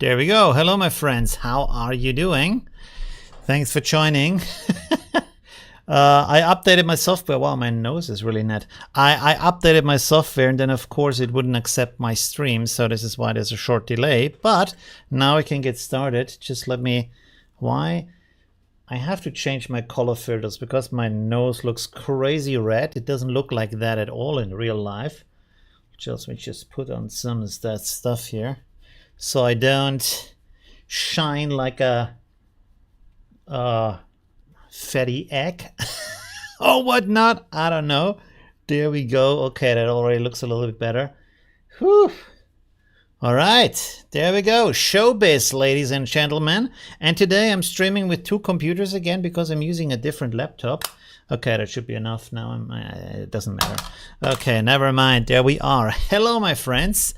There we go. Hello, my friends. How are you doing? Thanks for joining. I updated my software. Wow, my nose is really net. I updated my software, and then of course it wouldn't accept my stream, so this is why there's a short delay. But now I can get started. Just let me... Why? I have to change my color filters because my nose looks crazy red. It doesn't look like that at all in real life. Let me just put on some of that stuff here, so I don't shine like a fatty egg or whatnot. I don't know. There we go. Okay, that already looks a little bit better. Whew. All right, there we go. Showbiz, ladies and gentlemen. And today I'm streaming with two computers again because I'm using a different laptop. Okay, that should be enough now. It doesn't matter. Okay, never mind. There we are. Hello, my friends.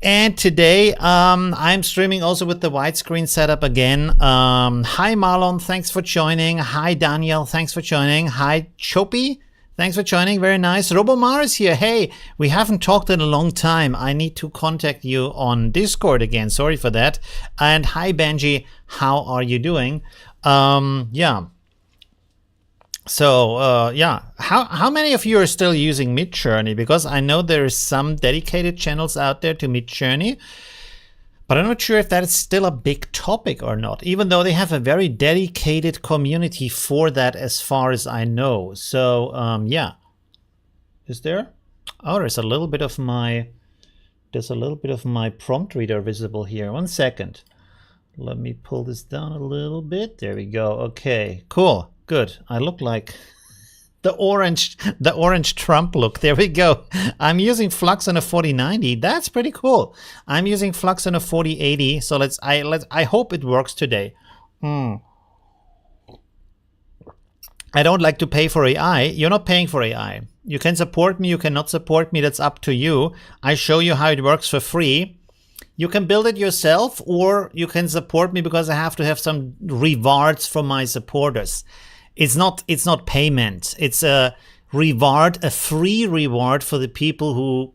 And today I'm streaming also with the widescreen setup again. Hi, Marlon. Thanks for joining. Hi, Daniel. Thanks for joining. Hi, Chopi. Thanks for joining. Very nice. Robomar is here. Hey, we haven't talked in a long time. I need to contact you on Discord again. Sorry for that. And hi, Benji. How are you doing? Yeah. So, yeah, how many of you are still using Midjourney? Because I know there is some dedicated channels out there to Midjourney, but I'm not sure if that is still a big topic or not, even though they have a very dedicated community for that as far as I know. So, yeah. Is there? Oh, there's a little bit of my prompt reader visible here. 1 second. Let me pull this down a little bit. There we go. Okay, cool. Good. I look like the orange Trump look. There we go. I'm using Flux on a 4090. That's pretty cool. I'm using Flux on a 4080. So I hope it works today. I don't like to pay for AI. You're not paying for AI. You can support me. You cannot support me. That's up to you. I show you how it works for free. You can build it yourself, or you can support me because I have to have some rewards from my supporters. It's not payment. It's a reward, a free reward for the people who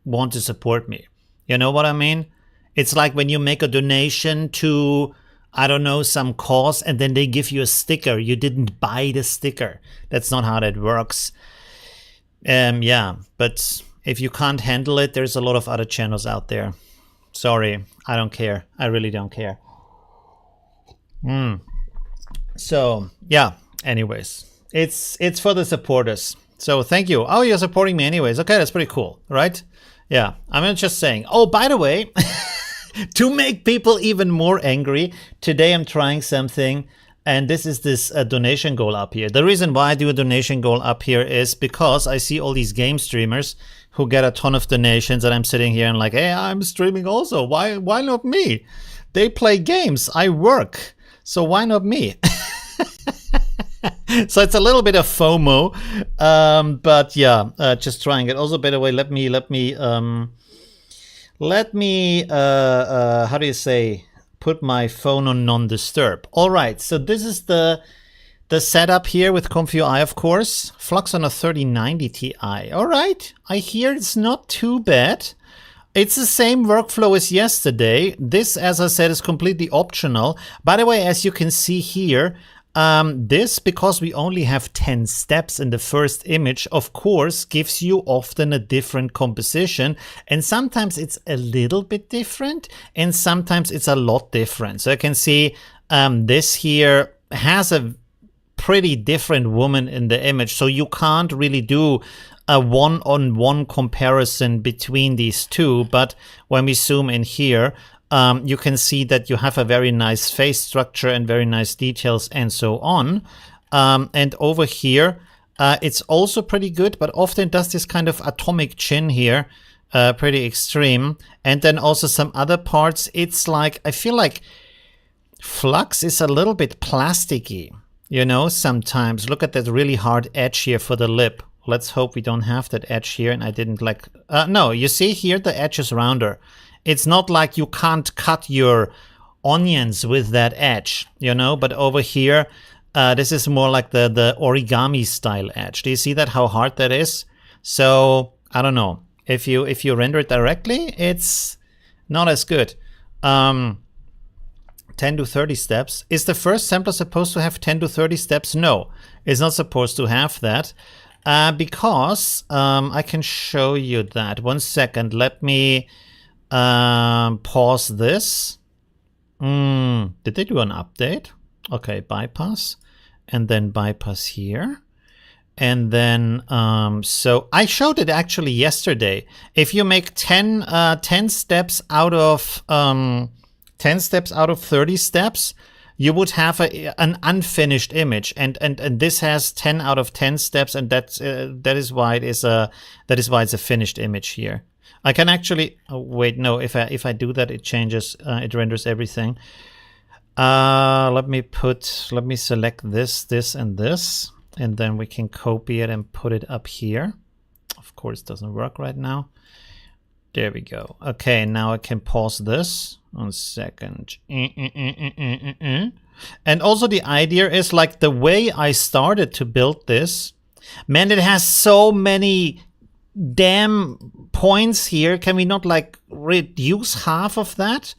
want to support me. You know what I mean? It's like when you make a donation to, I don't know, some cause, and then they give you a sticker. You didn't buy the sticker. That's not how that works. Yeah, but if you can't handle it, there's a lot of other channels out there. Sorry, I don't care. I really don't care. So, yeah. Anyways, it's for the supporters. So thank you. Oh, you're supporting me anyways. Okay, that's pretty cool, right? Yeah, I'm just saying. Oh, by the way, to make people even more angry, today I'm trying something, and this is this donation goal up here. The reason why I do a donation goal up here is because I see all these game streamers who get a ton of donations, and I'm sitting here and like, hey, I'm streaming also. Why not me? They play games. I work. So why not me? So it's a little bit of FOMO, but yeah, just trying it. Also, by the way, let me how do you say, put my phone on non-disturb. All right, so this is the setup here with ComfyUI, of course. Flux on a 3090 Ti. All right, I hear it's not too bad. It's the same workflow as yesterday. This, as I said, is completely optional. By the way, as you can see here, this, because we only have 10 steps in the first image, of course, gives you often a different composition. And sometimes it's a little bit different, and sometimes it's a lot different. So I can see this here has a pretty different woman in the image. So you can't really do a one-on-one comparison between these two, but when we zoom in here, you can see that you have a very nice face structure and very nice details and so on. And over here, it's also pretty good, but often does this kind of atomic chin here, pretty extreme. And then also some other parts, it's like, I feel like Flux is a little bit plasticky, you know, sometimes. Look at that really hard edge here for the lip. Let's hope we don't have that edge here, and I didn't like... no, you see here the edge is rounder. It's not like you can't cut your onions with that edge, you know, but over here, this is more like the origami style edge. Do you see that, how hard that is? So, I don't know. If you render it directly, it's not as good. 10 to 30 steps. Is the first sampler supposed to have 10 to 30 steps? No, it's not supposed to have that. Because I can show you that. 1 second. Let me pause this. Did they do an update? Okay, bypass. And then bypass here. And then, so I showed it actually yesterday. If you make 10 steps out of 10 steps out of 30 steps, you would have an unfinished image, and this has 10 out of 10 steps, and that is why it's a finished image here. I can actually wait. No, if I do that, it changes. It renders everything. Let me select this, and this, and then we can copy it and put it up here. Of course, it doesn't work right now. There we go. Okay, now I can pause this. 1 second. And also the idea is like the way I started to build this, man, it has so many damn points here. Can we not like reduce half of that?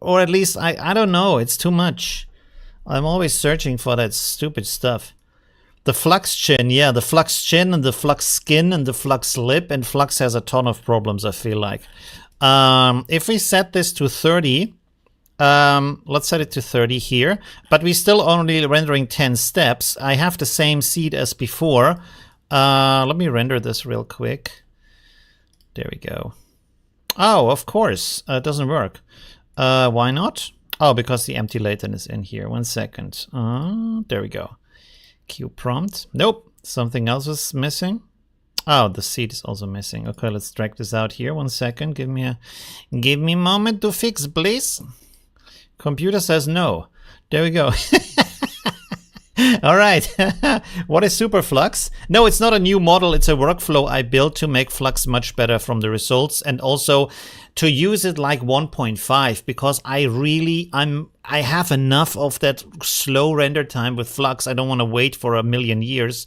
Or at least I don't know. It's too much. I'm always searching for that stupid stuff. The Flux chin, yeah, the Flux chin and the Flux skin and the Flux lip, and Flux has a ton of problems, I feel like. If we set this to 30, let's set it to 30 here, but we're still only rendering 10 steps. I have the same seed as before. Let me render this real quick. There we go. Oh, of course, it doesn't work. Why not? Oh, because the empty latent is in here. 1 second. There we go. Q prompt. Nope, something else is missing. Oh, the seed is also missing. Okay, let's drag this out here. 1 second. Give me a moment to fix, please. Computer says no. There we go. All right. What is Superflux? No, it's not a new model. It's a workflow I built to make Flux much better from the results, and also to use it like 1.5, because I have enough of that slow render time with Flux. I don't want to wait for a million years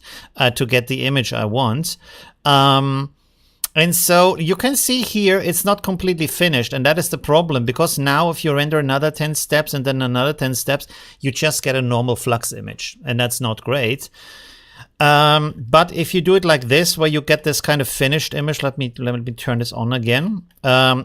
to get the image I want. And so you can see here it's not completely finished, and that is the problem, because now if you render another 10 steps and then another 10 steps, you just get a normal Flux image, and that's not great. But if you do it like this, where you get this kind of finished image, let me turn this on again.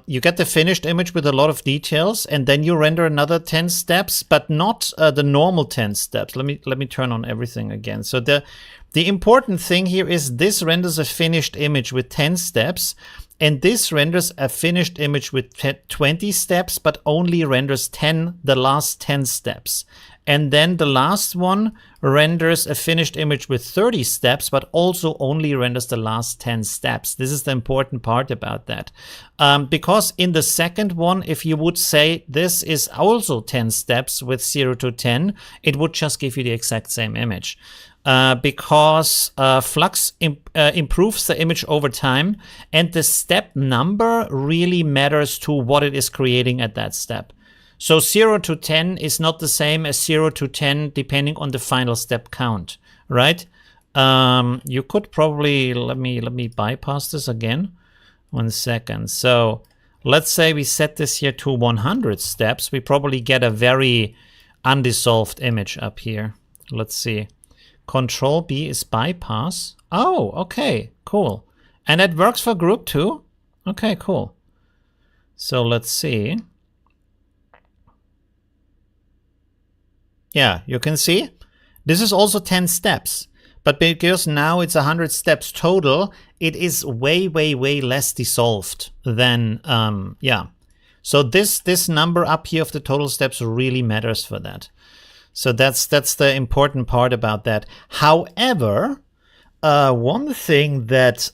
You get the finished image with a lot of details, and then you render another 10 steps, but not the normal 10 steps. Let me turn on everything again. So the important thing here is this renders a finished image with 10 steps, and this renders a finished image with 20 steps, but only renders the last 10 steps. And then the last one renders a finished image with 30 steps, but also only renders the last 10 steps. This is the important part about that. Because in the second one, if you would say this is also 10 steps with 0 to 10, it would just give you the exact same image. Because Flux improves the image over time, and the step number really matters to what it is creating at that step. So 0 to 10 is not the same as 0 to 10 depending on the final step count, right? You could probably, let me bypass this again. 1 second. So let's say we set this here to 100 steps. We probably get a very undissolved image up here. Let's see. Control B is bypass. Oh, okay, cool. And that works for group too? Okay, cool. So let's see. Yeah, you can see this is also 10 steps, but because now it's 100 steps total, it is way, way, way less dissolved than, yeah. So this number up here of the total steps really matters for that. So that's the important part about that. However, one thing that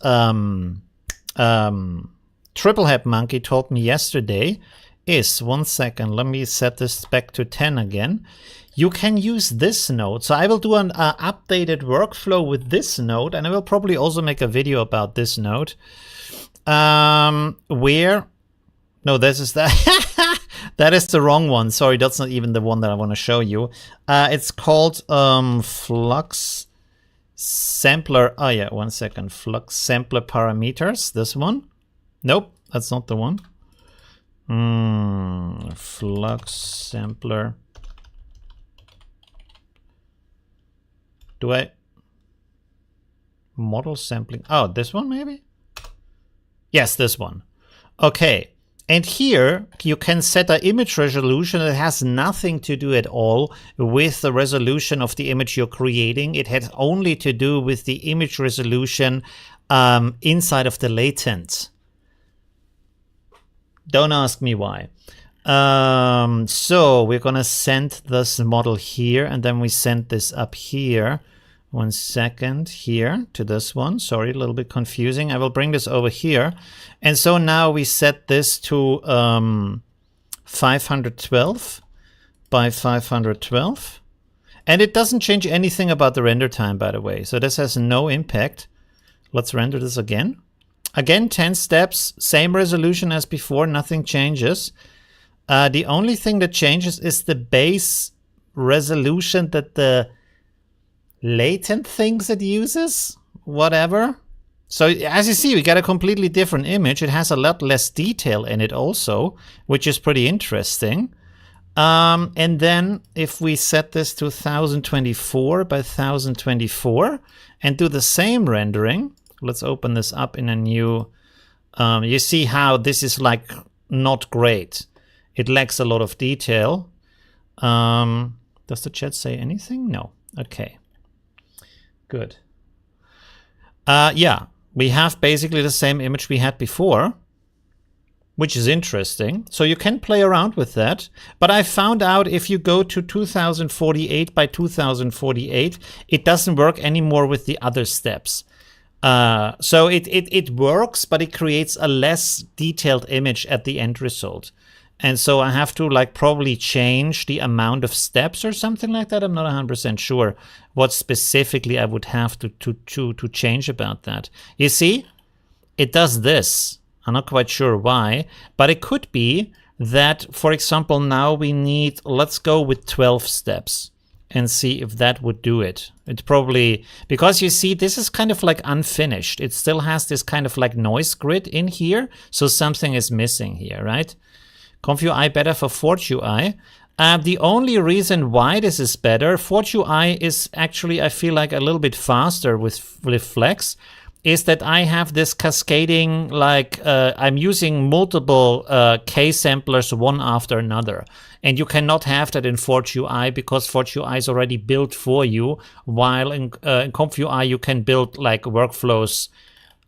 Triple Head Monkey told me yesterday is, one second, let me set this back to 10 again. You can use this node. So I will do an updated workflow with this node, and I will probably also make a video about this node. Where, no, this is that. That is the wrong one. Sorry, that's not even the one that I want to show you. It's called Flux Sampler. Oh yeah, one second. Flux Sampler Parameters. This one. Nope, that's not the one. Flux Sampler. Do I? Model sampling. Oh, this one maybe? Yes, this one. Okay. And here you can set an image resolution that has nothing to do at all with the resolution of the image you're creating. It has only to do with the image resolution inside of the latent. Don't ask me why. So we're gonna send this model here, and then we send this up here. One second, here to this one. Sorry, a little bit confusing. I will bring this over here. And so now we set this to 512 by 512. And it doesn't change anything about the render time, by the way. So this has no impact. Let's render this again. Again, 10 steps, same resolution as before, nothing changes. The only thing that changes is the base resolution that the latent thinks it uses, whatever. So as you see, we got a completely different image. It has a lot less detail in it also, which is pretty interesting. And then if we set this to 1024 by 1024 and do the same rendering, let's open this up in a new, you see how this is like not great. It lacks a lot of detail. Does the chat say anything? No. Okay. Good. Yeah, we have basically the same image we had before, which is interesting. So you can play around with that. But I found out if you go to 2048 by 2048, it doesn't work anymore with the other steps. So it works, but it creates a less detailed image at the end result. And so I have to like probably change the amount of steps or something like that. I'm not 100% sure what specifically I would have to change about that. You see, it does this. I'm not quite sure why, but it could be that, for example, now we need, let's go with 12 steps and see if that would do it. It probably, because you see, this is kind of like unfinished. It still has this kind of like noise grid in here. So something is missing here, right? ComfyUI better for ForgeUI. The only reason why this is better, ForgeUI is actually, I feel like, a little bit faster with Flux, is that I have this cascading, like I'm using multiple K-samplers one after another. And you cannot have that in ForgeUI because ForgeUI is already built for you, while in ComfyUI you can build like workflows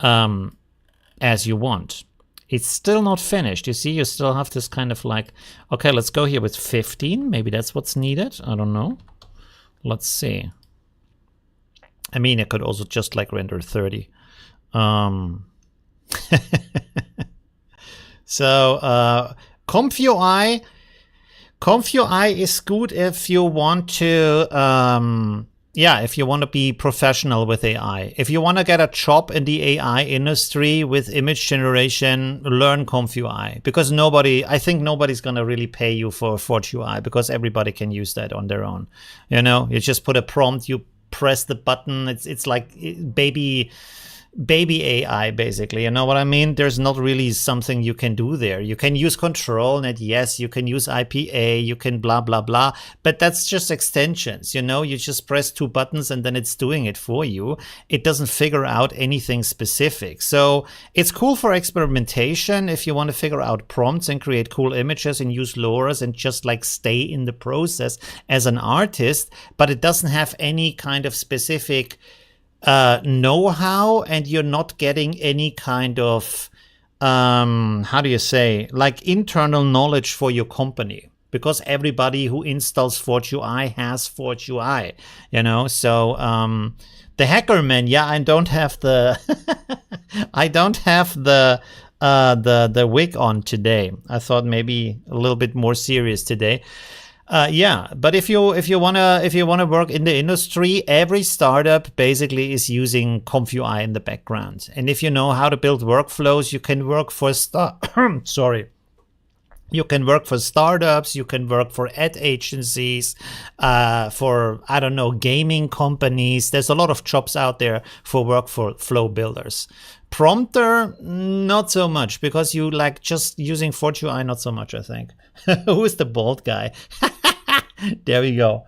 as you want. It's still not finished. You see, you still have this kind of like, okay, let's go here with 15. Maybe that's what's needed. I don't know. Let's see. I mean, I could also just like render 30. So ComfyUI is good if you want to yeah, if you want to be professional with AI. If you want to get a job in the AI industry with image generation, learn ComfyUI. Because I think nobody's going to really pay you for ForgeUI because everybody can use that on their own. You know, you just put a prompt, you press the button. It's like baby AI, basically. You know what I mean? There's not really something you can do there. You can use ControlNet, yes. You can use IPA, you can blah, blah, blah. But that's just extensions, you know? You just press two buttons and then it's doing it for you. It doesn't figure out anything specific. So it's cool for experimentation if you want to figure out prompts and create cool images and use lowers and just like stay in the process as an artist. But it doesn't have any kind of specific know-how, and you're not getting any kind of, how do you say, like internal knowledge for your company. Because everybody who installs ForgeUI has ForgeUI, you know. So the hacker man, yeah, I don't have the I don't have the wig on today. I thought maybe a little bit more serious today. Yeah, but if you wanna work in the industry, every startup basically is using ComfyUI in the background. And if you know how to build workflows, you can work for sorry. You can work for startups, you can work for ad agencies, for, I don't know, gaming companies. There's a lot of jobs out there for workflow builders. Prompter, not so much, because you like just using ForgeUI, not so much, I think. Who is the bald guy? There we go.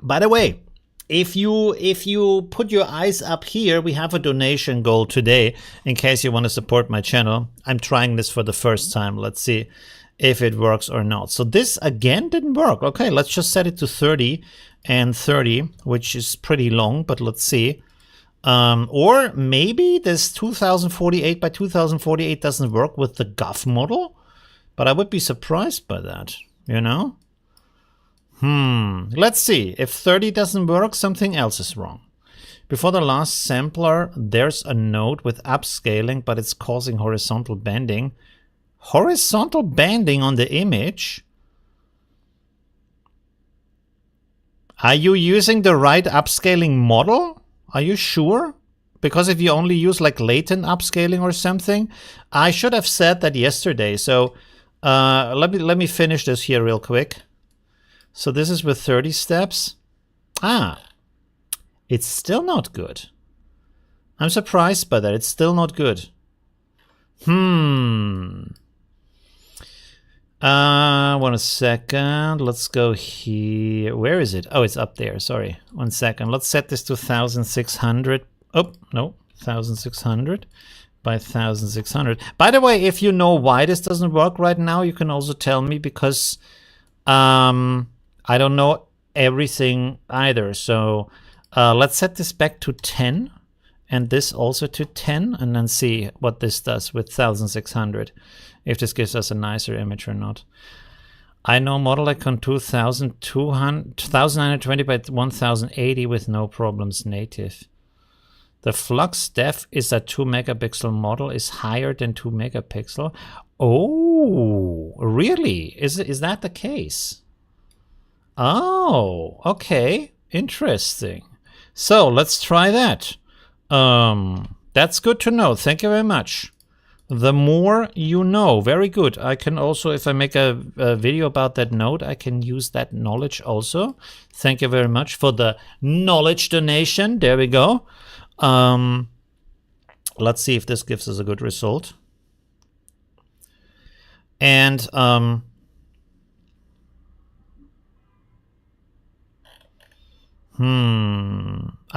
By the way, if you put your eyes up here, we have a donation goal today in case you want to support my channel. I'm trying this for the first time. Let's see if it works or not. So this again didn't work. Okay, let's just set it to 30 and 30, which is pretty long, but let's see. Or maybe this 2048 by 2048 doesn't work with the GOV model, but I would be surprised by that, you know? Let's see. If 30 doesn't work, something else is wrong. Before the last sampler, there's a node with upscaling, but it's causing horizontal banding. Horizontal banding on the image? Are you using the right upscaling model? Are you sure? Because if you only use like latent upscaling or something, I should have said that yesterday. So let me finish this here real quick. So this is with 30 steps. It's still not good. I'm surprised by that. It's still not good. 1 second. Let's go here. Where is it? Oh, it's up there. Sorry. 1 second. Let's set this to 1600. Oh, no. 1600 by 1600. By the way, if you know why this doesn't work right now, you can also tell me, because I don't know everything either. So let's set this back to 10 and this also to 10, and then see what this does with 1600, if this gives us a nicer image or not. I know model icon 1920 by 1080 with no problems native. The Flux depth is a 2 megapixel model, is higher than 2 megapixel. Oh, really? Is that the case? Oh, okay. Interesting. So let's try that. That's good to know. Thank you very much. The more you know. Very good. I can also, if I make a video about that node, I can use that knowledge also. Thank you very much for the knowledge donation. There we go. Let's see if this gives us a good result. And I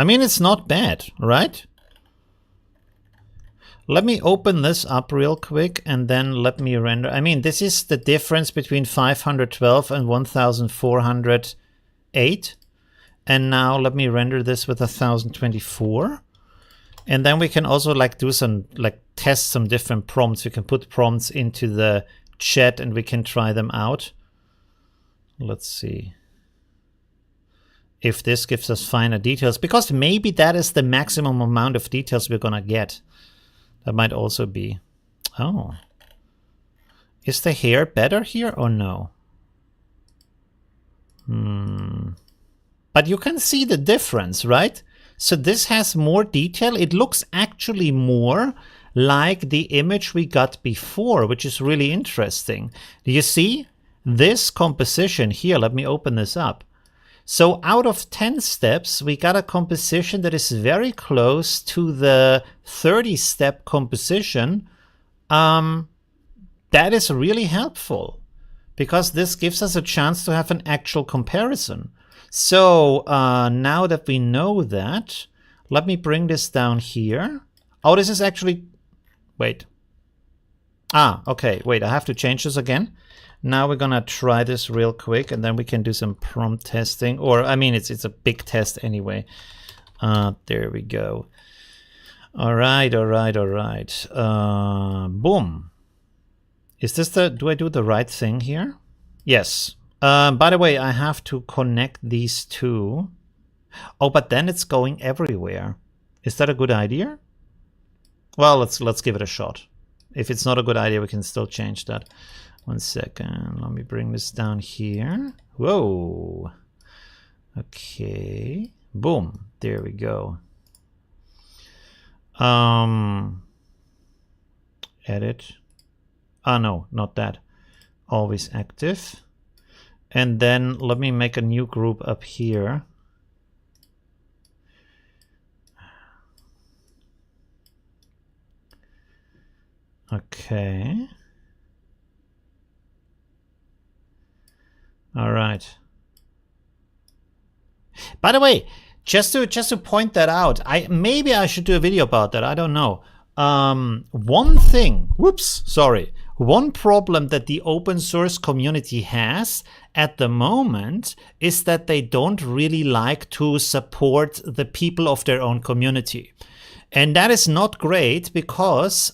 mean, it's not bad, right? Let me open this up real quick and then let me render. I mean, this is the difference between 512 and 1408. And now let me render this with 1024. And then we can also like do some, like test some different prompts. We can put prompts into the chat and we can try them out. Let's see if this gives us finer details, because maybe that is the maximum amount of details we're gonna get. That might also be. Oh. Is the hair better here or no? But you can see the difference, right? So this has more detail. It looks actually more like the image we got before, which is really interesting. Do you see this composition here? Let me open this up. So out of 10 steps, we got a composition that is very close to the 30-step composition. That is really helpful because this gives us a chance to have an actual comparison. So now that we know that, let me bring this down here. Oh, this is actually, wait. Okay, wait, I have to change this again. Now we're gonna try this real quick, and then we can do some prompt testing. Or I mean, it's a big test anyway. There we go. All right. Boom. Is this do I do the right thing here? Yes. By the way, I have to connect these two. Oh, but then it's going everywhere. Is that a good idea? Well, let's give it a shot. If it's not a good idea, we can still change that. 1 second. Let me bring this down here. Whoa. Okay. Boom. There we go. Edit. No, not that. Always active. And then let me make a new group up here. Okay. All right. By the way, just to point that out, maybe I should do a video about that. I don't know. One thing, one problem that the open source community has at the moment is that they don't really like to support the people of their own community. And that is not great because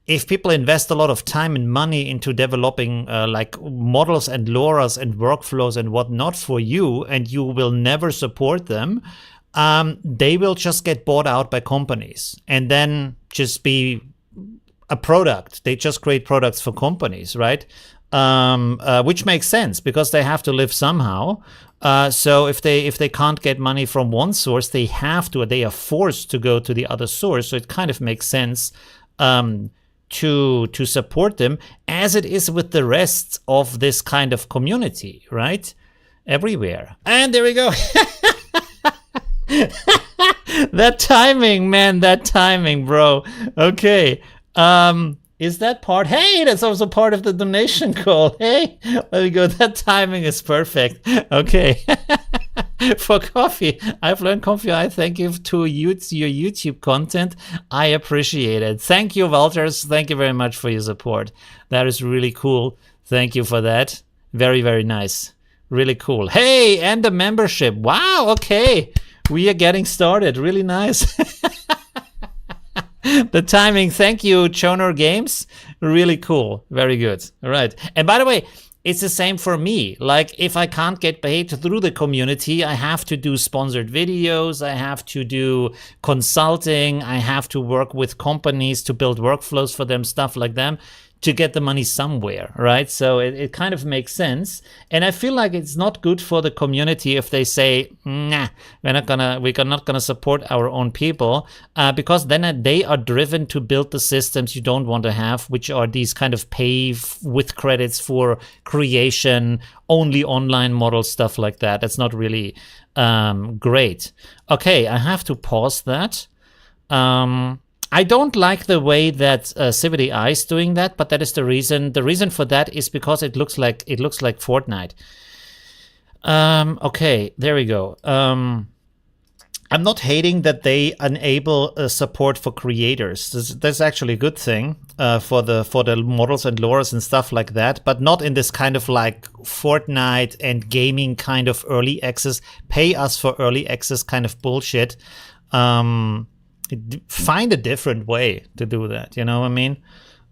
if people invest a lot of time and money into developing like models and LoRa's and workflows and whatnot for you, and you will never support them, they will just get bought out by companies and then just be a product. They just create products for companies, right? Which makes sense because they have to live somehow. So if they can't get money from one source, they are forced to go to the other source. So it kind of makes sense to support them, as it is with the rest of this kind of community, right? Everywhere. And there we go. That timing, man, that timing, bro. Okay. Is that part? Hey, that's also part of the donation call. Hey, there we go. That timing is perfect. Okay. For coffee, I've learned ComfyUI. Thank you to your YouTube content. I appreciate it. Thank you, Walters. Thank you very much for your support. That is really cool. Thank you for that. Very, very nice. Really cool. Hey, and the membership. Wow. Okay. We are getting started. Really nice. The timing. Thank you, Chonor Games. Really cool. Very good. All right. And by the way, it's the same for me. Like, if I can't get paid through the community, I have to do sponsored videos. I have to do consulting. I have to work with companies to build workflows for them, stuff like that, to get the money somewhere, right? So it kind of makes sense. And I feel like it's not good for the community if they say, nah, we're not gonna support our own people, because then they are driven to build the systems you don't want to have, which are these kind of pay with credits for creation, only online models, stuff like that. That's not really great. Okay, I have to pause that. I don't like the way that CivicAI is doing that, but that is the reason. The reason for that is because it looks like Fortnite. Okay, there we go. I'm not hating that they enable support for creators. That's actually a good thing for the models and LoRa's and stuff like that, but not in this kind of like Fortnite and gaming kind of early access, pay us for early access kind of bullshit. Find a different way to do that, you know what I mean?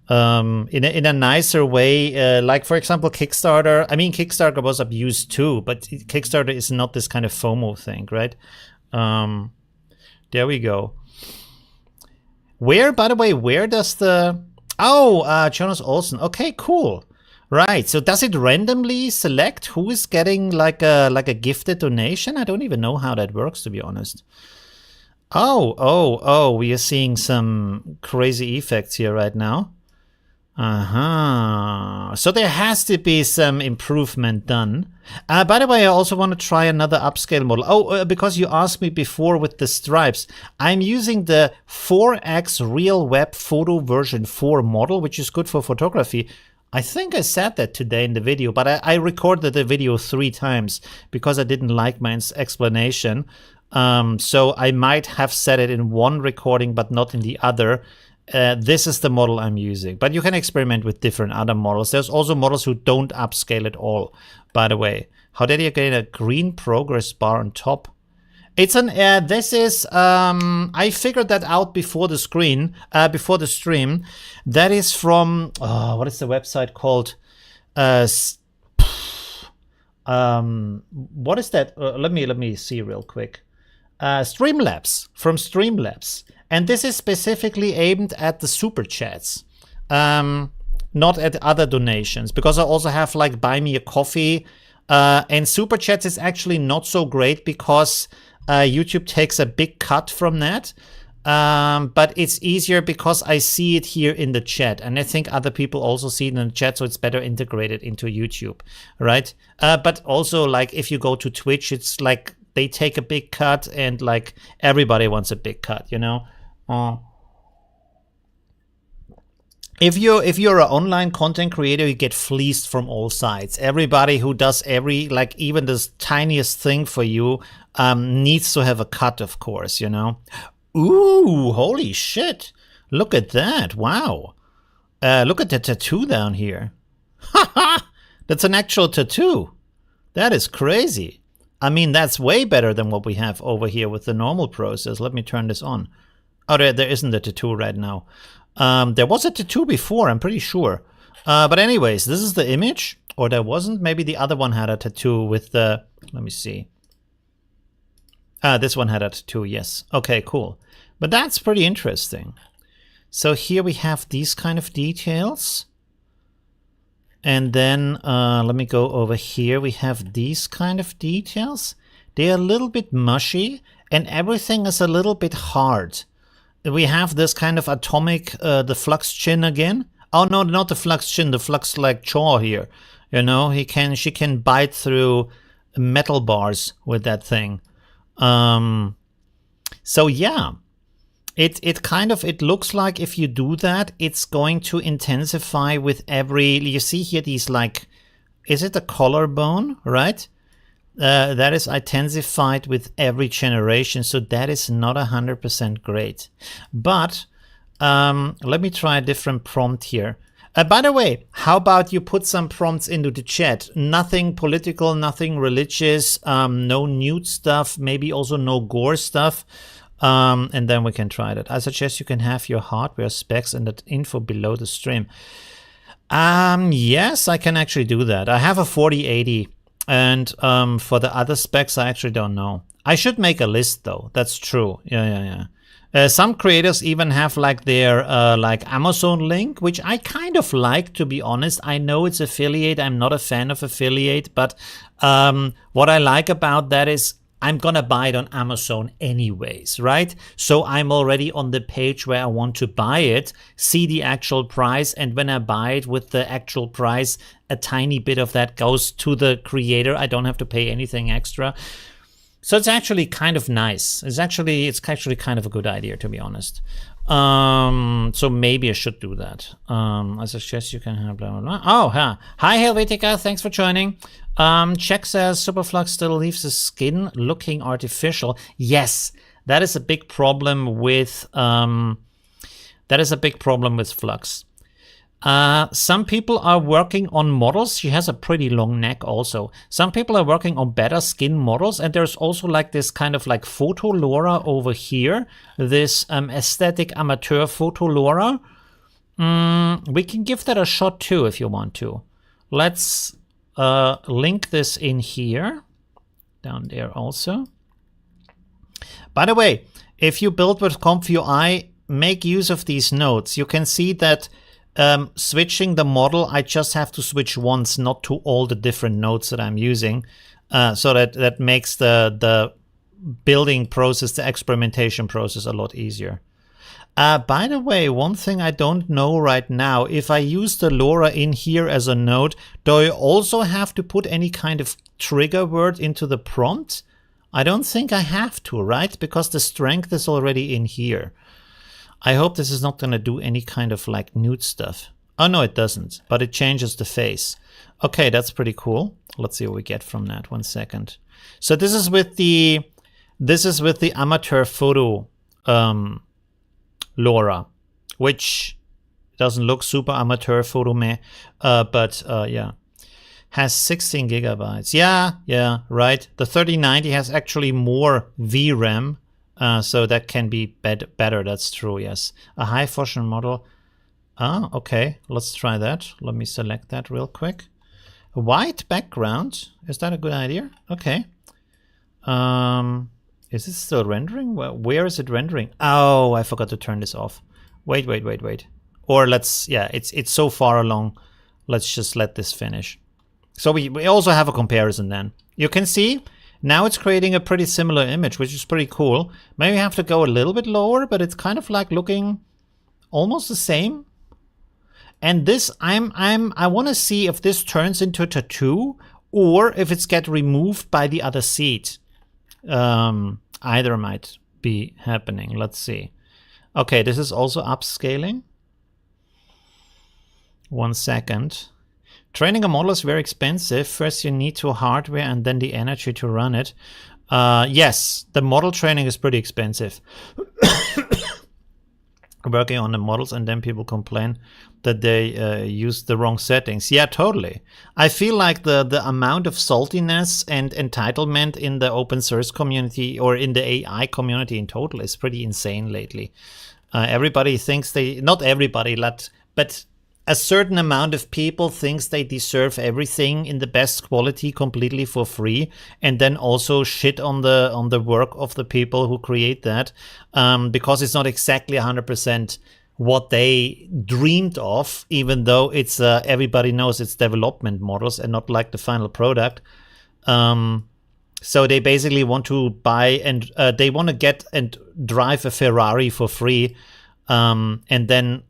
In a nicer way, like for example Kickstarter. I mean, Kickstarter was abused too, but Kickstarter is not this kind of FOMO thing, right? There we go. By the way, where does the Jonas Olsen? Okay, cool. Right, so does it randomly select who is getting like a gifted donation? I don't even know how that works, to be honest. Oh, we are seeing some crazy effects here right now. So there has to be some improvement done. By the way, I also want to try another upscale model. Because you asked me before with the stripes, I'm using the 4x Real Web Photo version 4 model, which is good for photography. I think I said that today in the video, but I recorded the video 3 times because I didn't like my explanation. So I might have set it in one recording, but not in the other. This is the model I'm using, but you can experiment with different other models. There's also models who don't upscale at all, by the way. How did you get a green progress bar on top? It's an, this is, I figured that out before the stream. That is from, what is the website called? What is that? Let me see real quick. Streamlabs, from Streamlabs. And this is specifically aimed at the super chats, not at other donations, because I also have like buy me a coffee, and super chats is actually not so great because YouTube takes a big cut from that. But it's easier because I see it here in the chat, and I think other people also see it in the chat, so it's better integrated into YouTube, right? But also, like, if you go to Twitch, it's like they take a big cut, and like everybody wants a big cut, you know? If you're an online content creator, you get fleeced from all sides. Everybody who does like even the tiniest thing for you needs to have a cut, of course, you know? Ooh, holy shit. Look at that. Wow. Look at the tattoo down here. Ha! That's an actual tattoo. That is crazy. I mean, that's way better than what we have over here with the normal process. Let me turn this on. Oh, there isn't a tattoo right now. There was a tattoo before, I'm pretty sure. But anyways, this is the image. Or there wasn't. Maybe the other one had a tattoo with the... Let me see. This one had a tattoo, yes. Okay, cool. But that's pretty interesting. So here we have these kind of details. And then let me go over here. We have these kind of details. They're a little bit mushy, and everything is a little bit hard. We have this kind of atomic, the Flux chin again. Oh no, not the Flux chin, the Flux like jaw here. You know, she can bite through metal bars with that thing. So yeah, it looks like if you do that, it's going to intensify with every, you see here these like, is it a collarbone, right? That is intensified with every generation, so that is not 100% great. But let me try a different prompt here. By the way, how about you put some prompts into the chat? Nothing political, nothing religious, no nude stuff, maybe also no gore stuff, and then we can try that. I suggest you can have your hardware specs and that info below the stream. Yes, I can actually do that. I have a 4080. And for the other specs, I actually don't know. I should make a list though. That's true. Yeah. Some creators even have like their like Amazon link, which I kind of like, to be honest. I know it's affiliate. I'm not a fan of affiliate, but what I like about that is I'm gonna buy it on Amazon anyways, right? So I'm already on the page where I want to buy it, see the actual price, and when I buy it with the actual price, a tiny bit of that goes to the creator. I don't have to pay anything extra. So it's actually kind of nice. It's actually kind of a good idea, to be honest. So maybe I should do that. I suggest you can have blah, blah, blah. Oh, huh. Hi, Helvetica. Thanks for joining. Check says Superflux still leaves the skin looking artificial. Yes, that is a big problem with Flux. Some people are working on models. She has a pretty long neck also. Some people are working on better skin models, and there's also like this kind of like photo LoRa over here, this aesthetic amateur photo LoRa. We can give that a shot too if you want to. Let's link this in here, down there also. By the way, if you build with ComfyUI, make use of these nodes. You can see that switching the model, I just have to switch once, not to all the different nodes that I'm using. So that makes the building process, the experimentation process a lot easier. By the way, one thing I don't know right now, if I use the LoRa in here as a node, do I also have to put any kind of trigger word into the prompt? I don't think I have to, right? Because the strength is already in here. I hope this is not going to do any kind of like nude stuff. Oh no, it doesn't, but it changes the face. Okay, that's pretty cool. Let's see what we get from that. 1 second. So this is with the This is with the amateur photo LoRa, which doesn't look super amateur photo meh, but yeah, has 16 gigabytes. Yeah, right. The 3090 has actually more VRAM, so that can be better. That's true. Yes, a high function model. Okay, let's try that. Let me select that real quick. A white background, is that a good idea? Okay. Is it still rendering? Well, where is it rendering? Oh, I forgot to turn this off. Wait. Or let's, yeah, it's so far along. Let's just let this finish. So we also have a comparison then. You can see now it's creating a pretty similar image, which is pretty cool. Maybe I have to go a little bit lower, but it's kind of like looking almost the same. And this, I want to see if this turns into a tattoo or if it's get removed by the other seed. Either might be happening. Let's see. Okay, this is also upscaling. 1 second. Training a model is very expensive. First you need to hardware and then the energy to run it. Yes, the model training is pretty expensive. Working on the models and then people complain that they use the wrong settings. Yeah, totally. I feel like the amount of saltiness and entitlement in the open source community or in the AI community in total is pretty insane lately. Everybody thinks not everybody, but a certain amount of people thinks they deserve everything in the best quality completely for free, and then also shit on the work of the people who create that, because it's not exactly 100% what they dreamed of, even though it's everybody knows it's development models and not like the final product. So they basically want to buy and they want to get and drive a Ferrari for free, and then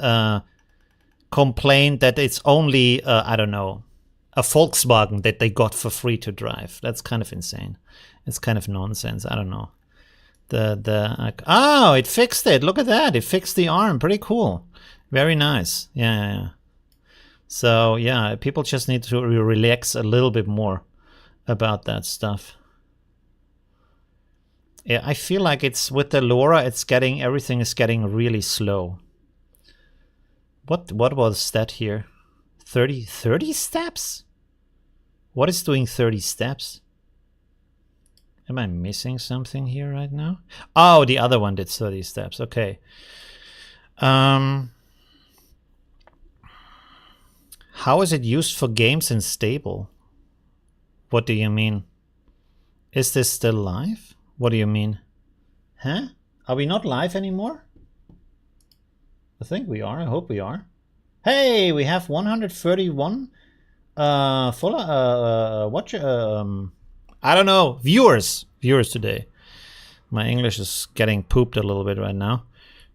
complain that it's only, I don't know, a Volkswagen that they got for free to drive. That's kind of insane. It's kind of nonsense. I don't know. Oh, it fixed it. Look at that. It fixed the arm. Pretty cool. Very nice. Yeah. So, yeah, people just need to relax a little bit more about that stuff. Yeah, I feel like it's with the LoRa, everything is getting really slow. What was that here? 30 steps? What is doing 30 steps? Am I missing something here right now? Oh, the other one did 30 steps. Okay. How is it used for games and stable? What do you mean? Is this still live? What do you mean? Huh? Are we not live anymore? I think we are. I hope we are. Hey, we have 131 I don't know, viewers today. My English is getting pooped a little bit right now.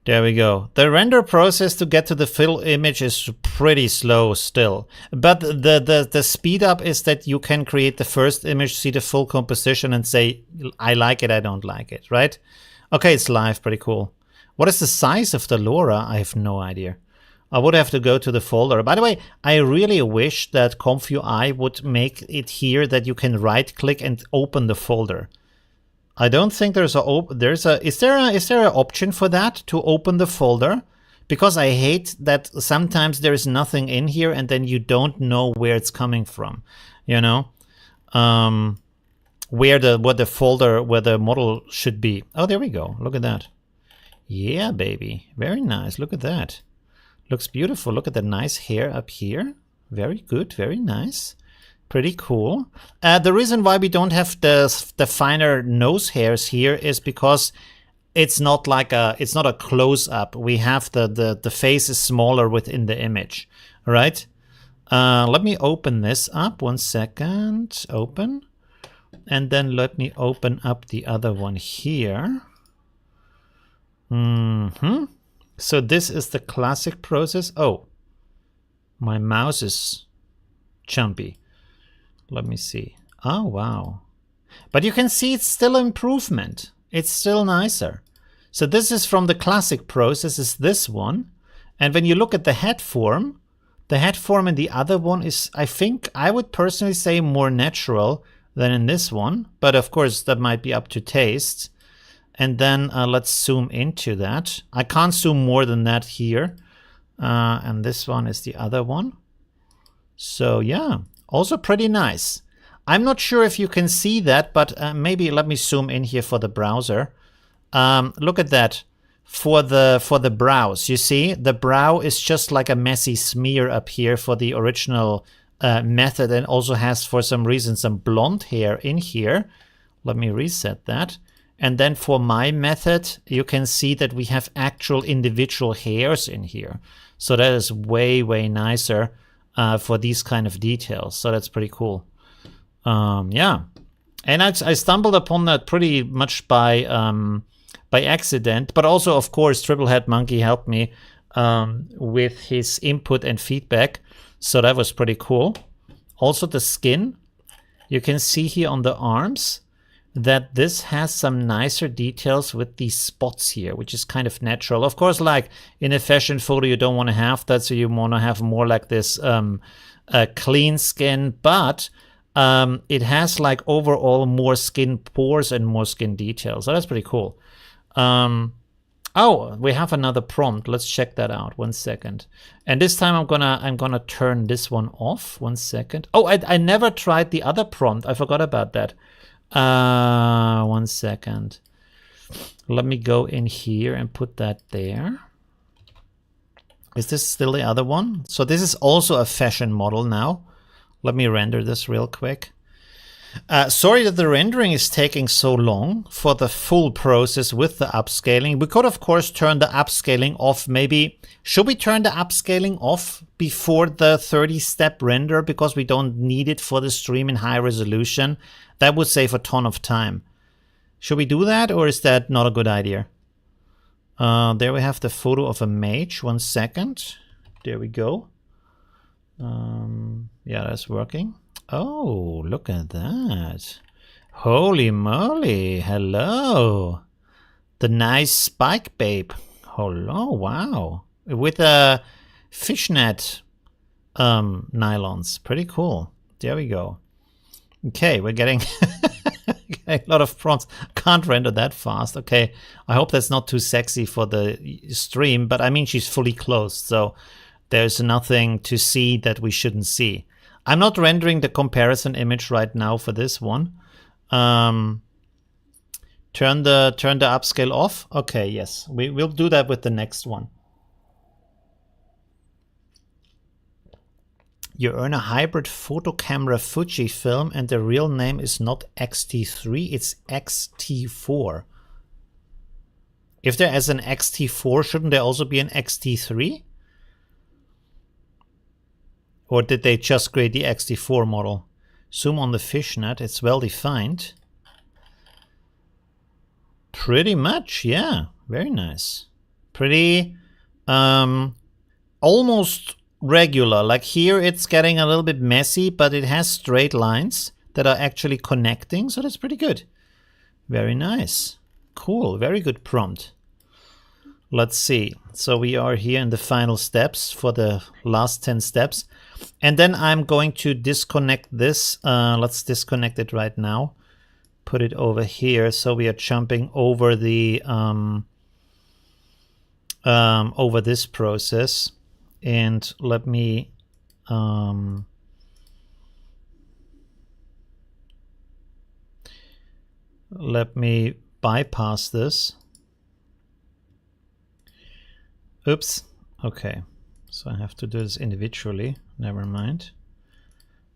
There we go. The render process to get to the fill image is pretty slow still, but the speed up is that you can create the first image, see the full composition, and say I like it, I don't like it, right? Okay, it's live. Pretty cool. What is the size of the LoRa? I have no idea. I would have to go to the folder. By the way, I really wish that ComfyUI would make it here that you can right click and open the folder. I don't think is there an option for that, to open the folder? Because I hate that sometimes there is nothing in here and then you don't know where it's coming from, you know? Where the model should be. Oh, there we go. Look at that. Yeah, baby. Very nice. Look at that. Looks beautiful. Look at the nice hair up here. Very good. Very nice. Pretty cool. The reason why we don't have the finer nose hairs here is because it's not like it's not a close up. We have the face is smaller within the image, right? Let me open this up. 1 second. Open. And then let me open up the other one here. So this is the classic process. Oh, my mouse is jumpy. Let me see. Oh, wow. But you can see it's still improvement. It's still nicer. So this is from the classic process, is this one. And when you look at the head form in the other one is, I think, I would personally say more natural than in this one. But of course, that might be up to taste. And then let's zoom into that. I can't zoom more than that here. And this one is the other one. So yeah, also pretty nice. I'm not sure if you can see that, but maybe let me zoom in here for the browser. Look at that. For the brows, you see the brow is just like a messy smear up here for the original method, and also has for some reason some blonde hair in here. Let me reset that. And then for my method, you can see that we have actual individual hairs in here. So that is way, way nicer for these kind of details. So that's pretty cool. Yeah. And I stumbled upon that pretty much by accident, but also, of course, Triple-Head Monkey helped me with his input and feedback. So that was pretty cool. Also the skin, you can see here on the arms that this has some nicer details with these spots here, which is kind of natural. Of course, like in a fashion photo, you don't want to have that, so you want to have more like this clean skin, but it has like overall more skin pores and more skin details. So that's pretty cool. Oh, we have another prompt. Let's check that out. 1 second. And this time I'm gonna turn this one off. 1 second. Oh, I never tried the other prompt. I forgot about that. 1 second. Let me go in here and put that there. Is this still the other one? So this is also a fashion model now. Let me render this real quick. Sorry that the rendering is taking so long for the full process with the upscaling. We could, of course, turn the upscaling off. Maybe, should we turn the upscaling off before the 30-step render because we don't need it for the stream in high resolution? That would save a ton of time. Should we do that, or is that not a good idea? There we have the photo of a mage. 1 second. There we go. Yeah, that's working. Oh, look at that. Holy moly. Hello. The nice spike babe. Hello, wow. With a fishnet nylons. Pretty cool. There we go. Okay, we're getting a lot of prompts. Can't render that fast. Okay, I hope that's not too sexy for the stream, but I mean, she's fully closed, so there's nothing to see that we shouldn't see. I'm not rendering the comparison image right now for this one. Turn the upscale off. Okay, yes, we'll do that with the next one. You earn a hybrid photo camera Fujifilm, and the real name is not X-T3, it's X-T4. If there is an X-T4, shouldn't there also be an X-T3? Or did they just create the X-T4 model? Zoom on the fishnet, it's well defined. Pretty much, yeah, very nice. Pretty, almost regular. Like here it's getting a little bit messy, but it has straight lines that are actually connecting, so that's pretty good. Very nice. Cool, very good prompt. Let's see. So we are here in the final steps for the last 10 steps. And then I'm going to disconnect this. Let's disconnect it right now. Put it over here. So we are jumping over the over this process. And let me bypass this. Oops. Okay. So I have to do this individually. Never mind.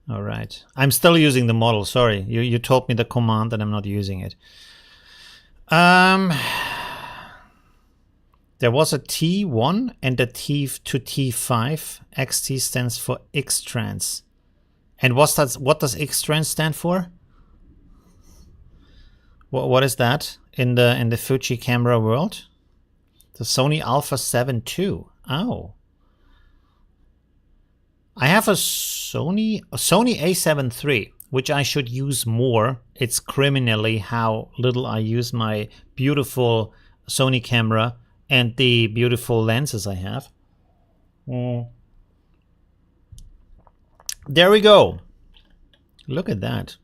All right. I'm still using the model. Sorry. You told me the command and I'm not using it. There was a T1 and a T to T5. XT stands for X-Trans. And what does X-Trans stand for? What is that in the Fuji camera world? The Sony Alpha 7 II. Oh. I have a Sony A7 III, which I should use more. It's criminally how little I use my beautiful Sony camera and the beautiful lenses I have. There we go. Look at that.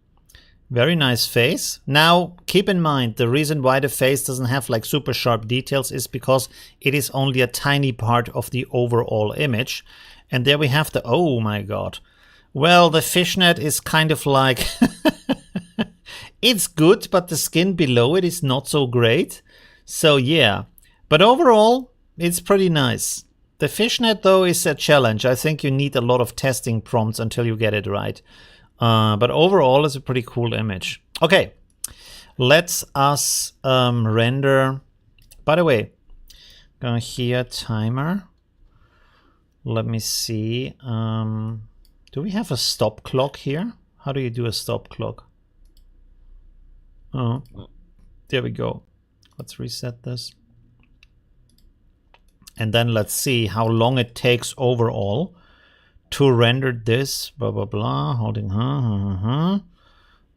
Very nice face. Now, keep in mind, the reason why the face doesn't have like super sharp details is because it is only a tiny part of the overall image. And there we have the, oh my God. Well, the fishnet is kind of like, it's good, but the skin below it is not so great. So yeah, but overall, it's pretty nice. The fishnet though is a challenge. I think you need a lot of testing prompts until you get it right. But overall, it's a pretty cool image. Okay, let's us render. By the way, go here, timer. Let me see. Do we have a stop clock here? How do you do a stop clock? Oh, there we go. Let's reset this. And then let's see how long it takes overall to render this, blah, blah, blah, holding,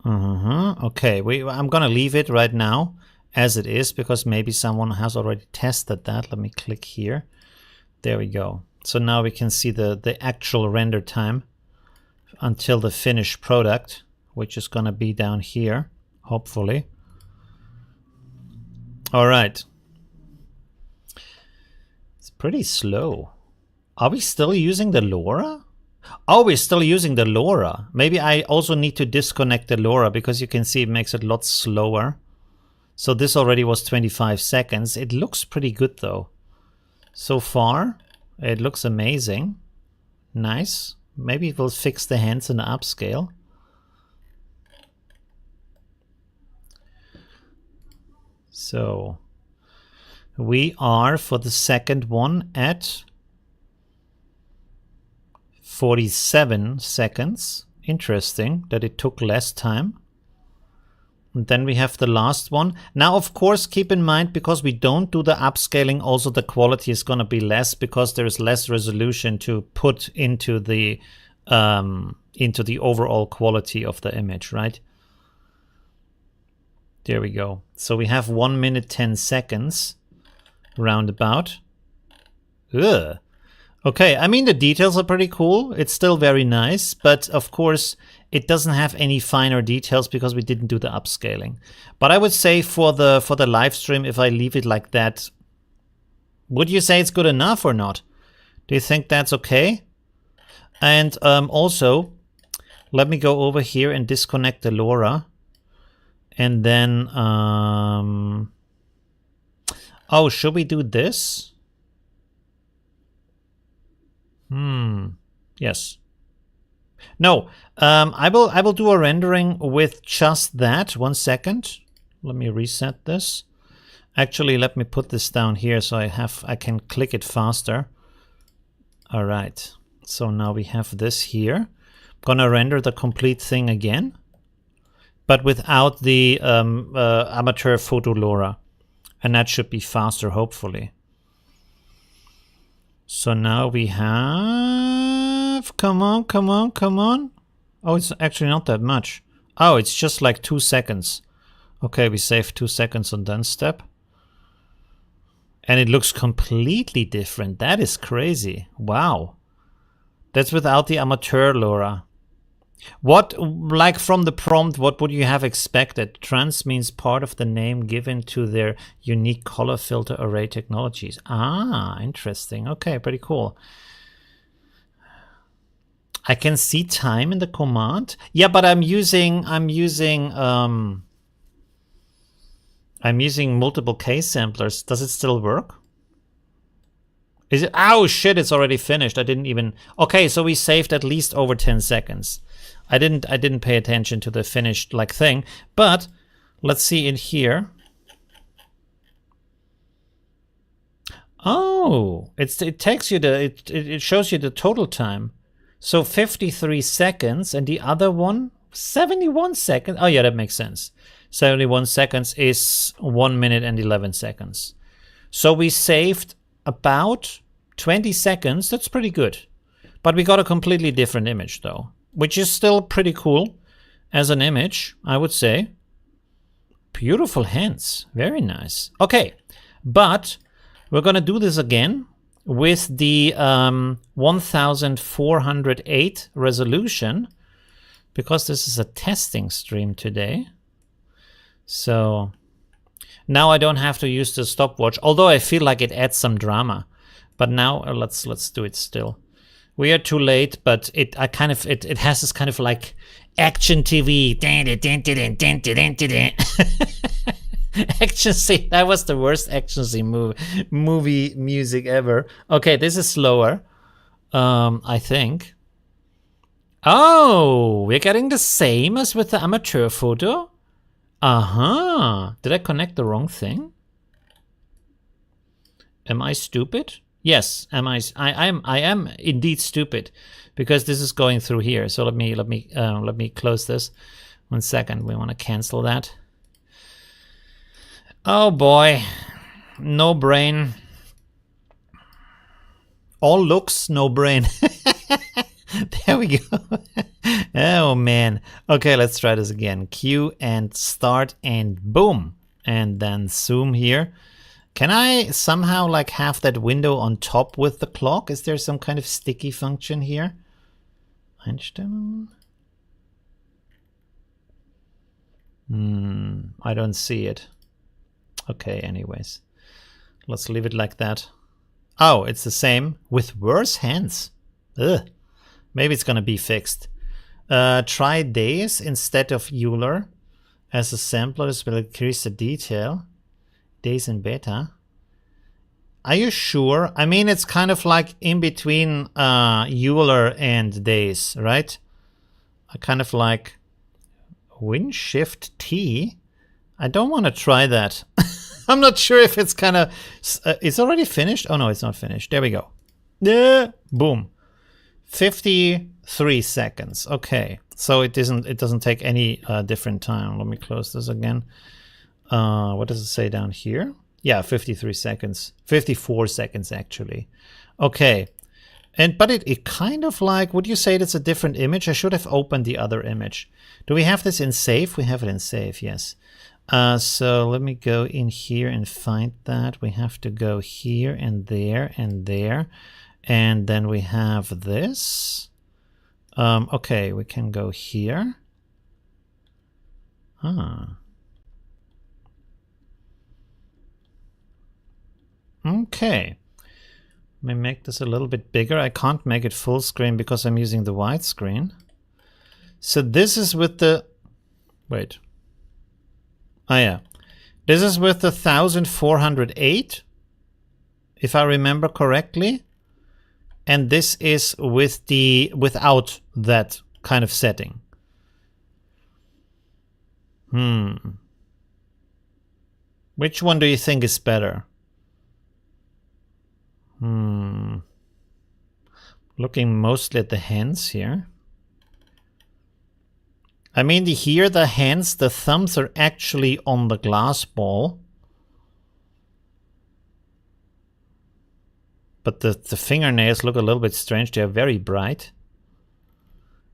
Okay, I'm gonna leave it right now as it is because maybe someone has already tested that. Let me click here. There we go. So now we can see the actual render time until the finished product, which is gonna be down here, hopefully. All right. It's pretty slow. Are we still using the LoRa? Oh, we're still using the LoRa. Maybe I also need to disconnect the LoRa because you can see it makes it a lot slower. So this already was 25 seconds. It looks pretty good though. So far, it looks amazing. Nice. Maybe it will fix the hands in the upscale. So we are for the second one at 47 seconds. Interesting that it took less time. And then we have the last one. Now, of course, keep in mind, because we don't do the upscaling, also the quality is going to be less because there is less resolution to put into the overall quality of the image, right? There we go. So we have 1 minute 10 seconds roundabout. Ugh. Okay, I mean the details are pretty cool. It's still very nice, but of course it doesn't have any finer details because we didn't do the upscaling. But I would say for the live stream, if I leave it like that, would you say it's good enough or not? Do you think that's okay? And also, let me go over here and disconnect the LoRa. And then, oh, should we do this? Yes. No, I will do a rendering with just that. 1 second. Let me reset this. Actually, let me put this down here so I can click it faster. All right. So now we have this here. I'm gonna render the complete thing again, but without the amateur photo LoRa, and that should be faster, hopefully. So now we have, come on, come on, come on. Oh, it's actually not that much. Oh, it's just like 2 seconds. Okay, we saved 2 seconds on that step. And it looks completely different. That is crazy. Wow. That's without the amateur LoRa. What, like from the prompt, what would you have expected? Trans means part of the name given to their unique color filter array technologies. Ah, interesting. Okay, pretty cool. I can see time in the command. Yeah, but I'm using multiple case samplers. Does it still work? Is it? Oh shit! It's already finished. I didn't even. Okay, so we saved at least over 10 seconds. I didn't pay attention to the finished like thing. But let's see in here. Oh, it takes you it shows you the total time. So 53 seconds, and the other one 71 seconds. Oh yeah, that makes sense. 71 seconds is 1 minute and 11 seconds. So we saved about 20 seconds. That's pretty good. But we got a completely different image though, which is still pretty cool as an image, I would say. Beautiful hands. Very nice. Okay, but we're going to do this again with the 1408 resolution. because this is a testing stream today. So now I don't have to use the stopwatch, although I feel like it adds some drama. But now let's do it still. We are too late, but it has this kind of like action TV. Action scene. That was the worst action scene movie music ever. Okay, this is slower. I think. Oh, we're getting the same as with the amateur photo. Did I connect the wrong thing? Am I stupid? Yes. I am indeed stupid, because this is going through here. So let me close this. 1 second. We want to cancel that. Oh boy, no brain. All looks, no brain. There we go. Oh man. Okay, let's try this again. Q and start and boom. And then zoom here. Can I somehow like have that window on top with the clock? Is there some kind of sticky function here? Einstellungen? I don't see it. Okay, anyways. Let's leave it like that. Oh, it's the same with worse hands. Ugh. Maybe it's gonna be fixed. Try days instead of Euler as a sampler. This will increase the detail. Days in beta. Are you sure? I mean, it's kind of like in between Euler and days, right? I kind of like Win Shift T. I don't want to try that. I'm not sure if it's kind of... it's already finished? Oh, no, it's not finished. There we go. Yeah. Boom. 53 seconds. Okay. So it doesn't take any different time. Let me close this again. What does it say down here? Yeah, 53 seconds. 54 seconds, actually. Okay. But it kind of like... Would you say it's a different image? I should have opened the other image. Do we have this in save? We have it in save, yes. So let me go in here and find that. We have to go here and there and there. And then we have this. Okay, we can go here. Okay. Let me make this a little bit bigger. I can't make it full screen because I'm using the widescreen. So this is with the... Wait. Oh yeah. This is with the 1408, if I remember correctly. And this is with the without that kind of setting. Which one do you think is better? Looking mostly at the hands here. I mean, here the hands, the thumbs are actually on the glass ball. But the fingernails look a little bit strange. They're very bright.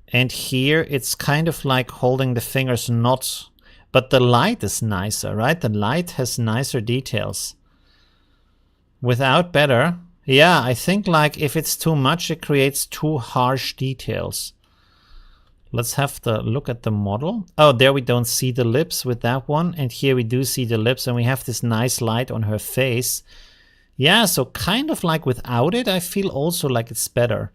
And here it's kind of like holding the fingers not... But the light is nicer, right? The light has nicer details. Without better. Yeah, I think like if it's too much, it creates too harsh details. Let's have the look at the model. Oh, there we don't see the lips with that one. And here we do see the lips and we have this nice light on her face. Yeah, so kind of like without it, I feel also like it's better.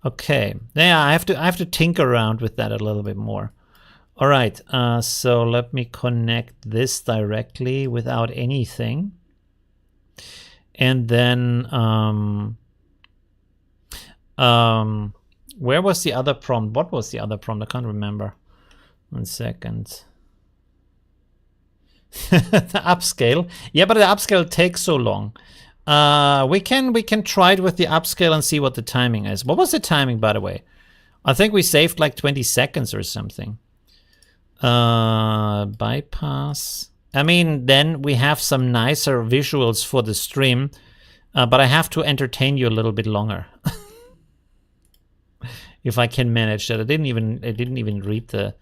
Okay, yeah, I have to tinker around with that a little bit more. All right, so let me connect this directly without anything. And then, where was the other prompt? What was the other prompt? I can't remember. 1 second. The upscale. Yeah, but the upscale takes so long. We can try it with the upscale and see what the timing is. What was the timing, by the way? I think we saved like 20 seconds or something. Bypass. I mean, then we have some nicer visuals for the stream, but I have to entertain you a little bit longer. If I can manage that. I didn't even read the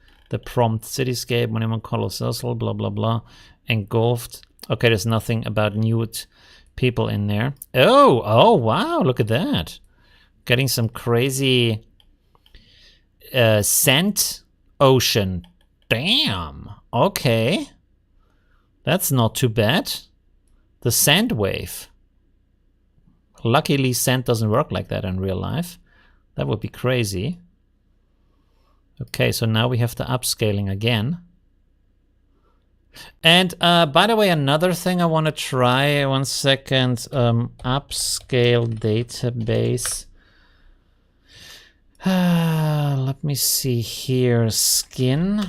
prompt. Cityscape, monument, colossal, blah blah blah, engulfed. Okay, there's nothing about nude people in there. Oh wow, look at that. Getting some crazy Sand ocean. Damn. Okay. That's not too bad. The sand wave. Luckily, sand doesn't work like that in real life. That would be crazy. Okay, so now we have the upscaling again. And by the way, another thing I want to try, 1 second, upscale database. Let me see here, skin.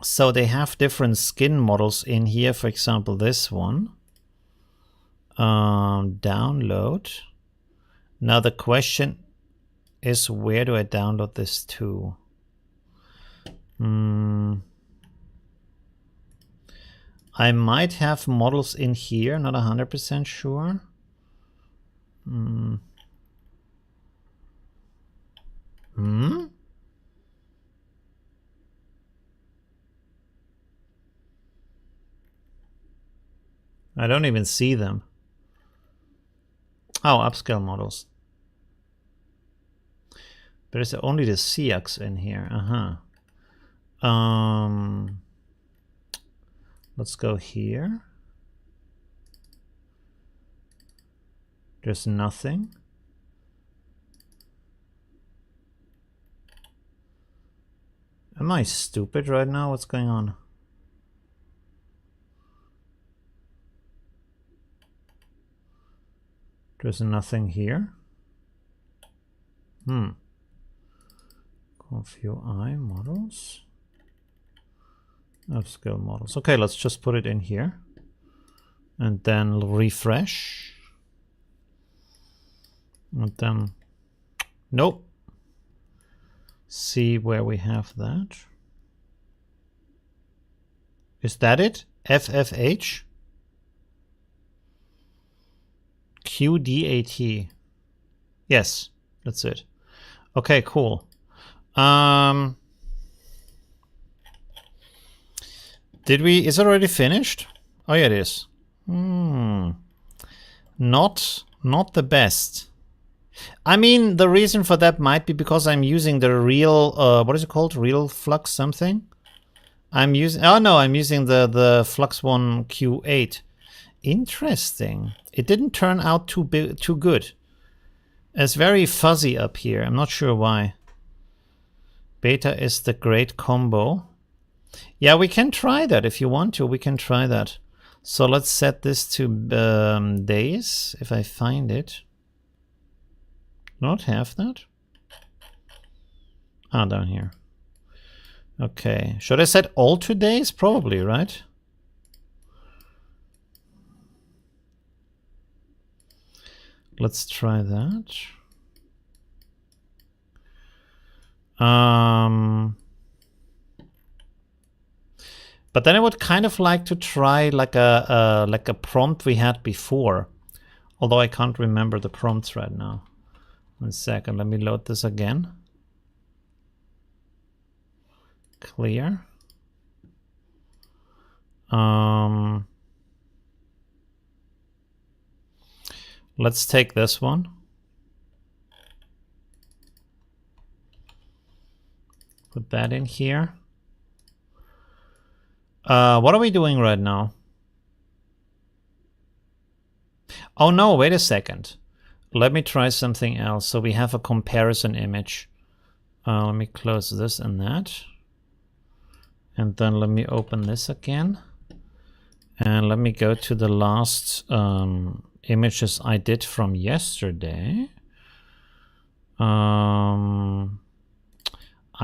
So they have different skin models in here. For example, this one. Download. Now the question is, where do I download this to? I might have models in here, not 100% sure. I don't even see them. Oh, upscale models. There's only the CX in here. Let's go here. There's nothing. Am I stupid right now? What's going on? There's nothing here. ComfyUI models. Upscale models. Okay, let's just put it in here. And then refresh. And then, nope. See where we have that. Is that it? FFH? QDAT. Yes, that's it. Okay, cool. Did we, is it already finished? Oh yeah, it is. Not the best. I mean, the reason for that might be because I'm using the real, what is it called? Real Flux something? I'm using, oh no, I'm using the Flux One Q8. Interesting. It didn't turn out too good. It's very fuzzy up here. I'm not sure why. Beta is the great combo. Yeah, we can try that if you want to. We can try that. So let's set this to days, if I find it. Not have that? Ah, down here. Okay. Should I set all to days? Probably, right? Let's try that. But then I would kind of like to try like a prompt we had before, although I can't remember the prompts right now. 1 second, let me load this again. Clear. Let's take this one. Put that in here. What are we doing right now? Oh no, wait a second. Let me try something else. So we have a comparison image. Let me close this and that. And then let me open this again. And let me go to the last images I did from yesterday. I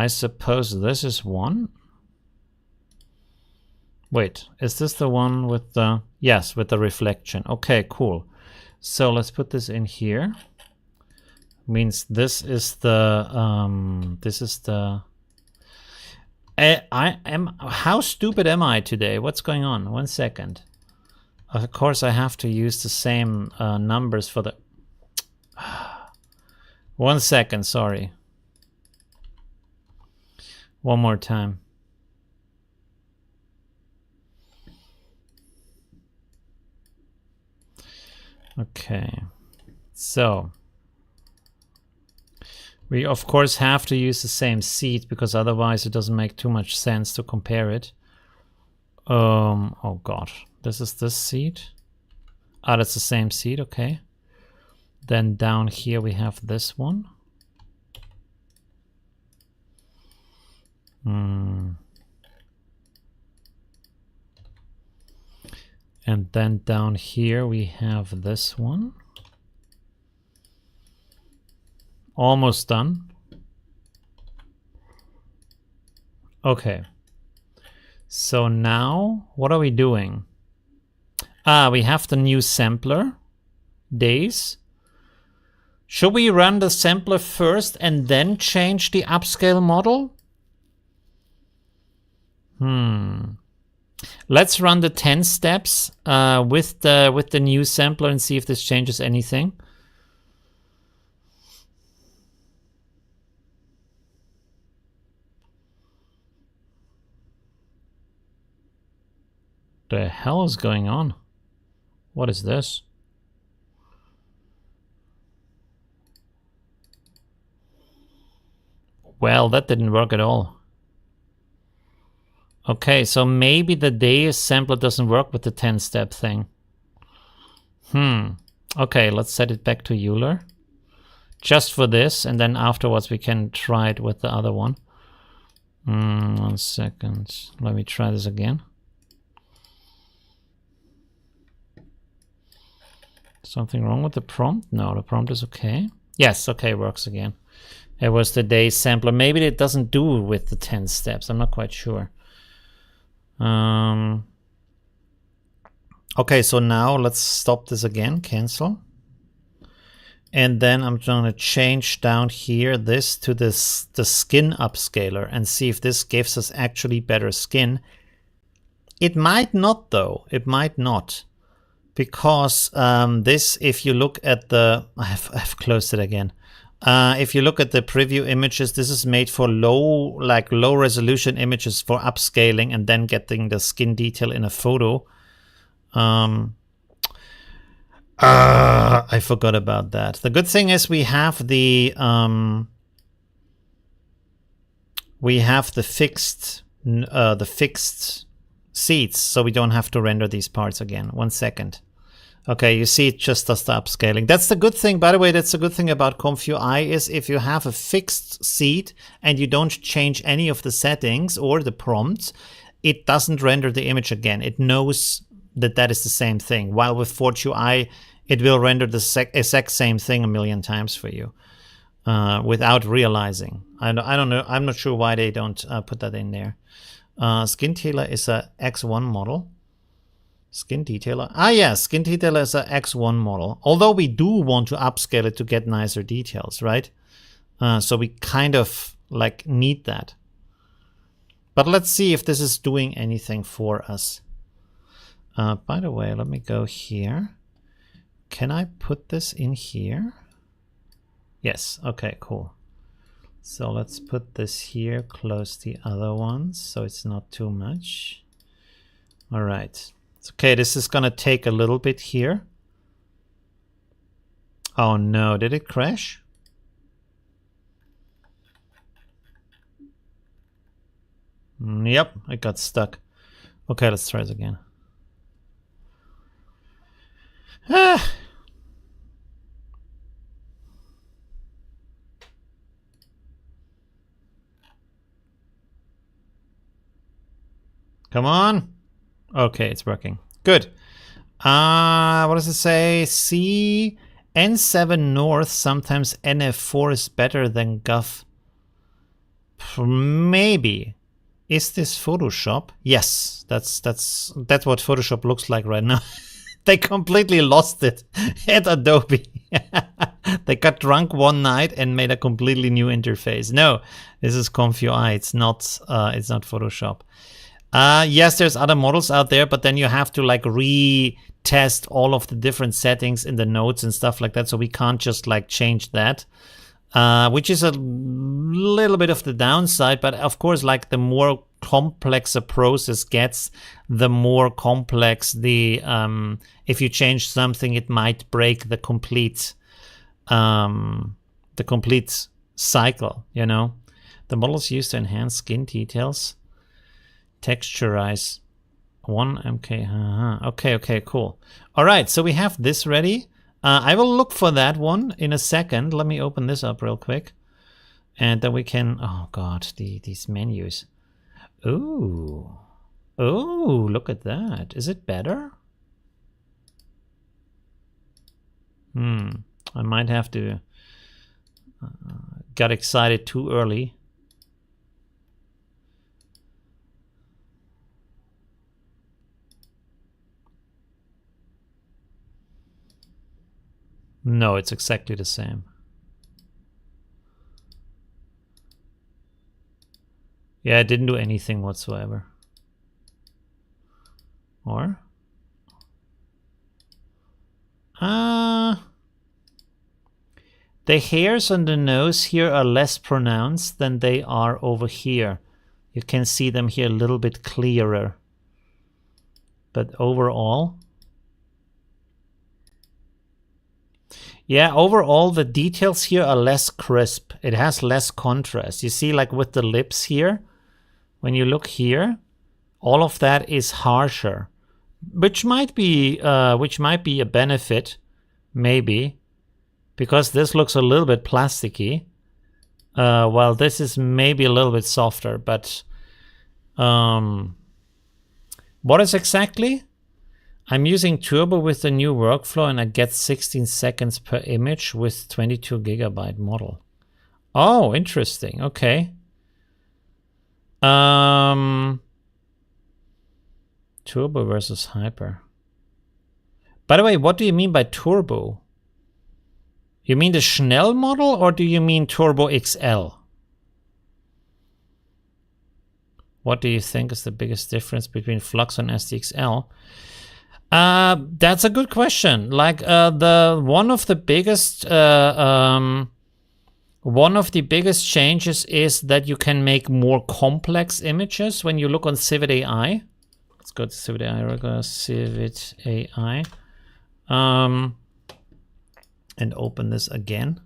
suppose this is one. Wait, is this the one with the, yes, with the reflection. Okay, cool. So let's put this in here. Means this is the, how stupid am I today? What's going on? 1 second. Of course I have to use the same numbers for the, 1 second, sorry. One more time. Okay, so We of course have to use the same seed because otherwise it doesn't make too much sense to compare it. Oh god, this is this seed. Ah, that's the same seed, okay. Then down here we have this one. And then down here we have this one. Almost done. Okay. So now, what are we doing? We have the new sampler, days. Should we run the sampler first and then change the upscale model? Let's run the 10 steps with the new sampler and see if this changes anything. The hell is going on? What is this? Well, that didn't work at all. Okay, so maybe the day sampler doesn't work with the 10-step thing. Okay, let's set it back to Euler. Just for this, and then afterwards we can try it with the other one. 1 second. Let me try this again. Something wrong with the prompt? No, the prompt is okay. Yes, okay, works again. It was the day sampler. Maybe it doesn't do it with the 10 steps. I'm not quite sure. Okay, so now let's stop this again, cancel. And then I'm going to change down here this to the skin upscaler and see if this gives us actually better skin. It might not though, it might not. Because this, if you look at the, I've closed it again. If you look at the preview images, this is made for low resolution images for upscaling and then getting the skin detail in a photo. I forgot about that. The good thing is we have the fixed seats, so we don't have to render these parts again. 1 second. Okay, you see it just does the upscaling. That's the good thing, by the way, that's the good thing about ComfyUI is if you have a fixed seat and you don't change any of the settings or the prompts, it doesn't render the image again. It knows that that is the same thing. While with ForgeUI, it will render the exact same thing a million times for you without realizing. I don't know. I'm not sure why they don't put that in there. Skin Detailer is a X1 model. Skin Detailer. Ah, yeah, Skin Detailer is a X1 model. Although we do want to upscale it to get nicer details, right? So we kind of like need that. But let's see if this is doing anything for us. By the way, let me go here. Can I put this in here? Yes. Okay, cool. So let's put this here, close the other ones so it's not too much. All right. Okay, this is gonna take a little bit here. Oh no, did it crash? Yep, it got stuck. Okay, let's try it again. Come on. Okay, it's working. Good. What does it say? C N7 North, sometimes NF4 is better than Gov. Maybe. Is this Photoshop? Yes, that's what Photoshop looks like right now. They completely lost it at Adobe. They got drunk one night and made a completely new interface. No, this is ComfyUI. It's not Photoshop. Yes, there's other models out there, but then you have to like retest all of the different settings in the notes and stuff like that. So we can't just like change that, which is a little bit of the downside. But of course, like the more complex a process gets, the more complex the if you change something, it might break the complete cycle, you know. The models used to enhance skin details, texturize 1 MK. Okay, cool. All right, so we have this ready. I will look for that one in a second. Let me open this up real quick. And then we can, oh God, these menus. Ooh, look at that. Is it better? I might have to, got excited too early. No, it's exactly the same. Yeah, it didn't do anything whatsoever. Or? The hairs on the nose here are less pronounced than they are over here. You can see them here a little bit clearer. But overall... yeah, overall the details here are less crisp. It has less contrast. You see, like with the lips here, when you look here, all of that is harsher, which might be a benefit, maybe, because this looks a little bit plasticky, while this is maybe a little bit softer. But what is exactly? I'm using Turbo with the new workflow and I get 16 seconds per image with 22 gigabyte model. Oh, interesting. Okay. Turbo versus Hyper. By the way, what do you mean by Turbo? You mean the Schnell model or do you mean Turbo XL? What do you think is the biggest difference between Flux and SDXL? That's a good question. Like one of the biggest changes is that you can make more complex images when you look on Civet AI. Let's go to Civet AI. We're gonna Civet AI, and open this again.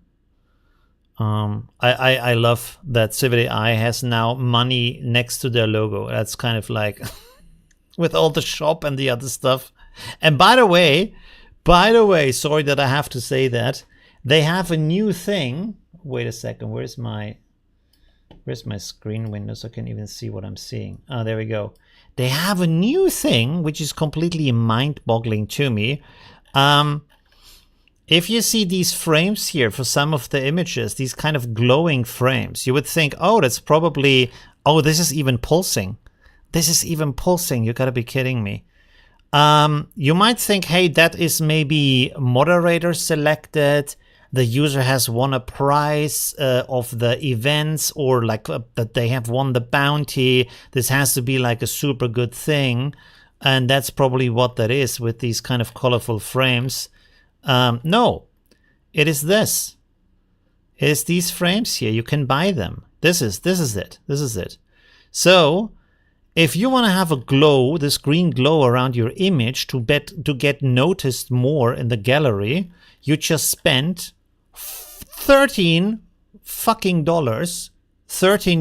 I love that Civet AI has now money next to their logo. That's kind of like with all the shop and the other stuff. And by the way, sorry that I have to say that, they have a new thing. Wait a second, where's my screen window so I can even see what I'm seeing? Oh, there we go. They have a new thing, which is completely mind-boggling to me. If you see these frames here for some of the images, these kind of glowing frames, you would think, oh, that's probably, oh, this is even pulsing. This is even pulsing. You gotta be kidding me. You might think, hey, that is maybe moderator selected. The user has won a prize of the events, or like that they have won the bounty. This has to be like a super good thing. And that's probably what that is with these kind of colorful frames. No, it is this. It is these frames here. You can buy them. This is it. This is it. So if you want to have a glow, this green glow around your image to get noticed more in the gallery, you just spend $13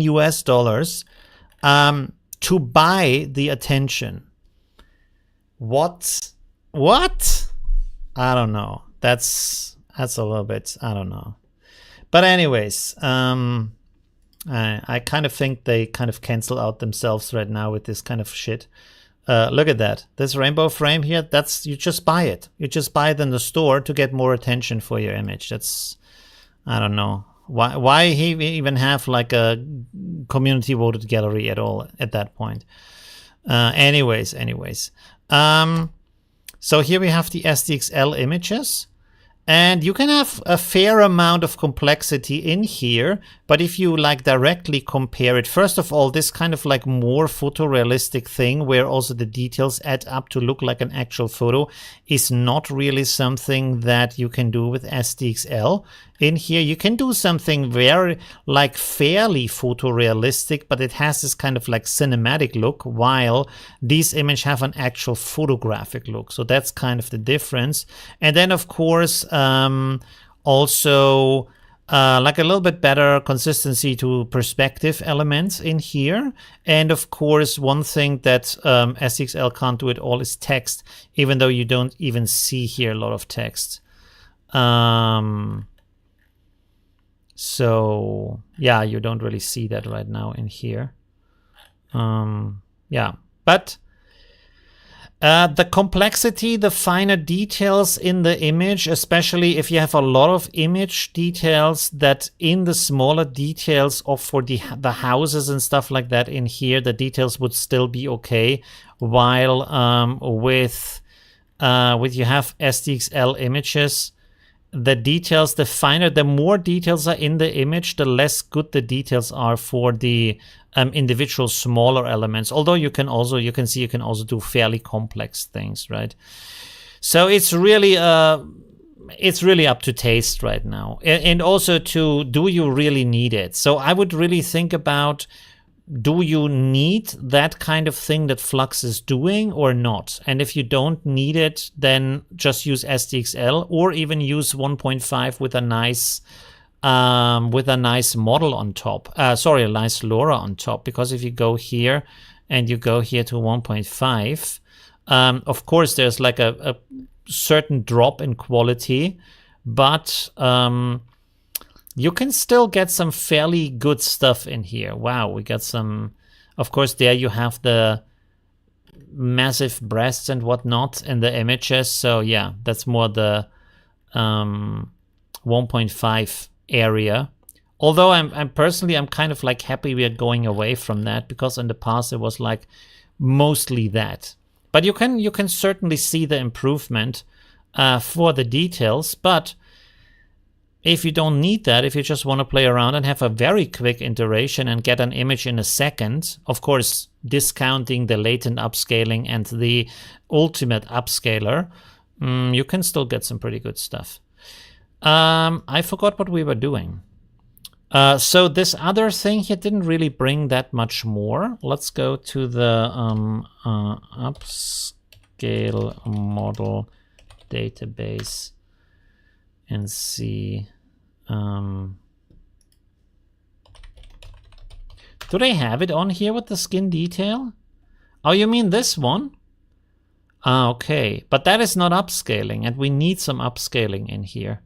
US to buy the attention. What? I don't know. That's a little bit, I don't know. But anyways, I kind of think they kind of cancel out themselves right now with this kind of shit. Look at that. This rainbow frame here, that's, you just buy it. You just buy it in the store to get more attention for your image. That's, I don't know. Why he even have like a community voted gallery at all at that point? Anyways. So here we have the SDXL images. And you can have a fair amount of complexity in here, but if you like directly compare it, first of all, this kind of like more photorealistic thing where also the details add up to look like an actual photo is not really something that you can do with SDXL. In here, you can do something very like fairly photorealistic, but it has this kind of like cinematic look, while these images have an actual photographic look. So that's kind of the difference. And then of course, also like a little bit better consistency to perspective elements in here. And of course, one thing that SDXL can't do at all is text, even though you don't even see here a lot of text. So yeah, you don't really see that right now in here. Yeah, but the complexity, the finer details in the image, especially if you have a lot of image details, that in the smaller details of for the houses and stuff like that in here, the details would still be okay. While with you have SDXL images, the details, the finer, the more details are in the image, the less good the details are for the individual smaller elements. Although you can also do fairly complex things, right? So it's really up to taste right now, and also to, do you really need it? So I would really think about, do you need that kind of thing that Flux is doing or not? And if you don't need it, then just use SDXL, or even use 1.5 with a nice model on top. A nice LoRa on top. Because if you go here and you go here to 1.5, of course there's like a certain drop in quality, but you can still get some fairly good stuff in here. Wow, we got some. Of course, there you have the massive breasts and whatnot in the images. So yeah, that's more the 1.5 area. Although I'm personally kind of like happy we are going away from that, because in the past it was like mostly that. But you can certainly see the improvement for the details. But if you don't need that, if you just want to play around and have a very quick iteration and get an image in a second, of course, discounting the latent upscaling and the ultimate upscaler, you can still get some pretty good stuff. I forgot what we were doing. So this other thing here didn't really bring that much more. Let's go to the upscale model database and see. Do they have it on here with the skin detail? Oh, you mean this one? Ah, okay. But that is not upscaling, and we need some upscaling in here.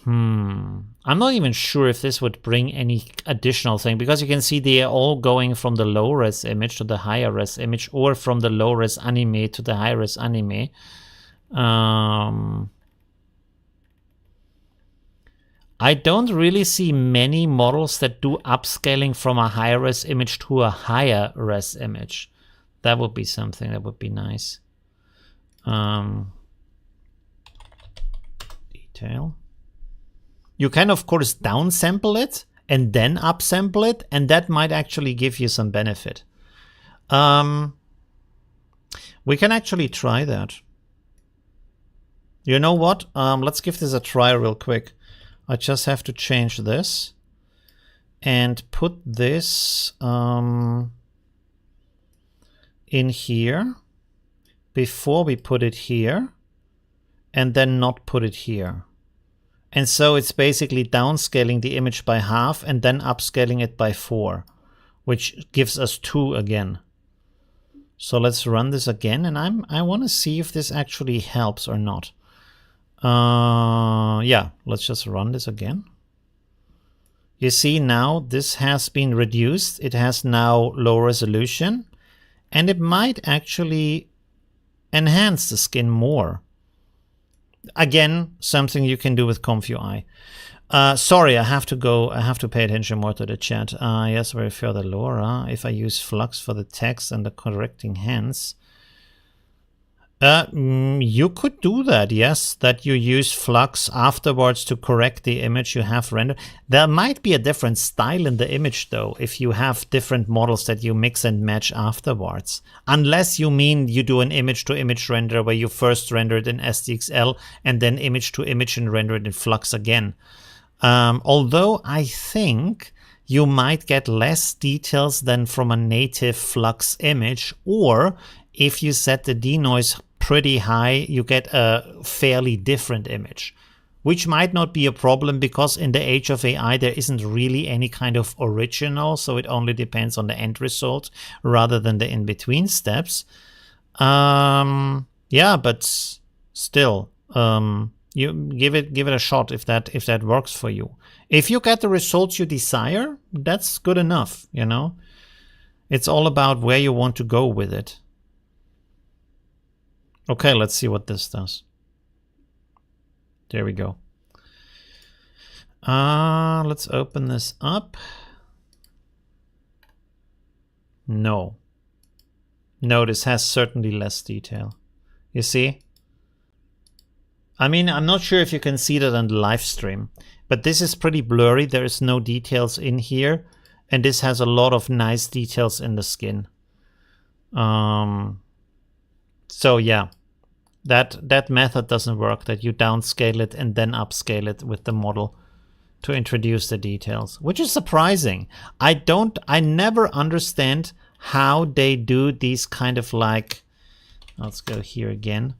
I'm not even sure if this would bring any additional thing, because you can see they are all going from the low res image to the higher res image, or from the low res anime to the high res anime. I don't really see many models that do upscaling from a higher res image to a higher res image. That would be something that would be nice. Detail. You can, of course, downsample it and then upsample it, and that might actually give you some benefit. We can actually try that. You know what? Let's give this a try real quick. I just have to change this and put this in here before we put it here, and then not put it here. And so it's basically downscaling the image by half and then upscaling it by 4, which gives us 2 again. So let's run this again, and I want to see if this actually helps or not. Yeah, let's just run this again. You see now this has been reduced. It has now low resolution, and it might actually enhance the skin more. Again, something you can do with ComfyUI. Sorry, I have to pay attention more to the chat. Yes, very further LoRa. If I use Flux for the text and the correcting hands. You could do that, yes, that you use Flux afterwards to correct the image you have rendered. There might be a different style in the image, though, if you have different models that you mix and match afterwards. Unless you mean you do an image-to-image render where you first render it in SDXL and then image-to-image and render it in Flux again. Although I think you might get less details than from a native Flux image, or if you set the denoise pretty high, you get a fairly different image. which might not be a problem because in the age of AI, there isn't really any kind of original. So it only depends on the end result rather than the in-between steps. Yeah, but still, you give it a shot if that works for you. If you get the results you desire, that's good enough, you know. It's all about where you want to go with it. Okay, let's see what this does. There we go. Let's open this up. No. No, this has certainly less detail. You see? I mean, I'm not sure if you can see that on the live stream, but this is pretty blurry. There is no details in here, and this has a lot of nice details in the skin. So yeah, that method doesn't work, that you downscale it and then upscale it with the model to introduce the details, which is surprising. I never understand how they do these kind of like, let's go here again.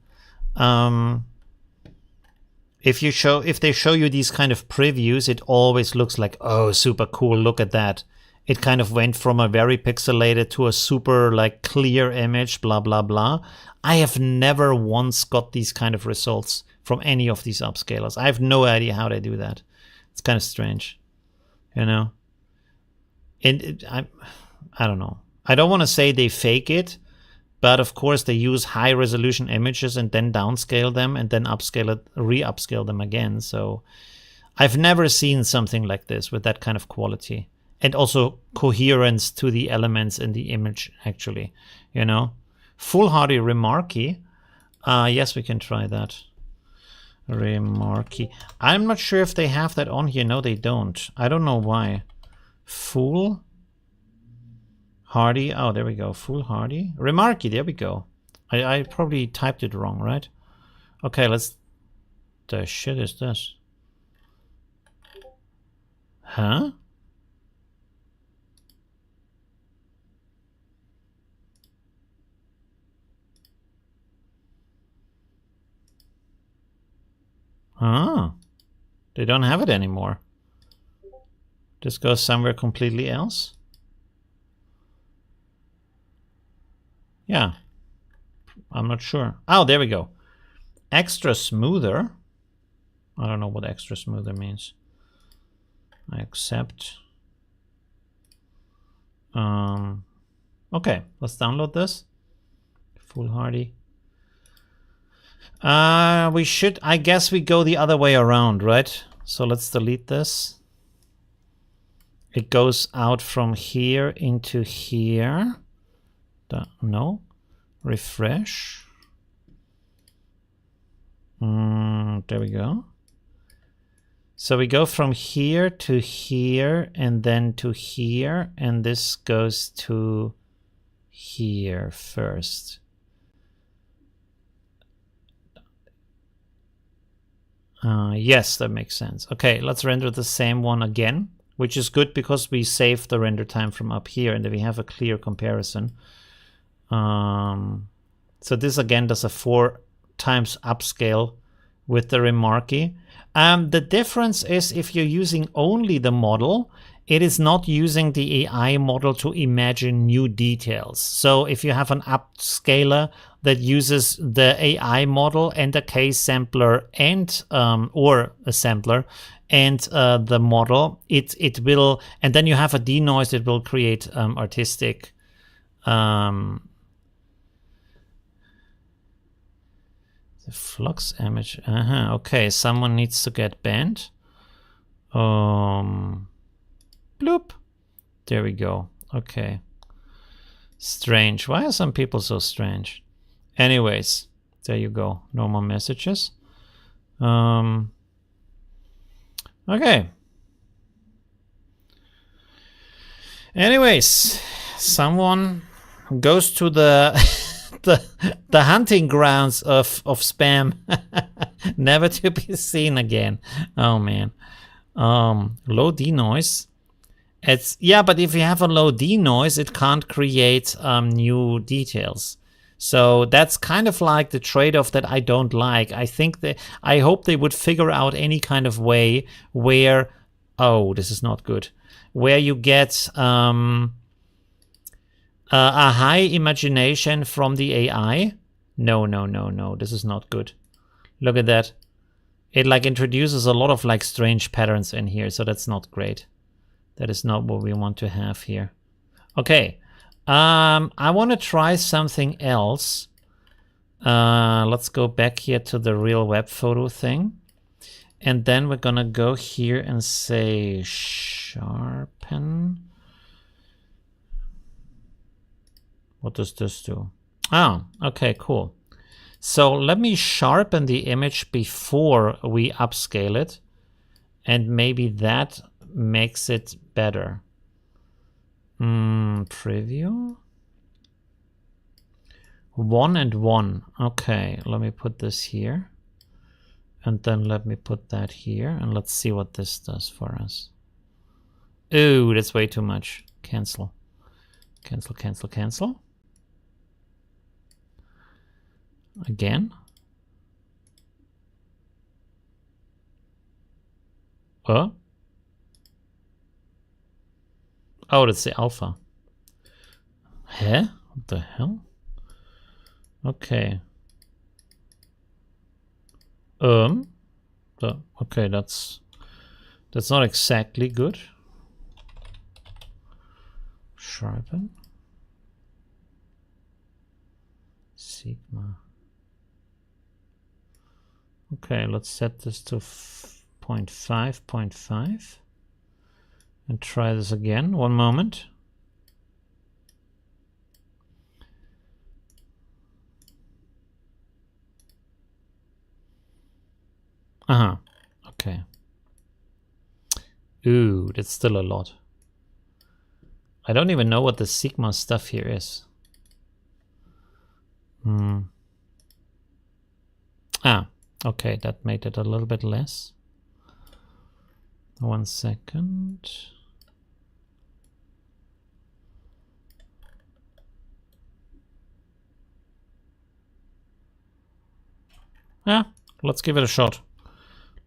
If they show you these kind of previews, it always looks like, oh, super cool, look at that. It kind of went from a very pixelated to a super like clear image, blah, blah, blah. I have never once got these kind of results from any of these upscalers. I have no idea how they do that. It's kind of strange, you know? And I don't know. I don't want to say they fake it, but of course they use high resolution images and then downscale them and then upscale it, re-upscale them again. So I've never seen something like this with that kind of quality. And also coherence to the elements in the image, actually, you know. Foolhardy Remarky. Yes, we can try that. Remarky. I'm not sure if they have that on here. No, they don't. I don't know why. Foolhardy. Oh, there we go. Foolhardy. Remarky. There we go. I probably typed it wrong, right? Okay, let's... The shit is this? Huh? Ah, they don't have it anymore. This goes somewhere completely else. Yeah, I'm not sure. Oh, there we go. Extra smoother. I don't know what extra smoother means. I accept. Okay, let's download this. Foolhardy. We should, I guess we go the other way around, right? So let's delete this. It goes out from here into here. No, refresh. There we go. So we go from here to here and then to here, and this goes to here first. Yes, that makes sense. Okay, let's render the same one again, which is good because we saved the render time from up here and then we have a clear comparison. So this again does a 4 times upscale with the Remarky. The difference is if you're using only the model, it is not using the AI model to imagine new details. So if you have an upscaler that uses the AI model and a case sampler and or a sampler and the model, it will, and then you have a denoise, it will create artistic the Flux image. Okay, someone needs to get banned. Bloop. There we go. Okay. Strange. Why are some people so strange? Anyways, there you go. No more messages. Okay. Anyways, someone goes to the the hunting grounds of spam, never to be seen again. Oh man. Low denoise. It's, yeah, but if you have a low denoise, it can't create new details. So that's kind of like the trade-off that I don't like. I hope they would figure out any kind of way where, oh, this is not good, where you get a high imagination from the AI. No, this is not good. Look at that. It like introduces a lot of like strange patterns in here, so that's not great. That is not what we want to have here. Okay, I want to try something else. Let's go back here to the real web photo thing. And then we're gonna go here and say sharpen. What does this do? Oh, okay, cool. So let me sharpen the image before we upscale it, and maybe that makes it better. Preview. 1 and 1. Okay, let me put this here. And then let me put that here, and let's see what this does for us. Ooh, that's way too much. Cancel. Cancel, cancel, cancel. Again. Oh, that's the alpha. Huh? What the hell? Okay. Okay, that's not exactly good. Sharpen. Sigma. Okay, let's set this to 0.5, and try this again. One moment. Okay. Ooh, that's still a lot. I don't even know what the Sigma stuff here is. Okay, that made it a little bit less. 1 second. Let's give it a shot.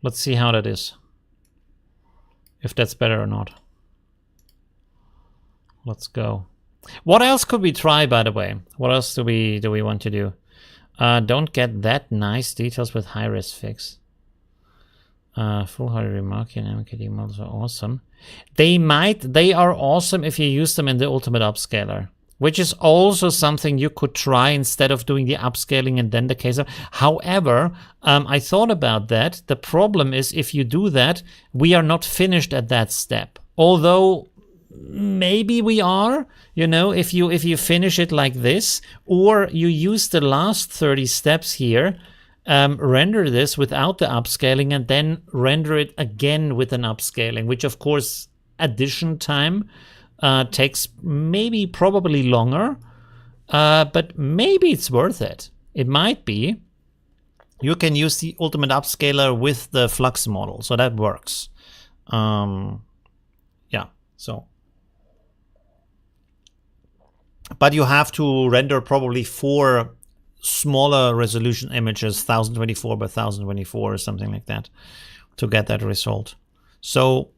Let's see how that is. If that's better or not. Let's go. What else could we try, by the way? What else do we want to do? Don't get that nice details with high-res fix. Full hard remarking and MKD models are awesome. They are awesome if you use them in the ultimate upscaler, which is also something you could try instead of doing the upscaling and then the case. However, I thought about that. The problem is if you do that, we are not finished at that step. Although maybe we are, you know, if you finish it like this, or you use the last 30 steps here, render this without the upscaling and then render it again with an upscaling, which of course addition time takes probably longer, but maybe it's worth it. It might be. You can use the ultimate upscaler with the Flux model, so that works. Yeah, so. But you have to render probably 4 smaller resolution images, 1024 by 1024 or something like that, to get that result. So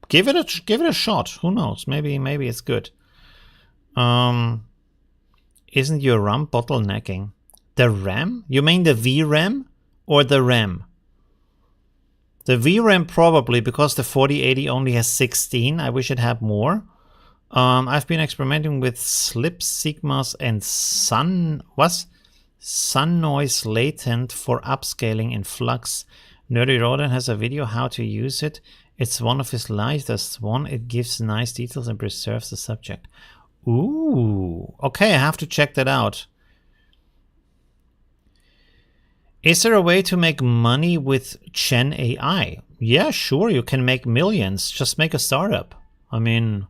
give it a shot. Who knows? Maybe it's good. Isn't your RAM bottlenecking? The RAM? You mean the VRAM or the RAM? The VRAM probably, because the 4080 only has 16. I wish it had more. I've been experimenting with slip sigmas and sun noise latent for upscaling in Flux. Nerdy Rodan has a video how to use it. It's one of his latest one. It gives nice details and preserves the subject. Ooh, okay, I have to check that out. Is there a way to make money with Gen AI? Yeah, sure, you can make millions. Just make a startup. I mean,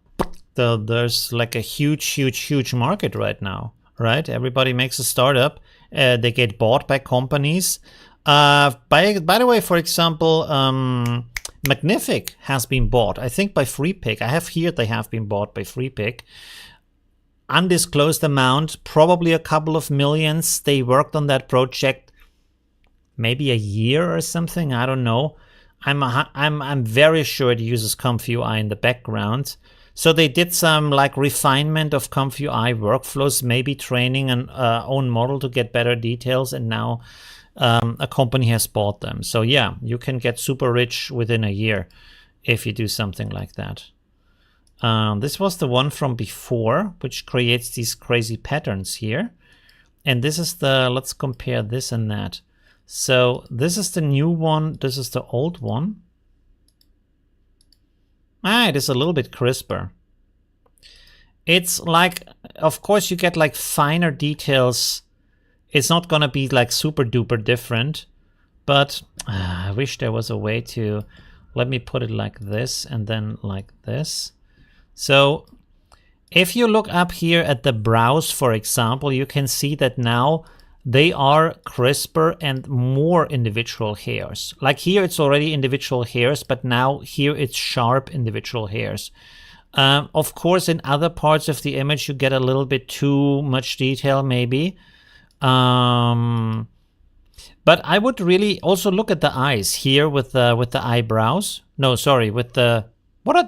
there's like a huge market right now, right? Everybody makes a startup. They get bought by companies. By the way, for example, Magnific has been bought, I think, by FreePick. I have here they have been bought by FreePick. undisclosed amount, probably a couple of millions. They worked on that project maybe a year or something. I don't know. I'm very sure it uses ComfyUI in the background. So they did some like refinement of ComfyUI workflows, maybe training an own model to get better details, and now a company has bought them. So yeah, you can get super rich within a year if you do something like that. This was the one from before, which creates these crazy patterns here. And this is the, let's compare this and that. So this is the new one, this is the old one. It is a little bit crisper. It's like, of course you get like finer details. It's not gonna be like super duper different, but I wish there was a way to, let me put it like this and then like this. So if you look up here at the brows, for example, you can see that now they are crisper and more individual hairs. Like here it's already individual hairs, but now here it's sharp individual hairs. Of course, in other parts of the image you get a little bit too much detail maybe. But I would really also look at the eyes here with the eyebrows. No, sorry, with the, what are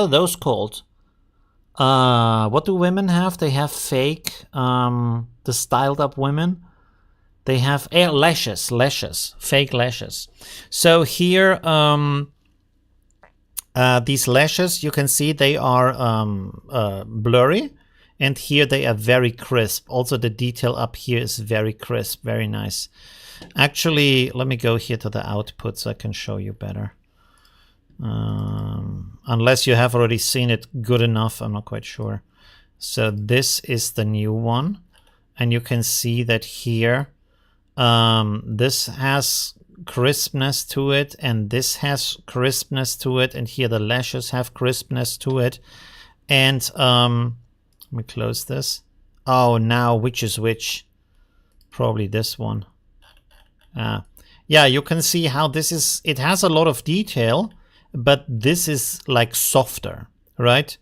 those called? What do women have? They have fake, the styled up women. They have lashes, fake lashes. So here, these lashes, you can see they are blurry, and here they are very crisp. Also the detail up here is very crisp, very nice. Actually, let me go here to the output so I can show you better. Unless you have already seen it good enough, I'm not quite sure. So this is the new one, and you can see that here this has crispness to it, and this has crispness to it, and here the lashes have crispness to it. And let me close this. Oh, now which is which? Probably this one. Yeah, you can see how this is, it has a lot of detail, but this is like softer, right?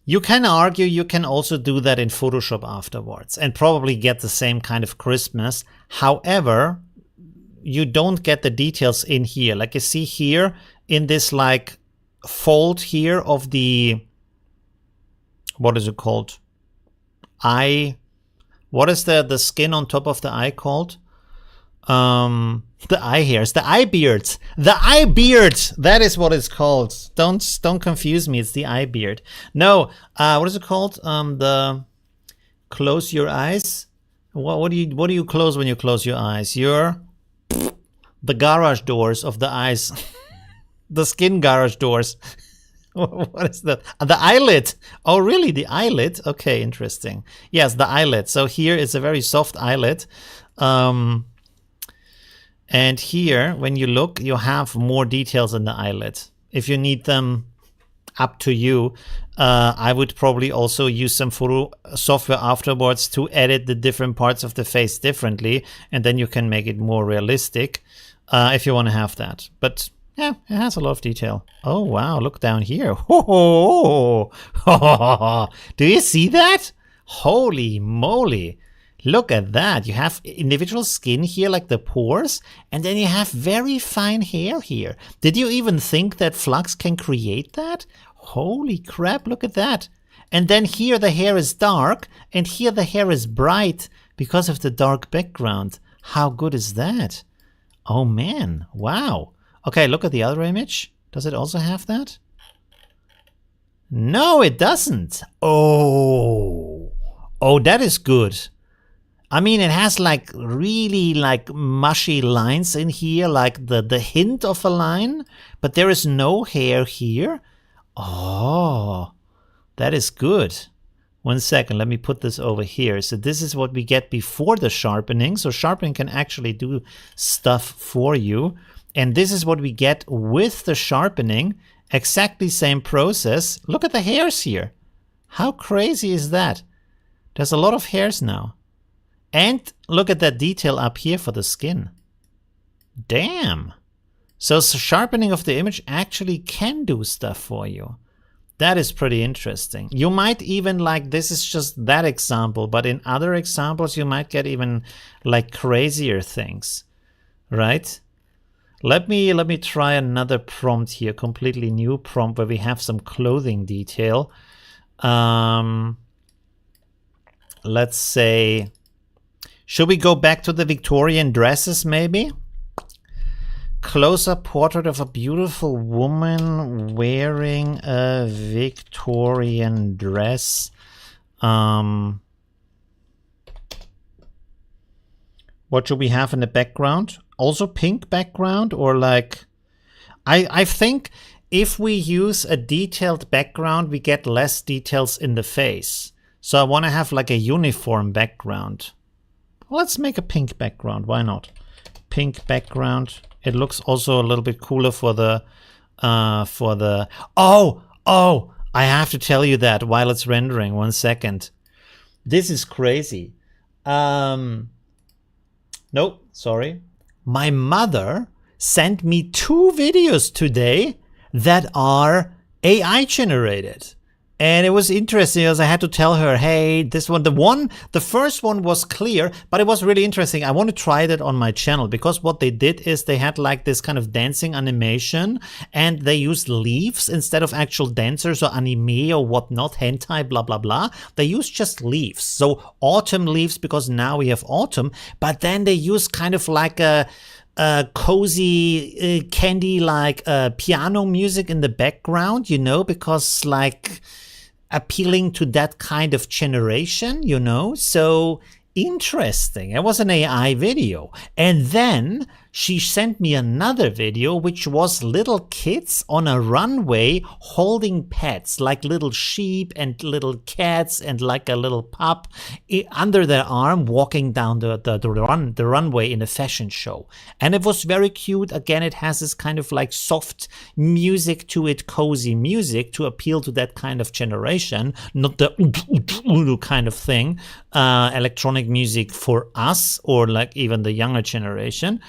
You can argue you can also do that in Photoshop afterwards and probably get the same kind of crispness. However, you don't get the details in here. Like you see here in this like fold here of the, what is it called? Eye. What is the skin on top of the eye called? The eye hairs, the eye beards, that is what it's called. Don't confuse me. It's the eye beard. No, what is it called? The close your eyes. What do you close when you close your eyes? The garage doors of the eyes, the skin garage doors. What is that? The eyelid. Oh, really? The eyelid? Okay, interesting. Yes, the eyelid. So here is a very soft eyelid. And here, when you look, you have more details in the eyelid. If you need them, up to you. I would probably also use some photo software afterwards to edit the different parts of the face differently, and then you can make it more realistic if you want to have that. But yeah, it has a lot of detail. Oh, wow, look down here. Do you see that? Holy moly. Look at that. You have individual skin here, like the pores, and then you have very fine hair here. Did you even think that Flux can create that? Holy crap, look at that. And then here the hair is dark, and here the hair is bright because of the dark background. How good is that? Oh man, wow. Okay, look at the other image. Does it also have that? No, it doesn't. Oh, that is good. I mean, it has like really like mushy lines in here, like the hint of a line, but there is no hair here. Oh, that is good. 1 second, let me put this over here. So this is what we get before the sharpening. So sharpening can actually do stuff for you. And this is what we get with the sharpening. Exactly same process. Look at the hairs here. How crazy is that? There's a lot of hairs now. And look at that detail up here for the skin. Damn. So sharpening of the image actually can do stuff for you. That is pretty interesting. You might even like, this is just that example, but in other examples, you might get even like crazier things, right? Let me try another prompt here, completely new prompt where we have some clothing detail. Let's say, should we go back to the Victorian dresses maybe? Close-up portrait of a beautiful woman wearing a Victorian dress. What should we have in the background? Also pink background, or like, I think if we use a detailed background, we get less details in the face. So I want to have like a uniform background. Let's make a pink background. Why not? Pink background. It looks also a little bit cooler for the oh, I have to tell you that while it's rendering. 1 second. This is crazy. Nope, sorry. My mother sent me 2 videos today that are AI generated. And it was interesting because I had to tell her, hey, this one, the first one was clear, but it was really interesting. I want to try that on my channel because what they did is they had like this kind of dancing animation and they used leaves instead of actual dancers or anime or whatnot, hentai, blah, blah, blah. They used just leaves. So autumn leaves because now we have autumn, but then they use kind of like a cozy candy like piano music in the background, you know, because like appealing to that kind of generation, you know. So interesting. It was an AI video. And then she sent me another video, which was little kids on a runway holding pets, like little sheep and little cats and like a little pup under their arm, walking down the runway in a fashion show. And it was very cute. Again, it has this kind of like soft music to it, cozy music to appeal to that kind of generation, not the kind of thing, electronic music for us or like even the younger generation.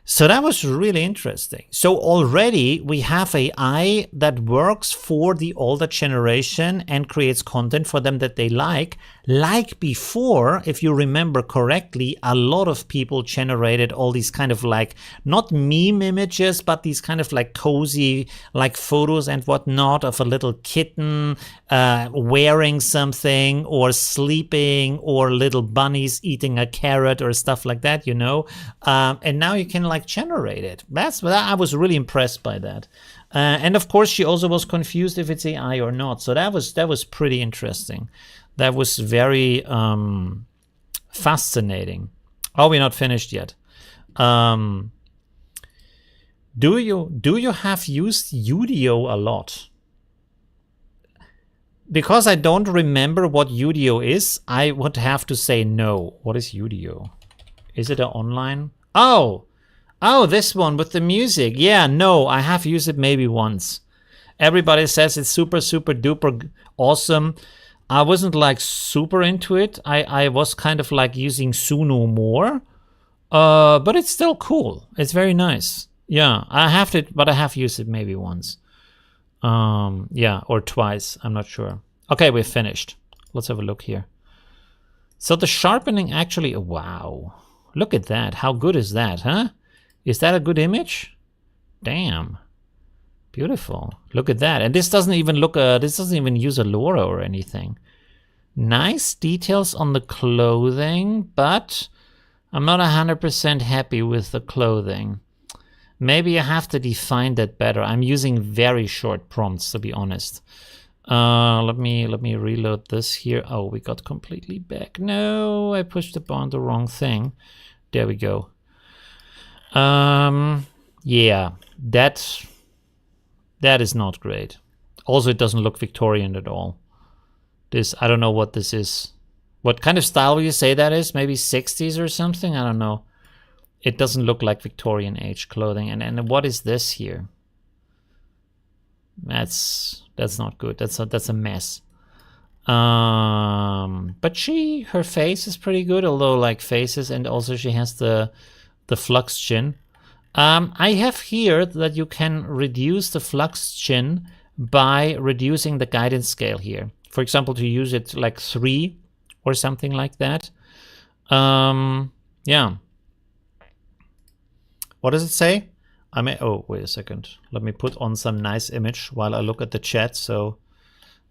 So that was really interesting. So already we have AI that works for the older generation and creates content for them that they like. Like before, if you remember correctly, a lot of people generated all these kind of like, not meme images, but these kind of like cozy, like photos and whatnot of a little kitten wearing something or sleeping or little bunnies eating a carrot or stuff like that, you know. And now you can like generate it. I was really impressed by that. And of course, she also was confused if it's AI or not. So that was pretty interesting. That was very fascinating. Oh, we're not finished yet. Do you have used Udio a lot? Because I don't remember what Udio is, I would have to say no. What is Udio? Is it an online? Oh, this one with the music. Yeah, no, I have used it maybe once. Everybody says it's super, super duper awesome. I wasn't like super into it. I was kind of like using Suno more. But it's still cool. It's very nice. Yeah, I have used it maybe once. Yeah, or twice. I'm not sure. Okay, we're finished. Let's have a look here. So the sharpening actually, wow. Look at that. How good is that, huh? Is that a good image? Damn. Beautiful. Look at that. And this doesn't even look, this doesn't even use a LoRa or anything. Nice details on the clothing, but I'm not 100% happy with the clothing. Maybe I have to define that better. I'm using very short prompts, to be honest. Let me reload this here. Oh, we got completely back. No, I pushed upon the wrong thing. There we go. Yeah, that is not great. Also, it doesn't look Victorian at all. This, I don't know what this is. What kind of style would you say that is? Maybe 60s or something? I don't know. It doesn't look like Victorian age clothing. And what is this here? That's not good. That's a mess. But her face is pretty good, although like faces, and also she has the Flux chin. I have here that you can reduce the Flux chin by reducing the guidance scale here. For example, to use it like 3 or something like that. Yeah. What does it say? I may, oh, wait a second. Let me put on some nice image while I look at the chat. So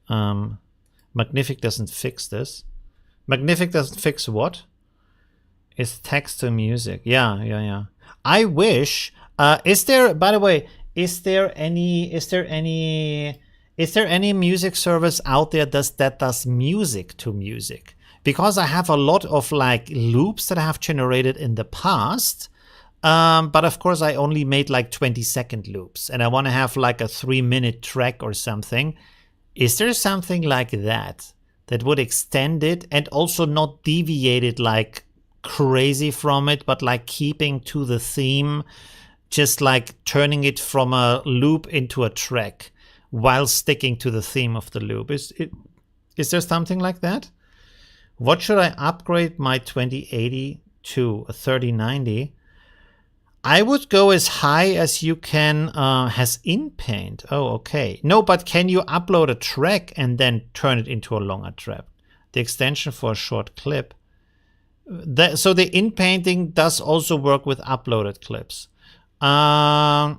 Magnific doesn't fix this. Magnific doesn't fix what? Is text to music. Yeah. I wish, is there, by the way, is there any music service out there that does music to music? Because I have a lot of like loops that I have generated in the past. But of course I only made like 20-second loops and I want to have like a 3-minute track or something. Is there something like that would extend it and also not deviate it like crazy from it, but like keeping to the theme, just like turning it from a loop into a track while sticking to the theme of the loop? Is there something like that? What should I upgrade my 2080 to? A 3090? I would go as high as you can, has in paint. Oh, okay. No, but can you upload a track and then turn it into a longer track? The extension for a short clip. So the in painting does also work with uploaded clips. I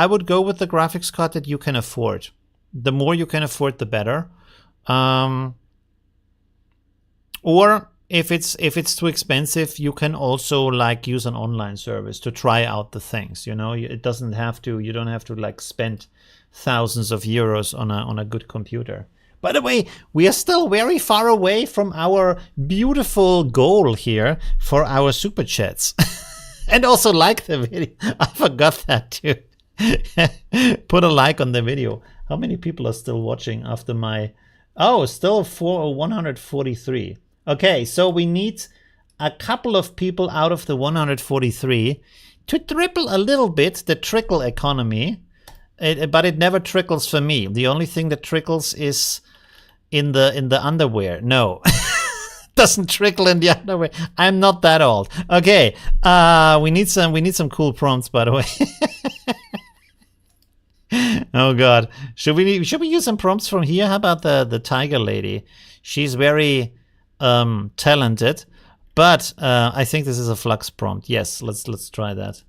would go with the graphics card that you can afford. The more you can afford, the better. Or if it's too expensive, you can also like use an online service to try out the things. You know, it doesn't have to. You don't have to like spend thousands of euros on a good computer. By the way, we are still very far away from our beautiful goal here for our super chats. And also like the video. I forgot that too. Put a like on the video. How many people are still watching after my... Oh, still 143. Okay, so we need a couple of people out of the 143 to triple a little bit the trickle economy, but it never trickles for me. The only thing that trickles is in the underwear. No, doesn't trickle in the underwear. I'm not that old. Okay, we need some cool prompts, by the way. Oh God, should we use some prompts from here? How about the tiger lady? She's very talented, but I think this is a Flux prompt. Yes, let's try that.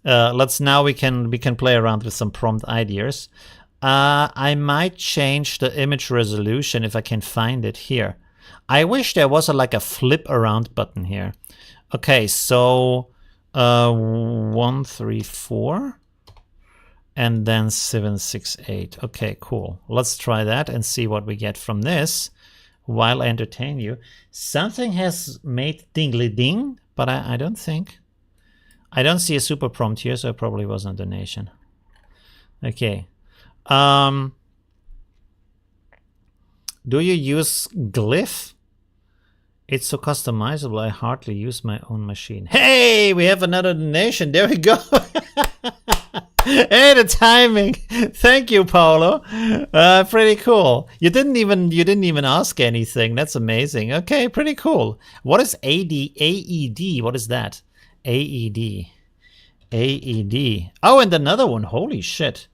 We can play around with some prompt ideas. I might change the image resolution if I can find it here. I wish there was like a flip around button here. Okay, so 134 and then 768. Okay, cool. Let's try that and see what we get from this. While I entertain you, something has made dingly ding, but I don't see a super prompt here, so it probably wasn't a donation. Okay. Do you use Glyph? It's so customizable, I hardly use my own machine. Hey, we have another donation. There we go. Hey, the timing. Thank you, Paolo. Pretty cool. You didn't even ask anything. That's amazing. Okay, pretty cool. What is AED? What is that? AED. Oh, and another one. Holy shit.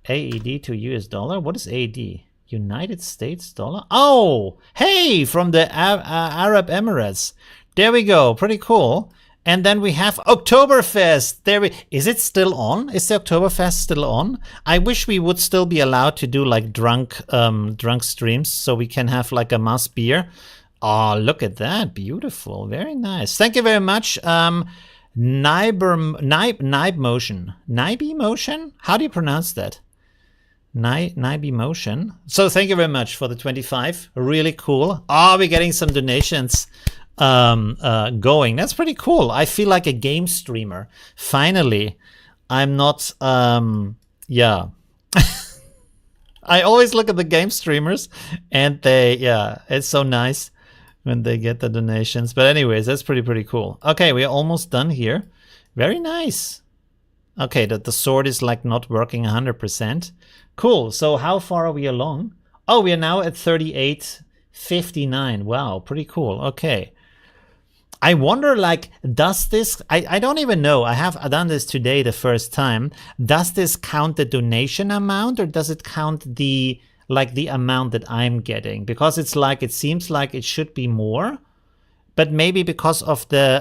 AED to US dollar. What is AED? United States dollar. Oh, hey, from the Arab Emirates. There we go. Pretty cool. And then we have Oktoberfest. Is it still on? Is the Oktoberfest still on? I wish we would still be allowed to do like drunk streams so we can have like a mass beer. Oh, look at that. Beautiful. Very nice. Thank you very much. Nibe Motion? How do you pronounce that? Nibe Motion. So thank you very much for the 25. Really cool. Oh, we're getting some donations going. That's pretty cool. I feel like a game streamer. Finally, I'm not, yeah. I always look at the game streamers and it's so nice when they get the donations. But anyways, that's pretty cool. Okay, we're almost done here. Very nice. Okay, the sword is like not working 100%. Cool. So how far are we along? Oh, we are now at 38:59. Wow, pretty cool. Okay. I wonder, like, does this, I don't even know. I have done this today the first time. Does this count the donation amount, or does it count the, like, the amount that I'm getting? Because it's like, it seems like it should be more, but maybe because of the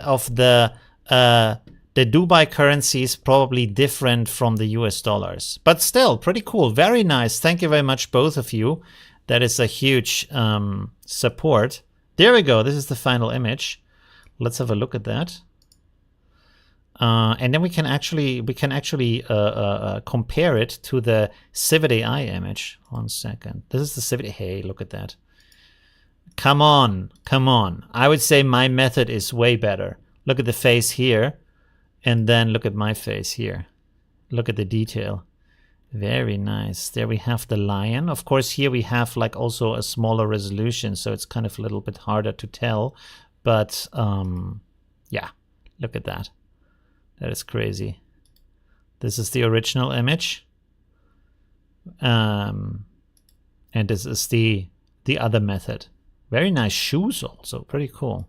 Dubai currency is probably different from the US dollars. But still, pretty cool. Very nice. Thank you very much, both of you. That is a huge support. There we go. This is the final image. Let's have a look at that. And then we can actually compare it to the Civet AI image. 1 second. This is the Civet. Hey, look at that. Come on, come on. I would say my method is way better. Look at the face here, and then look at my face here. Look at the detail. Very nice. There we have the lion. Of course, here we have like also a smaller resolution, so it's kind of a little bit harder to tell. But yeah, look at that. That is crazy. This is the original image. And this is the other method. Very nice shoes also. Pretty cool.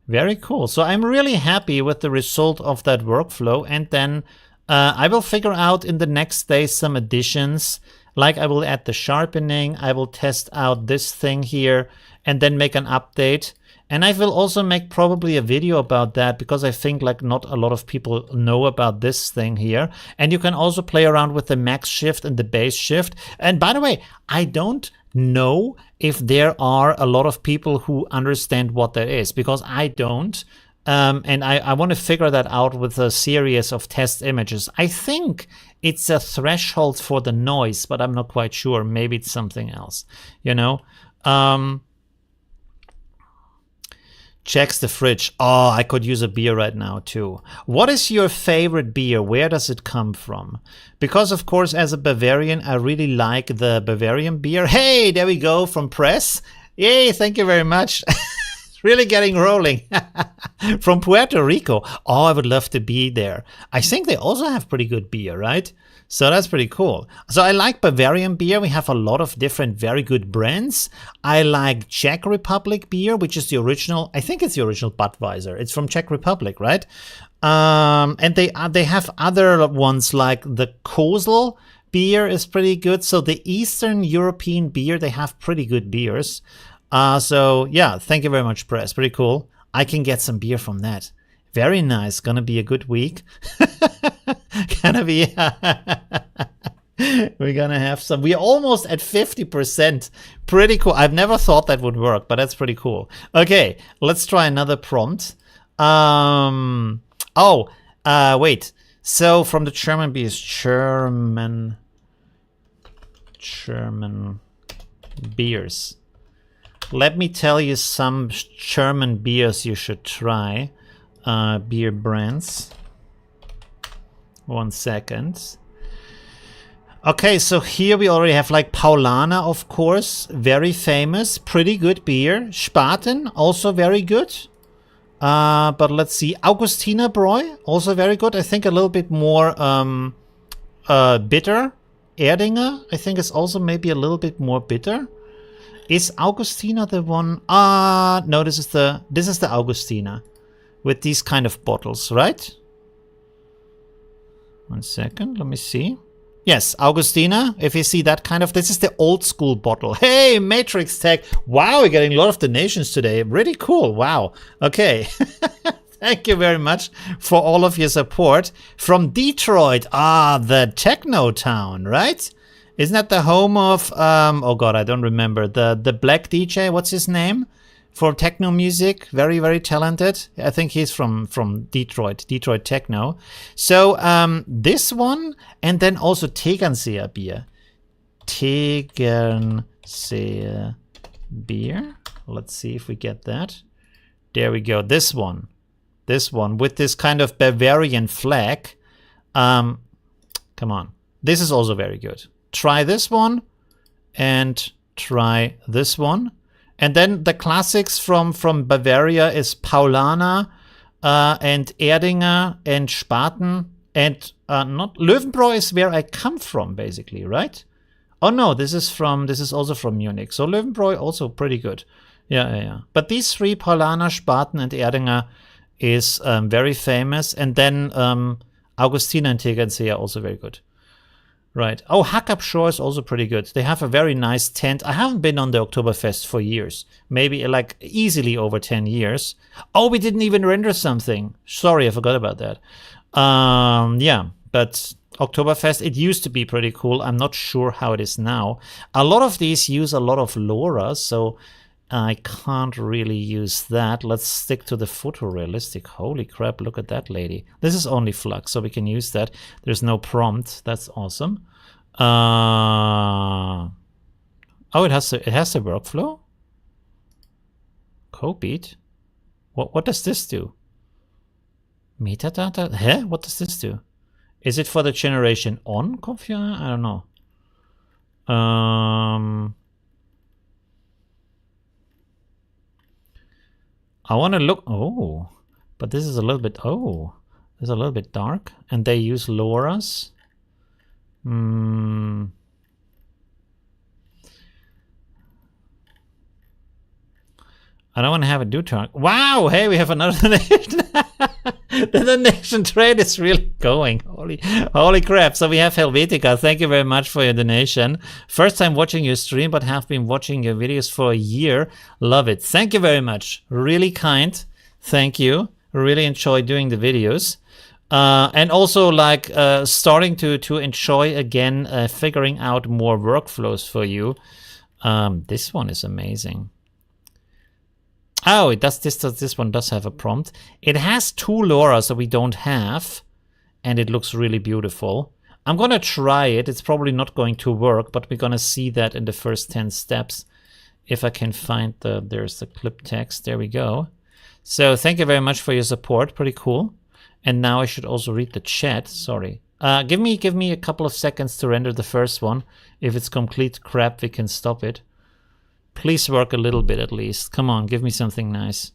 Very cool. So I'm really happy with the result of that workflow. And then I will figure out in the next day some additions. Like I will add the sharpening. I will test out this thing here and then make an update. And I will also make probably a video about that, because I think like not a lot of people know about this thing here. And you can also play around with the max shift and the base shift. And by the way, I don't know if there are a lot of people who understand what that is, because I don't. And I want to figure that out with a series of test images. I think it's a threshold for the noise, but I'm not quite sure. Maybe it's something else, you know. Checks the fridge. Oh, I could use a beer right now too. What is your favorite beer? Where does it come from? Because of course, as a Bavarian, I really like the Bavarian beer. Hey, there we go from Press. Yay, thank you very much. It's really getting rolling. From Puerto Rico. Oh, I would love to be there. I think they also have pretty good beer, right? So that's pretty cool. So I like Bavarian beer. We have a lot of different very good brands. I like Czech Republic beer, which is the original. I think it's the original Budweiser. It's from Czech Republic, right? And they have other ones like the Kozel beer is pretty good. So the Eastern European beer, they have pretty good beers. So yeah, thank you very much, Press. Pretty cool. I can get some beer from that. Very nice. Gonna be a good week. Gonna be. We're gonna have some. We're almost at 50%. Pretty cool. I've never thought that would work, but that's pretty cool. Okay, let's try another prompt. Wait. So from the German beers, German beers. Let me tell you some German beers you should try. Beer brands. 1 second. Okay, so here we already have like Paulaner, of course, very famous, pretty good beer. Spaten, also very good. But let's see, Augustiner Bräu, also very good. I think a little bit more bitter. Erdinger, I think is also maybe a little bit more bitter. Is Augustiner the one? No, this is the Augustiner with these kind of bottles, right? 1 second, let me see. Yes, Augustiner, if you see that kind of, this is the old school bottle. Hey, Matrix Tech. Wow, we're getting a lot of donations today. Really cool. Wow. Okay. Thank you very much for all of your support. From Detroit, the techno town, right? Isn't that the home of, oh God, I don't remember. The black DJ, what's his name? For techno music, very, very talented. I think he's from Detroit techno. So this one, and then also Tegernseer beer. Tegernseer beer. Let's see if we get that. There we go. This one with this kind of Bavarian flag. Come on. This is also very good. Try this one and try this one. And then the classics from Bavaria is Paulaner and Erdinger and Spaten and not Löwenbräu is where I come from, basically, right? Oh no, this is also from Munich. So Löwenbräu also pretty good. Yeah. But these three, Paulaner, Spaten, and Erdinger, is very famous. And then Augustina and Tegernsee are also very good. Right. Oh, Hack Up Shore is also pretty good. They have a very nice tent. I haven't been on the Oktoberfest for years. Maybe like easily over 10 years. Oh, we didn't even render something. Sorry, I forgot about that. Yeah, but Oktoberfest, it used to be pretty cool. I'm not sure how it is now. A lot of these use a lot of LoRa, so I can't really use that. Let's stick to the photorealistic. Holy crap, look at that lady. This is only Flux, so we can use that. There's no prompt. That's awesome. Oh, it has the workflow? Cobeat? What does this do? Metadata? Huh? What does this do? Is it for the generation on ComfyUI? I don't know. I want to look. Oh, but this is a little bit. Oh, it's a little bit dark, and they use LoRa's. I don't want to have it do dark. Wow! Hey, we have another donation. The donation trade is really going. Holy crap! So we have Helvetica. Thank you very much for your donation. First time watching your stream, but have been watching your videos for a year. Love it. Thank you very much. Really kind. Thank you. Really enjoy doing the videos. And also like starting to enjoy again figuring out more workflows for you. This one is amazing. Oh, it does. This one does have a prompt. It has two LoRa's that we don't have, and it looks really beautiful. I'm gonna try it. It's probably not going to work, but we're gonna see that in the first 10 steps. If I can find there's the clip text. There we go. So thank you very much for your support. Pretty cool. And now I should also read the chat. Sorry. Give me a couple of seconds to render the first one. If it's complete crap, we can stop it. Please work a little bit at least. Come on, give me something nice.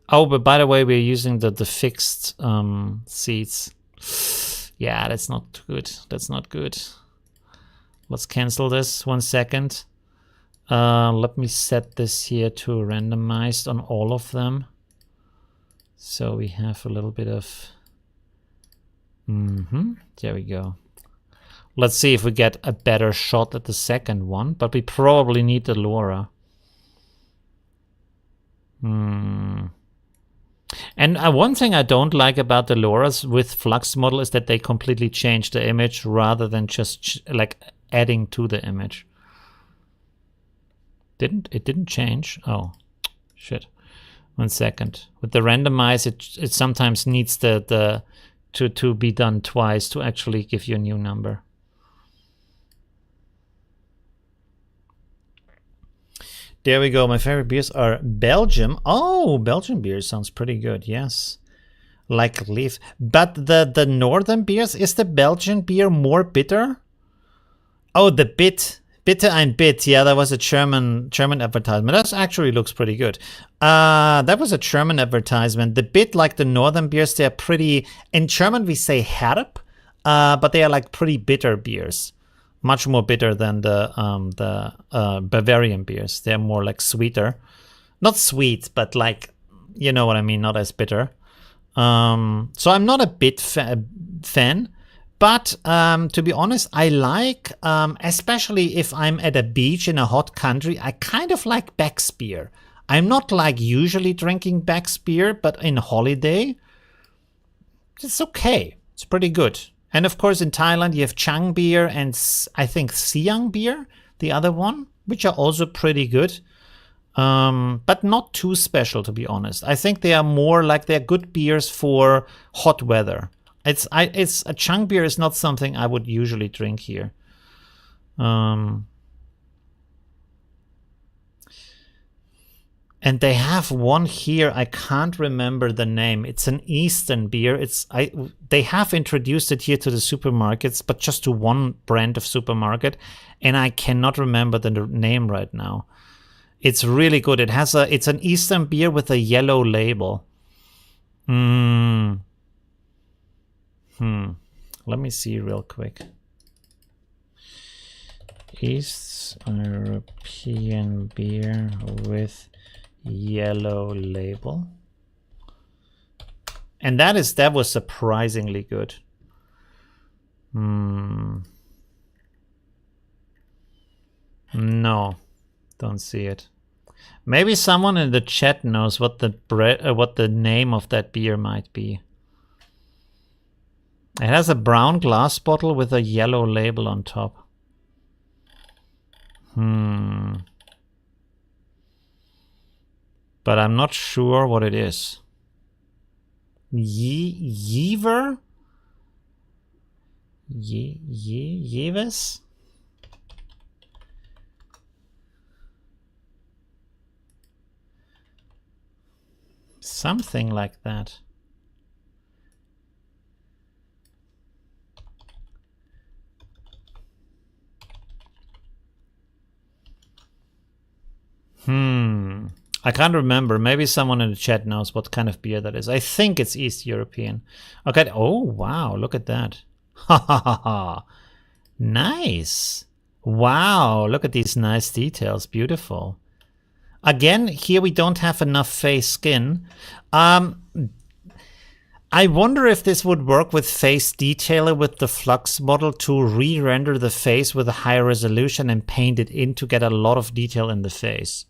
Oh, but by the way, we're using the fixed seats. Yeah, that's not good. That's not good. Let's cancel this. 1 second. Let me set this here to randomized on all of them. So we have a little bit of... There we go. Let's see if we get a better shot at the second one, but we probably need the LoRa. And one thing I don't like about the LoRa's with Flux model is that they completely change the image rather than just like adding to the image. It didn't change? Oh, shit. 1 second. With the randomize, it sometimes needs to be done twice to actually give you a new number. There we go. My favorite beers are Belgium. Oh, Belgian beer sounds pretty good. Yes. Like leaf. But the northern beers, is the Belgian beer more bitter? Oh, the bit. Bitter ein Bit. Yeah, that was a German advertisement. That actually looks pretty good. That was a German advertisement. The bit, like the northern beers, they're pretty... In German, we say herb, but they are like pretty bitter beers. Much more bitter than the Bavarian beers. They're more like sweeter. Not sweet, but like, you know what I mean, not as bitter. So I'm not a bit fan. But to be honest, I like, especially if I'm at a beach in a hot country, I kind of like Beck's beer. I'm not like usually drinking Beck's beer, but in holiday, it's okay. It's pretty good. And of course, in Thailand, you have Chang beer and I think Siang beer, the other one, which are also pretty good. But not too special, to be honest. I think they are more like they're good beers for hot weather. It's a Chang beer is not something I would usually drink here. And they have one here. I can't remember the name. It's an Eastern beer. They have introduced it here to the supermarkets, but just to one brand of supermarket, and I cannot remember the name right now. It's really good. It's an Eastern beer with a yellow label. Let me see real quick. East European beer with yellow label. And that was surprisingly good. No, don't see it. Maybe someone in the chat knows what the name of that beer might be. It has a brown glass bottle with a yellow label on top. But I'm not sure what it is. Yever? Yeves? Something like that. I can't remember. Maybe someone in the chat knows what kind of beer that is. I think it's East European. Okay. Oh, wow. Look at that. Ha ha ha ha. Nice. Wow. Look at these nice details. Beautiful. Again, here we don't have enough face skin. I wonder if this would work with Face Detailer with the Flux model to re-render the face with a higher resolution and paint it in to get a lot of detail in the face.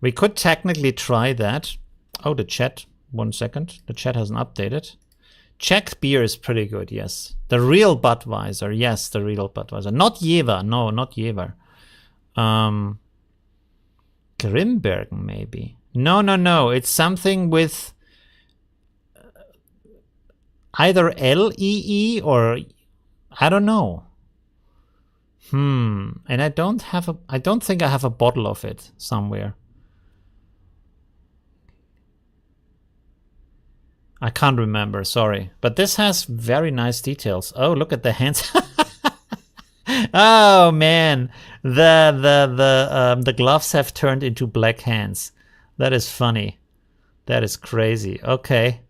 We could technically try that. Oh, the chat. 1 second. The chat hasn't updated. Czech beer is pretty good, yes. The real Budweiser. Yes, the real Budweiser. Not Jever. No, not Jever. Grimbergen, maybe. No. It's something with either LEE or I don't know. And I don't think I have a bottle of it somewhere. I can't remember, sorry. But this has very nice details. Oh, look at the hands. Oh man, the gloves have turned into black hands. That is funny. That is crazy. Okay,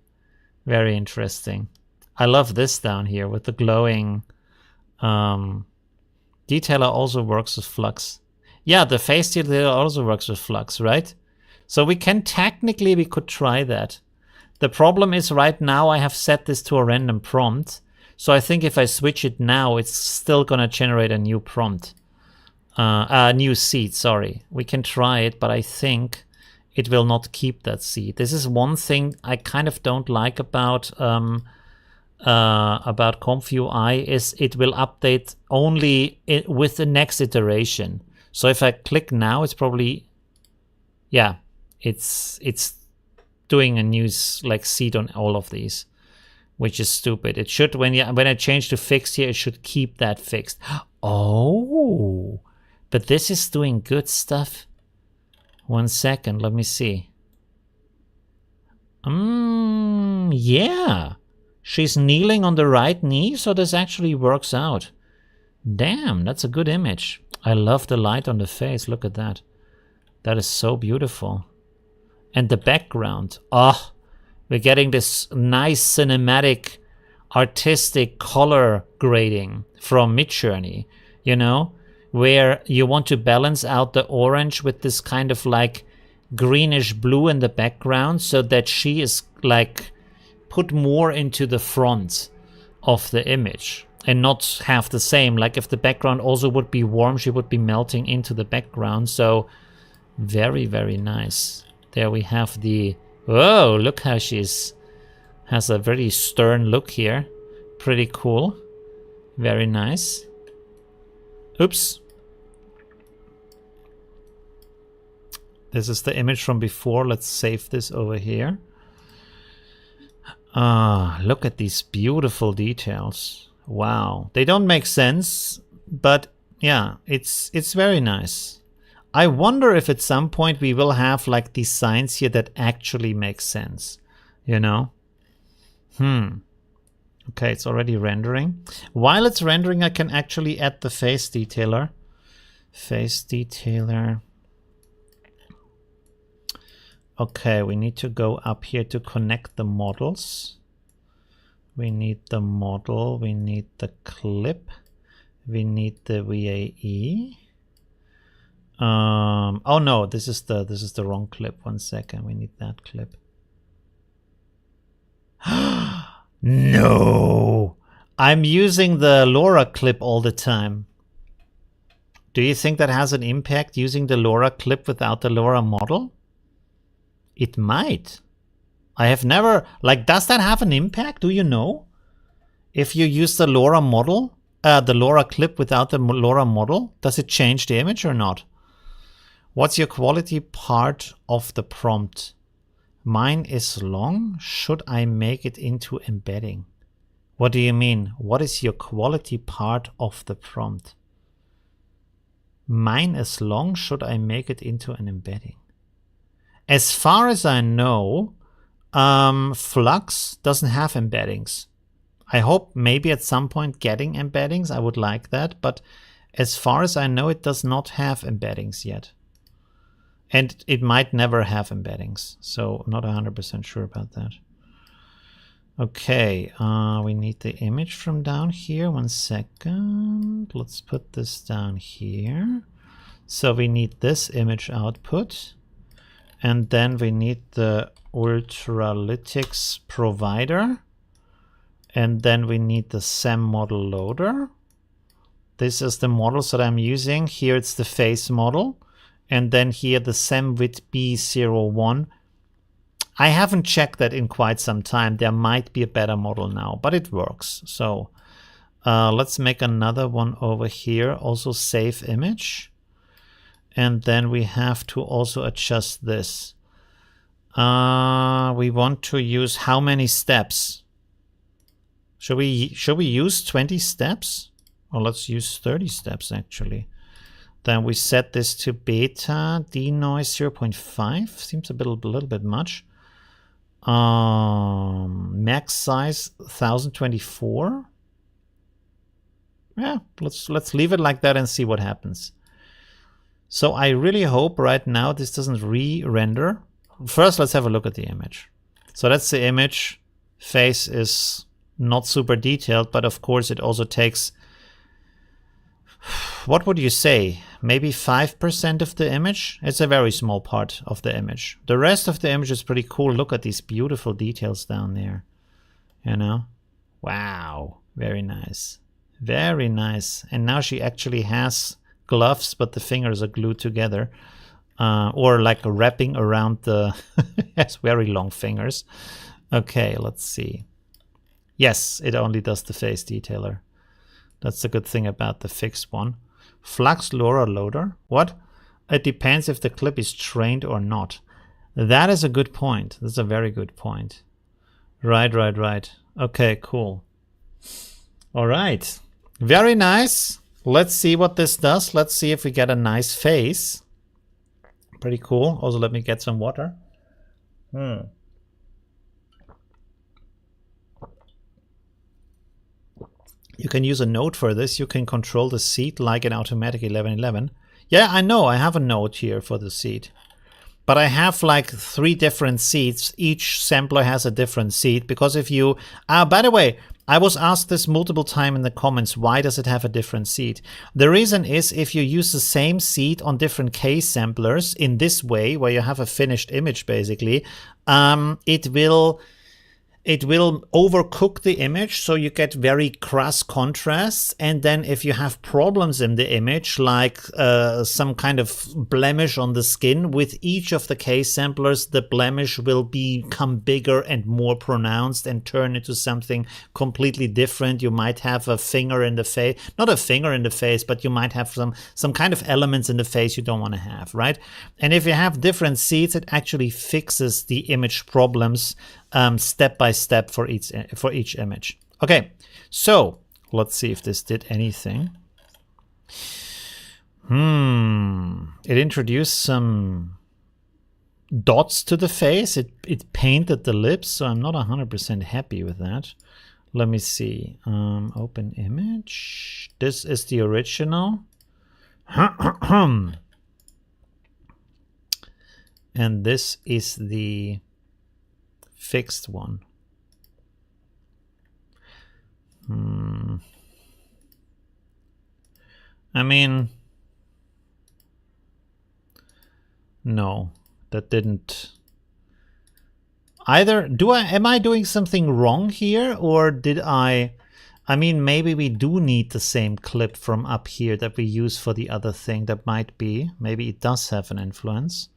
very interesting. I love this down here with the glowing. Detailer also works with Flux. Yeah, the face detailer also works with Flux, right? So we could try that. The problem is right now I have set this to a random prompt. So I think if I switch it now, it's still gonna generate a new prompt. A new seed, sorry. We can try it, but I think it will not keep that seed. This is one thing I kind of don't like about ComfyUI is it will update only with the next iteration. So if I click now, it's probably, yeah, it's doing a new like seed on all of these, which is stupid. It should, when I change to fixed here, it should keep that fixed. Oh, but this is doing good stuff. 1 second, let me see. Yeah. She's kneeling on the right knee, so this actually works out. Damn, that's a good image. I love the light on the face. Look at that. That is so beautiful. And the background. Oh, we're getting this nice cinematic, artistic color grading from Midjourney, you know, where you want to balance out the orange with this kind of like greenish blue in the background so that she is like put more into the front of the image and not have the same. Like if the background also would be warm, she would be melting into the background. So very, very nice. There we have the, whoa, look how has a very stern look here. Pretty cool. Very nice. Oops. This is the image from before. Let's save this over here. Look at these beautiful details. Wow. They don't make sense, but yeah, it's very nice. I wonder if at some point we will have like designs here that actually make sense, you know? Okay, it's already rendering. While it's rendering, I can actually add the face detailer. Face detailer. Okay, we need to go up here to connect the models. We need the model. We need the clip. We need the VAE. Oh no, this is the wrong clip. 1 second. We need that clip. No, I'm using the LoRa clip all the time. Do you think that has an impact using the LoRa clip without the LoRa model? It might. I have never, like, does that have an impact? Do you know? If you use the LoRa model, the LoRa clip without the LoRa model, does it change the image or not? What's your quality part of the prompt? Mine is long. Should I make it into embedding? What do you mean? What is your quality part of the prompt? Mine is long. Should I make it into an embedding? As far as I know, Flux doesn't have embeddings. I hope maybe at some point getting embeddings. I would like that. But as far as I know, it does not have embeddings yet. And it might never have embeddings. So I'm not 100% sure about that. Okay, we need the image from down here. 1 second. Let's put this down here. So we need this image output. And then we need the Ultralytics provider. And then we need the SEM model loader. This is the models that I'm using. Here it's the face model. And then here the SEM with B01. I haven't checked that in quite some time. There might be a better model now, but it works. So let's make another one over here. Also save image. And then we have to also adjust this. We want to use how many steps? Should we use 20 steps? Or let's use 30 steps actually. Then we set this to beta, denoise 0.5. Seems a little bit much. Max size 1024. Yeah, let's leave it like that and see what happens. So I really hope right now this doesn't re-render. First, let's have a look at the image. So that's the image. Face is not super detailed, but of course it also takes, what would you say? Maybe 5% of the image? It's a very small part of the image. The rest of the image is pretty cool. Look at these beautiful details down there. You know? Wow. Very nice. Very nice. And now she actually has gloves, but the fingers are glued together. Or like wrapping around the... has very long fingers. Okay, let's see. Yes, it only does the face detailer. That's the good thing about the fixed one. Flux LoRa loader. What? It depends if the clip is trained or not. That is a good point. That's a very good point. Right. Okay, cool. All right. Very nice. Let's see what this does. Let's see if we get a nice face. Pretty cool. Also, let me get some water. You can use a node for this. You can control the seat like in Automatic 1111. Yeah, I know. I have a node here for the seat. But I have like 3 different seats. Each sampler has a different seat. Because if you... by the way, I was asked this multiple times in the comments. Why does it have a different seat? The reason is if you use the same seat on different case samplers in this way, where you have a finished image basically, it will overcook the image, so you get very crass contrasts. And then if you have problems in the image, like some kind of blemish on the skin, with each of the case samplers, the blemish will become bigger and more pronounced and turn into something completely different. You might have a finger in the face, not a finger in the face, but you might have some kind of elements in the face you don't want to have, right? And if you have different seats, it actually fixes the image problems step by step for each image. Okay, so let's see if this did anything. It introduced some dots to the face. It painted the lips, so I'm not 100% happy with that. Let me see. Open image. This is the original. And this is the fixed one. I mean, no, that didn't. Either am I doing something wrong here, or did I mean, maybe we do need the same clip from up here that we use for the other thing. That might be. Maybe it does have an influence.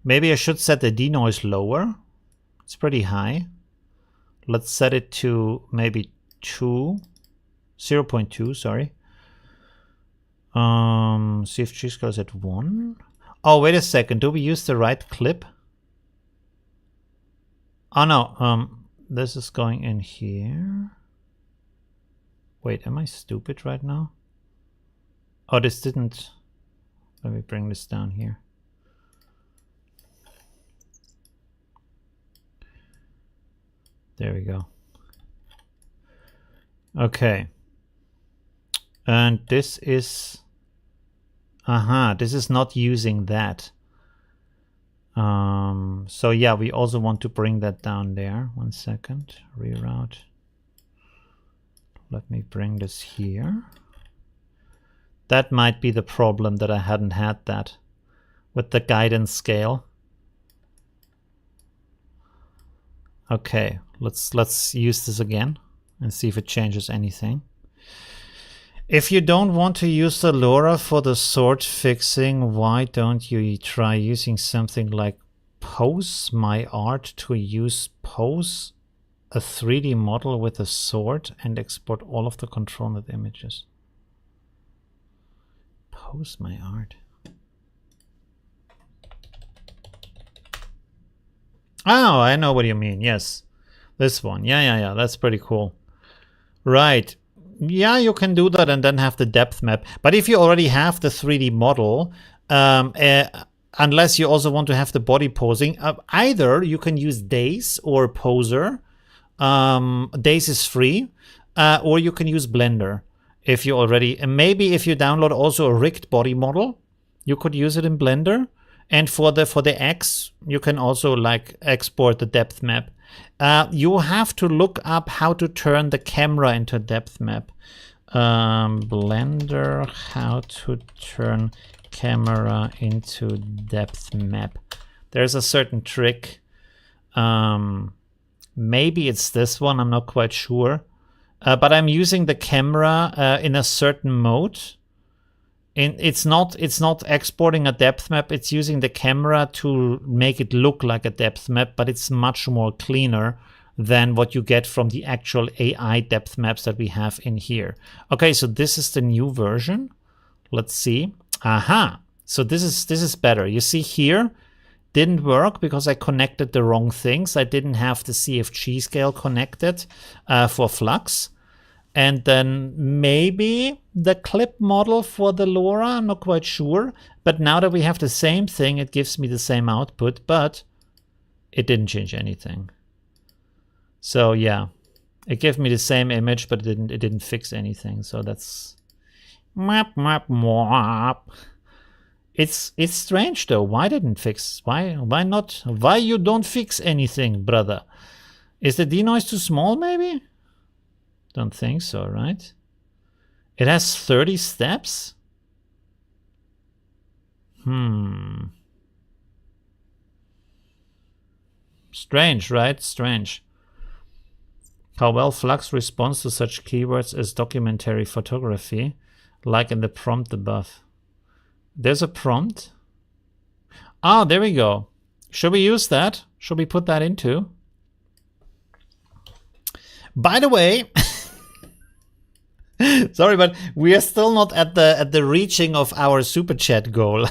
Maybe I should set the denoise lower. It's pretty high. Let's set it to maybe 0.2, sorry. See if cheese goes at 1. Oh, wait a second. Do we use the right clip? Oh no, this is going in here. Wait, am I stupid right now? Oh, this didn't. Let me bring this down here. There we go. Okay. And this is, this is not using that. So yeah, we also want to bring that down there. 1 second, reroute. Let me bring this here. That might be the problem, that I hadn't had that with the guidance scale. Okay, let's use this again and see if it changes anything. If you don't want to use the LoRa for the sword fixing, why don't you try using something like Pose My Art to use Pose, a 3D model with a sword, and export all of the controlled images? Pose My Art. Oh, I know what you mean. Yes, this one. Yeah. That's pretty cool. Right. Yeah, you can do that and then have the depth map. But if you already have the 3D model, unless you also want to have the body posing, either you can use Daze or Poser. Daze is free, or you can use Blender if you already. And maybe if you download also a rigged body model, you could use it in Blender. And for the X, you can also like export the depth map. You have to look up how to turn the camera into depth map. Blender, how to turn camera into depth map. There's a certain trick. Maybe it's this one, I'm not quite sure. But I'm using the camera in a certain mode. It's not exporting a depth map, it's using the camera to make it look like a depth map, but it's much more cleaner than what you get from the actual AI depth maps that we have in here. Okay, so this is the new version. Let's see. So this is better. You see here, didn't work because I connected the wrong things. I didn't have the CFG scale connected for Flux. And then maybe the clip model for the LoRa, I'm not quite sure. But now that we have the same thing, it gives me the same output, but it didn't change anything. So yeah, it gave me the same image, but it didn't fix anything. So that's map. It's strange though. Why didn't fix? Why not? Why you don't fix anything, brother? Is the denoise too small maybe? Don't think so, right? It has 30 steps? Strange, right? Strange. How well Flux responds to such keywords as documentary photography, like in the prompt above. There's a prompt. Oh, there we go. Should we use that? Should we put that into? By the way, sorry, but we are still not at the reaching of our super chat goal.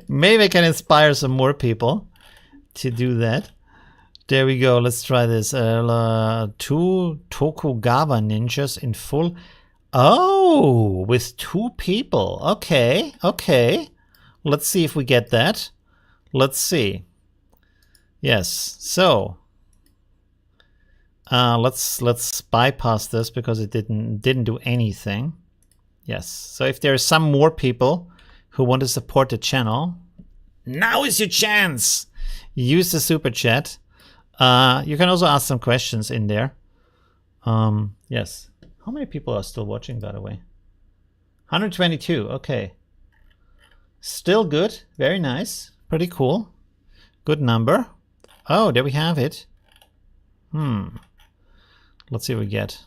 Maybe I can inspire some more people to do that. There we go. Let's try this. 2 Tokugawa ninjas in full. Oh, with 2 people. Okay. Let's see if we get that. Let's see. Yes. So let's bypass this because it didn't do anything. Yes. So if there are some more people who want to support the channel, now is your chance. use the super chat. You can also ask some questions in there. Yes. How many people are still watching, by the way? 122. Okay. Still good. Very nice. Pretty cool. Good number. Oh, there we have it. Let's see what we get.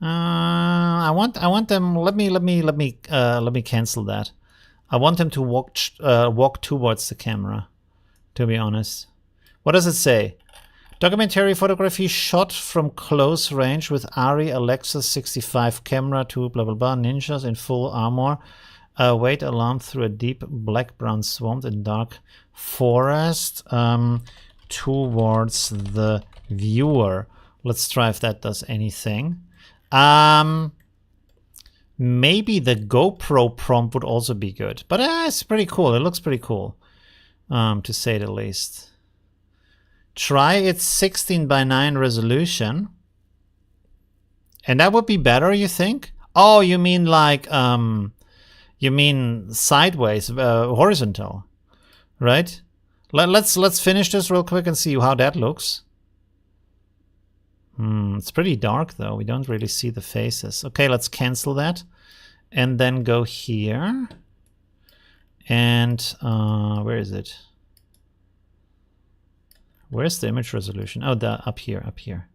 I want them. Let me cancel that. I want them to walk towards the camera. To be honest, what does it say? Documentary photography shot from close range with ARRI Alexa 65 camera to blah blah blah ninjas in full armor. Wait alarm through a deep black-brown swamp and dark forest towards the viewer. Let's try if that does anything. Maybe the GoPro prompt would also be good, but it's pretty cool. It looks pretty cool, to say the least. Try its 16:9 resolution, and that would be better, you think? Oh, you mean like you mean sideways, horizontal, right? Let's finish this real quick and see how that looks. It's pretty dark though. We don't really see the faces. Okay, let's cancel that, and then go here. And where is it? Where's the image resolution? Oh, up here, up here.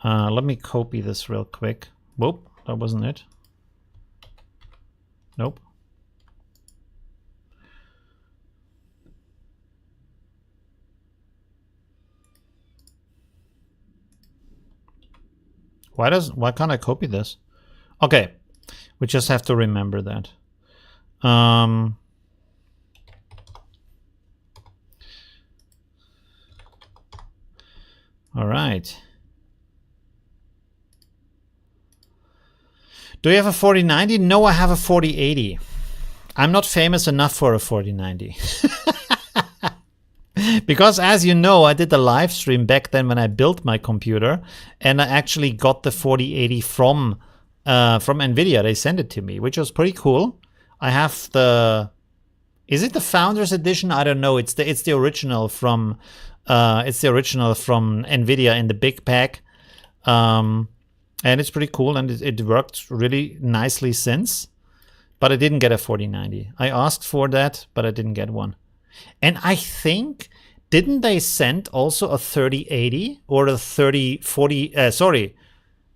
Let me copy this real quick. Whoop, that wasn't it. Nope. Why can't I copy this? Okay, we just have to remember that. All right. Do you have a 4090? No, I have a 4080. I'm not famous enough for a 4090. Because as you know, I did the live stream back then when I built my computer, and I actually got the 4080 from NVIDIA. They sent it to me, which was pretty cool. I have the, is it the Founders Edition? I don't know. It's the original from NVIDIA in the big pack, and it's pretty cool, and it worked really nicely since. But I didn't get a 4090. I asked for that, but I didn't get one. And I think, didn't they send also a 3080 or a 3040? Sorry,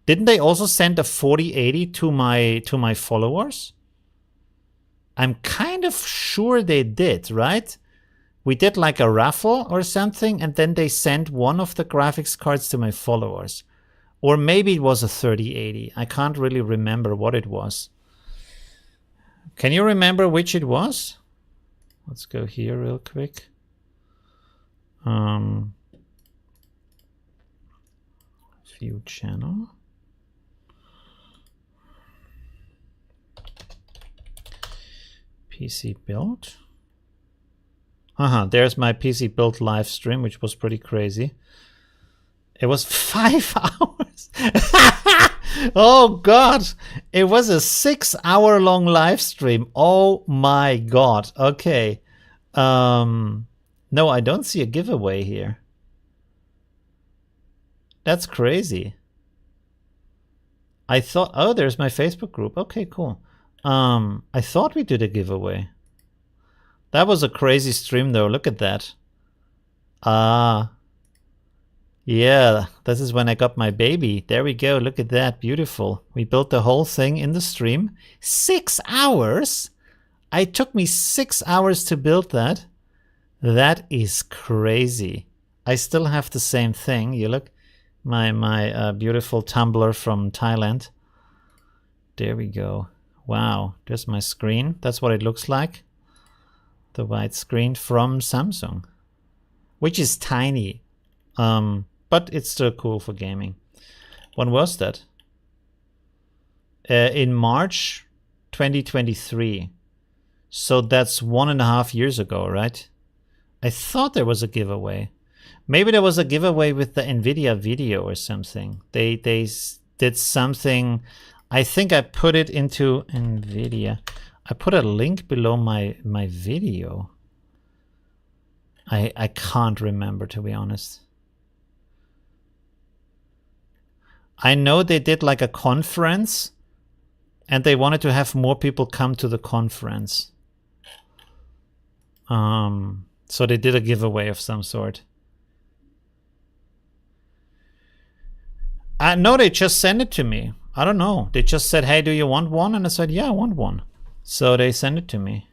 didn't they also send a 4080 to my followers? I'm kind of sure they did, right? We did like a raffle or something, and then they sent one of the graphics cards to my followers. Or maybe it was a 3080. I can't really remember what it was. Can you remember which it was? Let's go here real quick. View channel. PC build. There's my PC build live stream, which was pretty crazy. It was 5 hours. Oh God, it was a 6-hour long live stream. Oh my God. Okay. No, I don't see a giveaway here. That's crazy. I thought, oh, there's my Facebook group. Okay, cool. I thought we did a giveaway. That was a crazy stream though. Look at that. Yeah, this is when I got my baby. There we go. Look at that. Beautiful. We built the whole thing in the stream. 6 hours? It took me 6 hours to build that. That is crazy. I still have the same thing. You look, my beautiful tumbler from Thailand. There we go. Wow, there's my screen. That's what it looks like. The white screen from Samsung, which is tiny. But it's still cool for gaming. When was that? In March 2023. So that's 1.5 years ago, right? I thought there was a giveaway. Maybe there was a giveaway with the NVIDIA video or something. They did something. I think I put it into NVIDIA. I put a link below my video. I can't remember, to be honest. I know they did like a conference and they wanted to have more people come to the conference. So they did a giveaway of some sort. No, they just sent it to me. I don't know. They just said, hey, do you want one? And I said, yeah, I want one. So they sent it to me.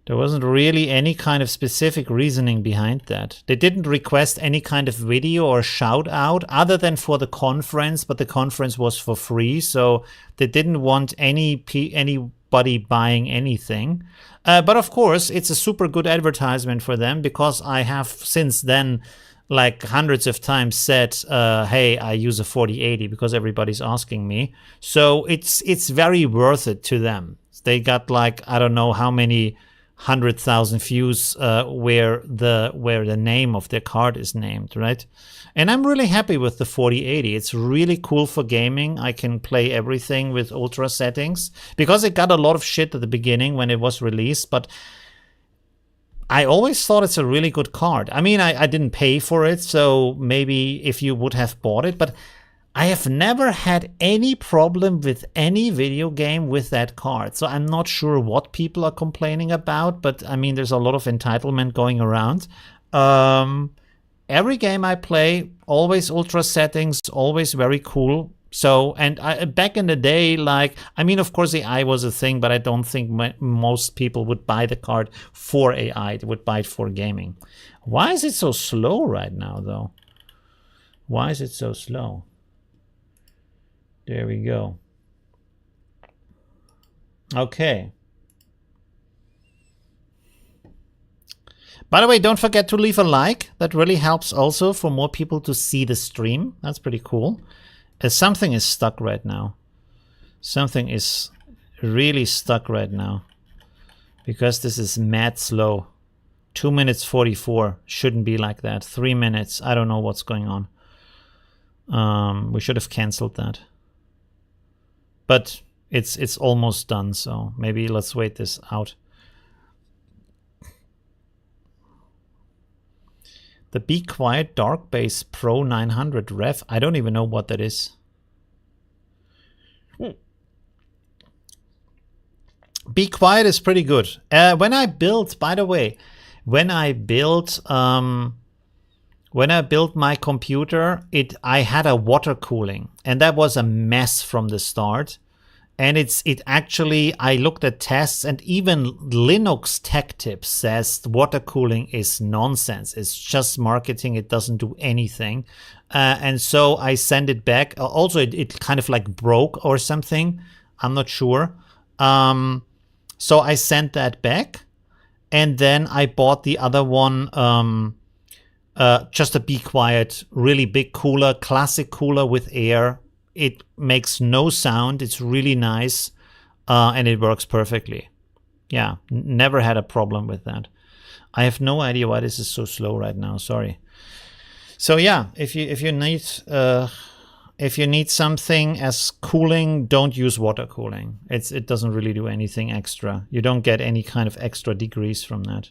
There wasn't really any kind of specific reasoning behind that. They didn't request any kind of video or shout out other than for the conference, but the conference was for free. So they didn't want anybody buying anything. But of course, it's a super good advertisement for them because I have since then like hundreds of times said, hey, I use a 4080 because everybody's asking me. So it's very worth it to them. They got like, I don't know how many 100,000 views where the name of their card is named, right? And I'm really happy with the 4080. It's really cool for gaming. I can play everything with ultra settings because it got a lot of shit at the beginning when it was released, but I always thought it's a really good card. I mean, I didn't pay for it, so maybe if you would have bought it, but I have never had any problem with any video game with that card. So I'm not sure what people are complaining about, but I mean, there's a lot of entitlement going around. Every game I play, always ultra settings, always very cool. So, and back in the day, like, I mean, of course, AI was a thing, but I don't think most people would buy the card for AI. They would buy it for gaming. Why is it so slow right now, though? Why is it so slow? There we go. Okay. By the way, don't forget to leave a like. That really helps also for more people to see the stream. That's pretty cool. Something is stuck right now. Something is really stuck right now. Because this is mad slow. 2 minutes 44. Shouldn't be like that. 3 minutes. I don't know what's going on. We should have canceled that. But it's almost done, so maybe let's wait this out. The Be Quiet Dark Base Pro 900 Ref. I don't even know what that is. Be Quiet is pretty good. When I built, by the way, when I built my computer, I had a water cooling, and that was a mess from the start. And it actually, I looked at tests, and even Linux Tech Tips says water cooling is nonsense. It's just marketing. It doesn't do anything. And so I sent it back. Also, it kind of like broke or something. I'm not sure. So I sent that back. And then I bought the other one, just a Be Quiet, really big cooler, classic cooler with air. It makes no sound. It's really nice, and it works perfectly. Yeah, never had a problem with that. I have no idea why this is so slow right now. Sorry. So yeah, if you need something as cooling, don't use water cooling. It doesn't really do anything extra. You don't get any kind of extra degrees from that.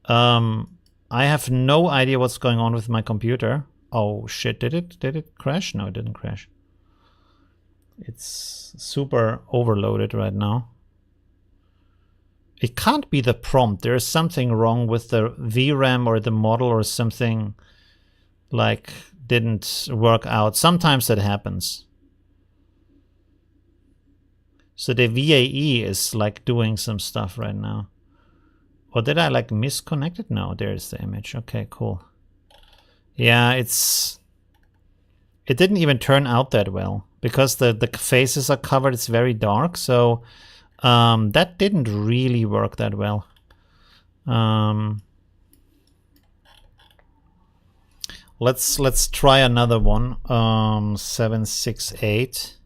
I have no idea what's going on with my computer. Oh shit, did it crash? No, it didn't crash. It's super overloaded right now. It can't be the prompt. There's something wrong with the VRAM or the model or something like didn't work out. Sometimes that happens. So the VAE is like doing some stuff right now. Or did I like misconnect it? No, there's the image. Okay, cool. Yeah, it didn't even turn out that well because the faces are covered. It's very dark, so that didn't really work that well. Let's try another one. 768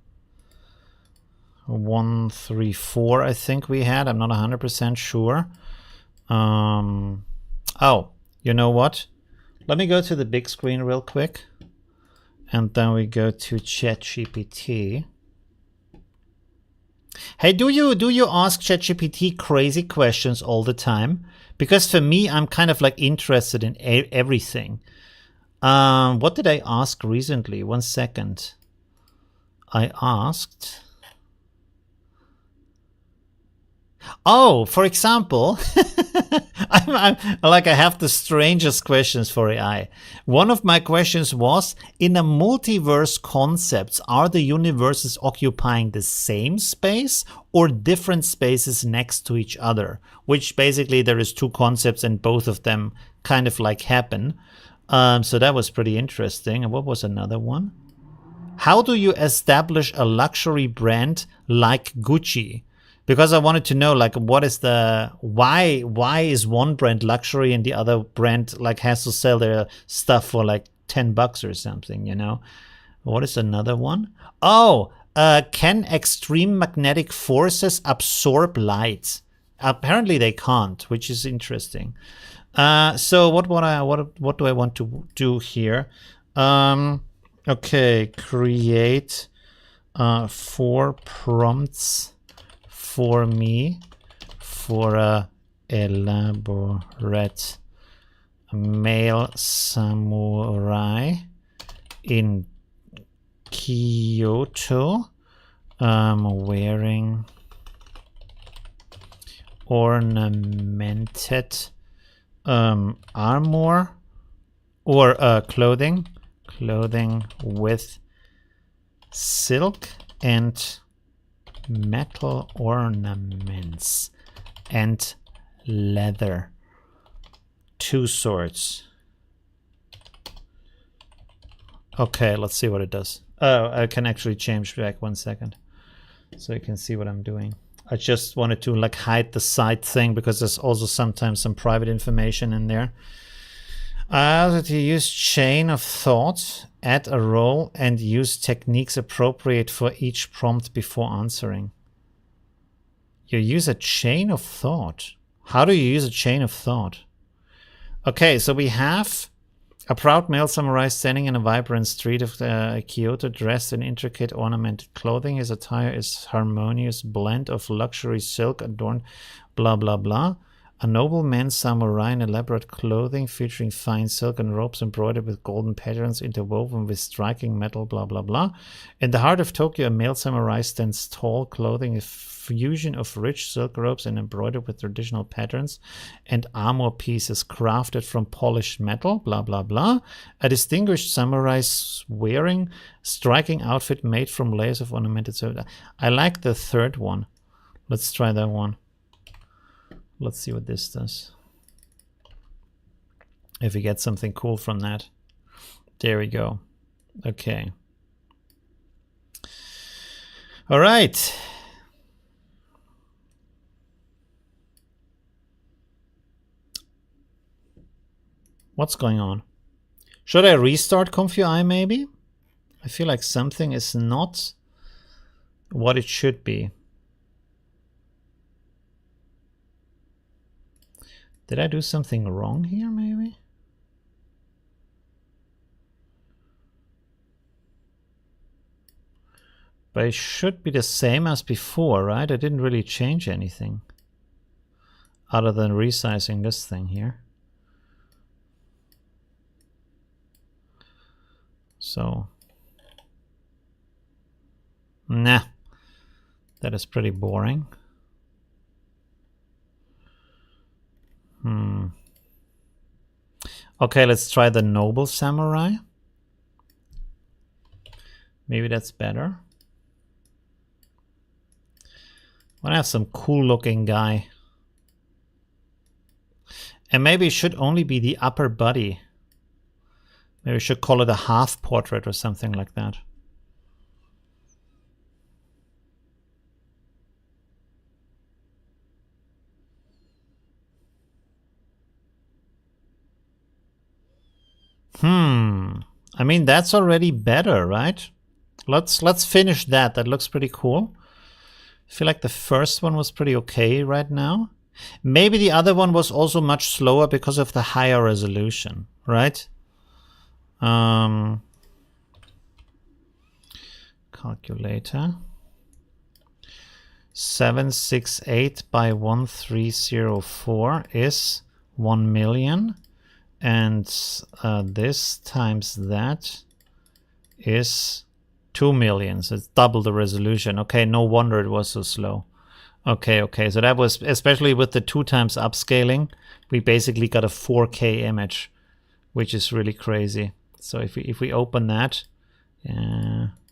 134. I think we had. I'm not 100% sure. Oh, you know what? Let me go to the big screen real quick, and then we go to ChatGPT. Hey, do you ask ChatGPT crazy questions all the time? Because for me, I'm kind of like interested in everything. What did I ask recently? 1 second. I asked. Oh, for example, I'm like I have the strangest questions for AI. One of my questions was, in a multiverse concepts, are the universes occupying the same space or different spaces next to each other? Which basically there is two concepts and both of them kind of like happen. So that was pretty interesting. And what was another one? How do you establish a luxury brand like Gucci? Because I wanted to know, like, what is the why is one brand luxury and the other brand like has to sell their stuff for like $10 or something, you know? What is another one? Oh, can extreme magnetic forces absorb light? Apparently they can't, which is interesting. So what do I want to do here? Okay, create 4 prompts for me for a elaborate male samurai in Kyoto wearing ornamented armor or clothing with silk and metal ornaments and leather. 2 swords. Okay, let's see what it does. Oh, I can actually change back 1 second so you can see what I'm doing. I just wanted to like hide the side thing because there's also sometimes some private information in there. To use chain of thought, add a role, and use techniques appropriate for each prompt before answering. You use a chain of thought. How do you use a chain of thought? Okay, so we have a proud male samurai standing in a vibrant street of Kyoto, dressed in intricate ornamented clothing. His attire is harmonious blend of luxury silk adorned blah blah blah. A nobleman samurai in elaborate clothing featuring fine silk and ropes embroidered with golden patterns interwoven with striking metal, blah, blah, blah. In the heart of Tokyo, a male samurai stands tall, clothing a fusion of rich silk ropes and embroidered with traditional patterns and armor pieces crafted from polished metal, blah, blah, blah. A distinguished samurai wearing striking outfit made from layers of ornamented silk. I like the third one. Let's try that one. Let's see what this does. If we get something cool from that. There we go. Okay. All right. What's going on? Should I restart ComfyUI maybe? I feel like something is not what it should be. Did I do something wrong here, maybe? But it should be the same as before, right? I didn't really change anything other than resizing this thing here. So, nah, that is pretty boring. Okay, let's try the noble samurai. Maybe that's better. I want to have some cool looking guy. And maybe it should only be the upper body. Maybe we should call it a half portrait or something like that. I mean, that's already better, right? Let's finish that. That looks pretty cool. I feel like the first one was pretty okay right now. Maybe the other one was also much slower because of the higher resolution, right? Calculator. 768 by 1304 is 1 million. And this times that is 2 million. So it's double the resolution. Okay, no wonder it was so slow. Okay. So that was, especially with the 2 times upscaling, we basically got a 4K image, which is really crazy. So if we open that,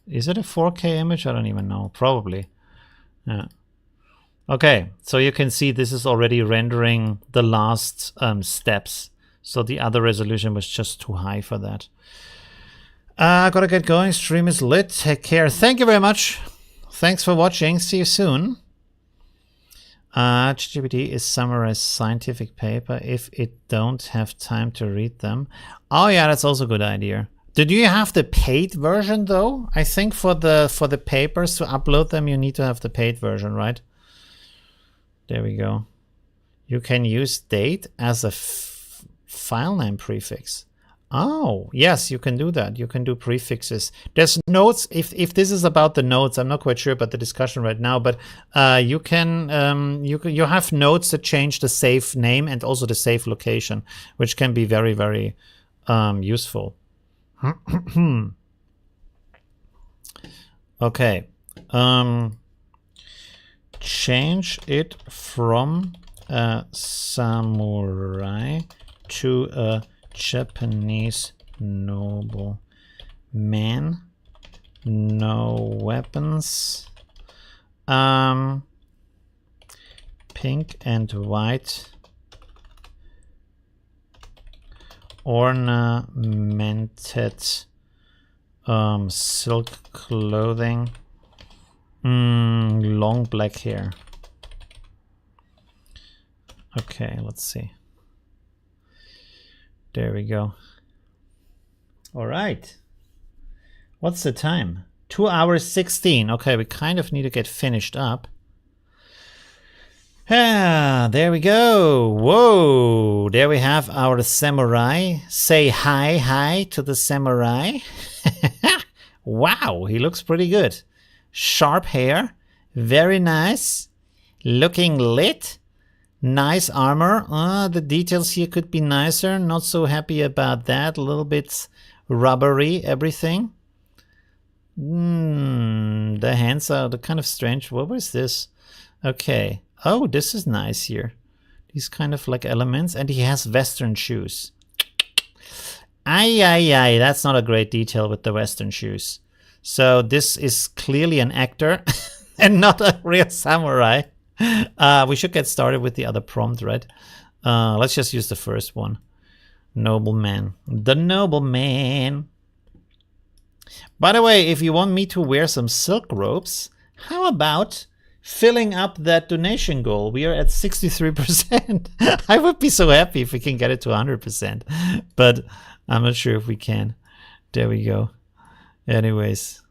is it a 4K image? I don't even know. Probably. Yeah. Okay, so you can see this is already rendering the last steps. So the other resolution was just too high for that. Gotta get going. Stream is lit. Take care. Thank you very much. Thanks for watching. See you soon. ChatGPT is summarize scientific paper if it don't have time to read them. Oh yeah, that's also a good idea. Did you have the paid version though? I think for the papers to upload them, you need to have the paid version, right? There we go. You can use date as a file name prefix. Oh, yes, you can do that. You can do prefixes. There's notes. If this is about the notes, I'm not quite sure about the discussion right now, but you have notes that change the save name and also the save location, which can be very, very useful. Okay. Change it from a samurai to a Japanese noble man. No weapons. Pink and white. Ornamented silk clothing. Long black hair. Okay, let's see. There we go. All right. What's the time? 2 hours 16. Okay, we kind of need to get finished up. Ah, there we go. Whoa, there we have our samurai. Say hi to the samurai. Wow, he looks pretty good. Sharp hair, very nice. Looking lit. Nice armor. The details here could be nicer. Not so happy about that. A little bit rubbery, everything. The hands are kind of strange. What was this? Okay. Oh, this is nice here. These kind of like elements. And he has Western shoes. Aye. That's not a great detail with the Western shoes. So this is clearly an actor and not a real samurai. We should get started with the other prompt, right? Let's just use the first one. Nobleman. The nobleman. By the way, if you want me to wear some silk robes, how about filling up that donation goal? We are at 63%. I would be so happy if we can get it to 100%, but I'm not sure if we can. There we go. Anyways,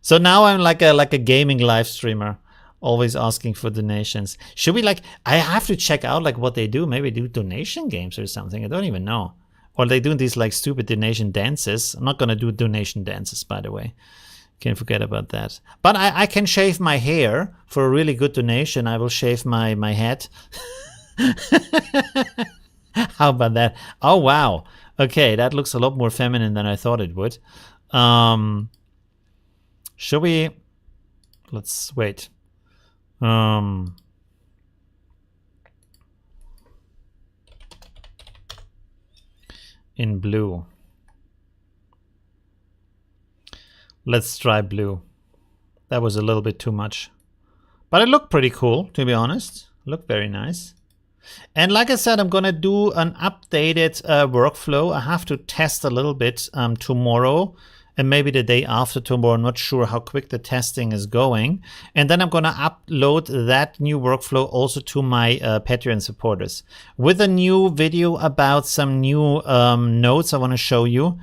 so now I'm like a gaming live streamer, always asking for donations. Should we I have to check out what they do. Maybe do donation games or something. I don't even know. Or they do these stupid donation dances. I'm not gonna do donation dances, by the way. Can't forget about that. But I can shave my hair for a really good donation. I will shave my head. How about that? Oh wow. Okay, that looks a lot more feminine than I thought it would. Should we? Let's wait. In blue. Let's try blue. That was a little bit too much. But it looked pretty cool, to be honest. Looked very nice. And like I said, I'm gonna do an updated workflow. I have to test a little bit tomorrow and maybe the day after tomorrow. I'm not sure how quick the testing is going. And then I'm gonna upload that new workflow also to my Patreon supporters with a new video about some new nodes I wanna show you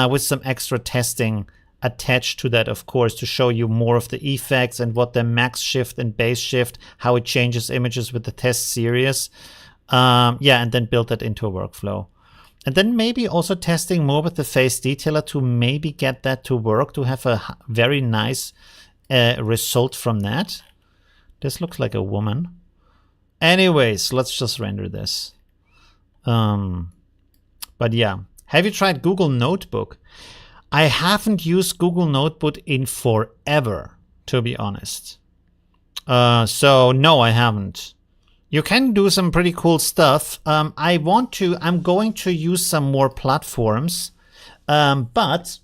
with some extra testing attached to that, of course, to show you more of the effects and what the max shift and base shift, how it changes images with the test series. Yeah, and then build that into a workflow. And then maybe also testing more with the face detailer to maybe get that to work, to have a very nice result from that. This looks like a woman. Anyways, let's just render this. But yeah, have you tried Google Notebook? I haven't used Google Notebook in forever, to be honest. So no, I haven't. You can do some pretty cool stuff. I'm going to use some more platforms, but,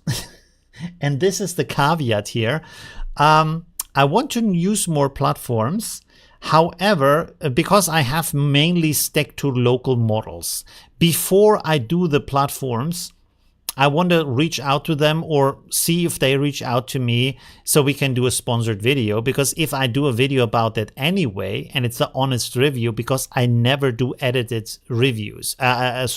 and this is the caveat here, I want to use more platforms. However, because I have mainly stuck to local models, before I do the platforms, I want to reach out to them or see if they reach out to me so we can do a sponsored video. Because if I do a video about that anyway, and it's an honest review, because I never do edited reviews. I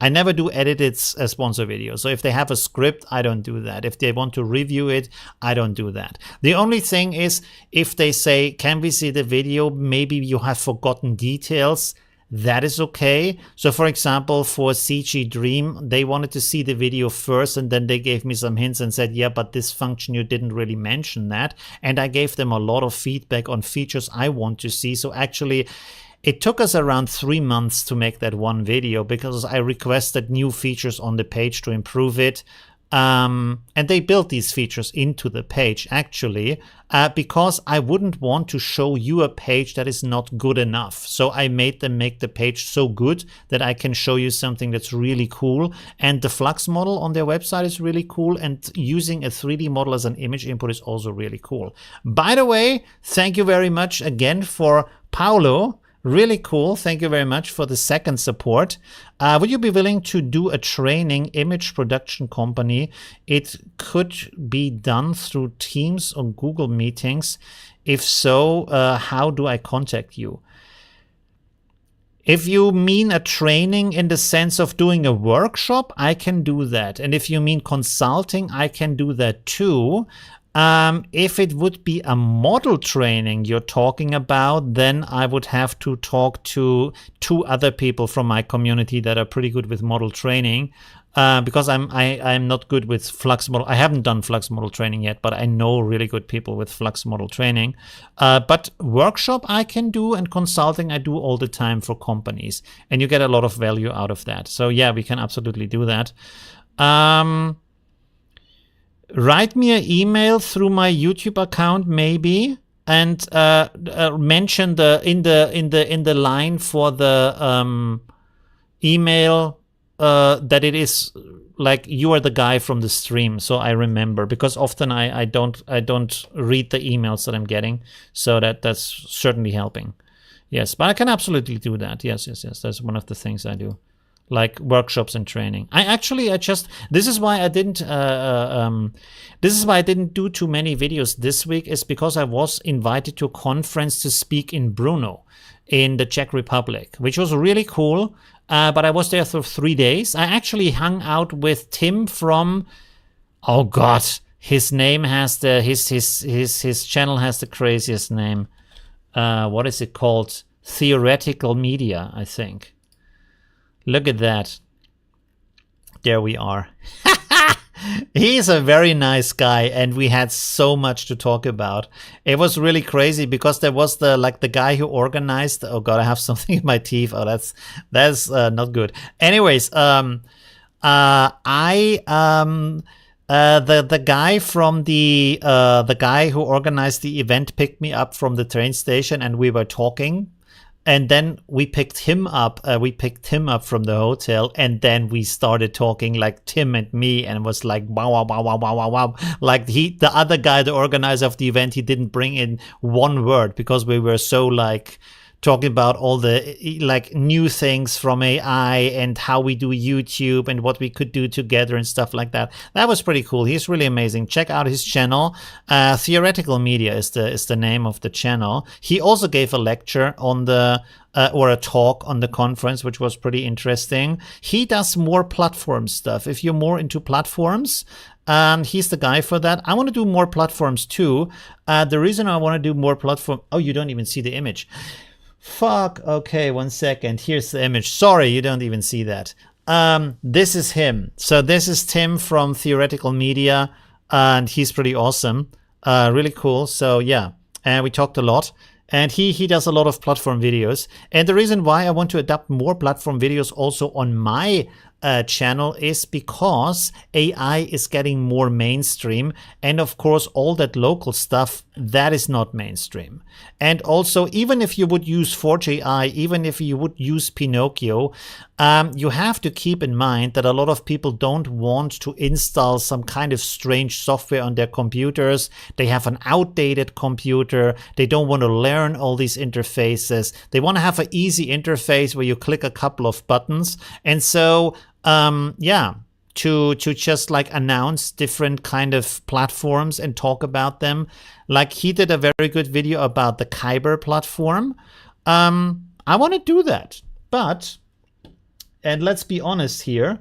never do edited sponsor videos. So if they have a script, I don't do that. If they want to review it, I don't do that. The only thing is if they say, can we see the video? Maybe you have forgotten details. That is okay. So for example, for CG Dream, they wanted to see the video first and then they gave me some hints and said, yeah, but this function, you didn't really mention that. And I gave them a lot of feedback on features I want to see. So actually, it took us around 3 months to make that one video because I requested new features on the page to improve it. And they built these features into the page actually, because I wouldn't want to show you a page that is not good enough. So I made them make the page so good that I can show you something that's really cool. And the Flux model on their website is really cool. And using a 3D model as an image input is also really cool. By the way, thank you very much again for Paulo. Really cool. Thank you very much for the second support. Would you be willing to do a training image production company? It could be done through Teams or Google Meetings. If so, how do I contact you? If you mean a training in the sense of doing a workshop, I can do that. And if you mean consulting, I can do that too. If it would be a model training you're talking about, then I would have to talk to 2 other people from my community that are pretty good with model training, because I'm not good with Flux model. I haven't done Flux model training yet, but I know really good people with Flux model training. But workshop I can do, and consulting I do all the time for companies, and you get a lot of value out of that. So yeah, we can absolutely do that. Write me an email through my YouTube account maybe, and mention in the line for the email that it is like you are the guy from the stream, so I remember, because often I don't read the emails that I'm getting, so that's certainly helping. Yes, but I can absolutely do that. Yes, that's one of the things I do, like workshops and training. This is why I didn't do too many videos this week, is because I was invited to a conference to speak in Brno in the Czech Republic, which was really cool. But I was there for 3 days. I actually hung out with Tim from, oh God, his name has his channel has the craziest name. What is it called? Theoretical Media, I think. Look at that. There we are. He's a very nice guy, and we had so much to talk about. It was really crazy because there was the guy who organized. Oh God, I have something in my teeth. Oh, that's not good. Anyways, the guy from the guy who organized the event picked me up from the train station, and we were talking. And then we picked him up. We picked him up from the hotel, and then we started talking like Tim and me, and it was like wow, wow, wow, wow, wow, wow, wow. Like the other guy, the organizer of the event, he didn't bring in one word because we were so like talking about all the like new things from AI and how we do YouTube and what we could do together and stuff like that. That was pretty cool. He's really amazing. Check out his channel. Theoretical Media is the name of the channel. He also gave a lecture on the or a talk on the conference, which was pretty interesting. He does more platform stuff. If you're more into platforms, he's the guy for that. I want to do more platforms too. The reason I want to do more platform, oh, you don't even see the image. Fuck, okay, 1 second. Here's the image. Sorry, you don't even see that. This is him. So this is Tim from Theoretical Media, and he's pretty awesome. Really cool. So yeah, and we talked a lot. And he does a lot of platform videos. And the reason why I want to adapt more platform videos also on my channel is because AI is getting more mainstream, and of course all that local stuff that is not mainstream. And also, even if you would use Forge AI, even if you would use Pinocchio, you have to keep in mind that a lot of people don't want to install some kind of strange software on their computers. They have an outdated computer. They don't want to learn all these interfaces. They want to have an easy interface where you click a couple of buttons. And so, yeah, to just like announce different kind of platforms and talk about them. Like he did a very good video about the Kyber platform. I want to do that, but, and let's be honest here,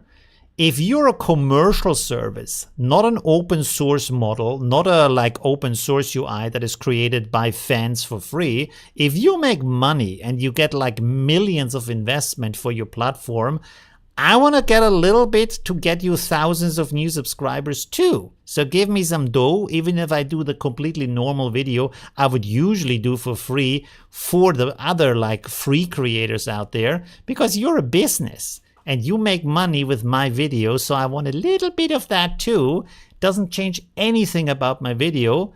if you're a commercial service, not an open source model, not a like open source UI that is created by fans for free, if you make money and you get like millions of investment for your platform, I want to get a little bit to get you thousands of new subscribers too. So give me some dough, even if I do the completely normal video I would usually do for free for the other like free creators out there, because you're a business and you make money with my videos. So I want a little bit of that too. Doesn't change anything about my video,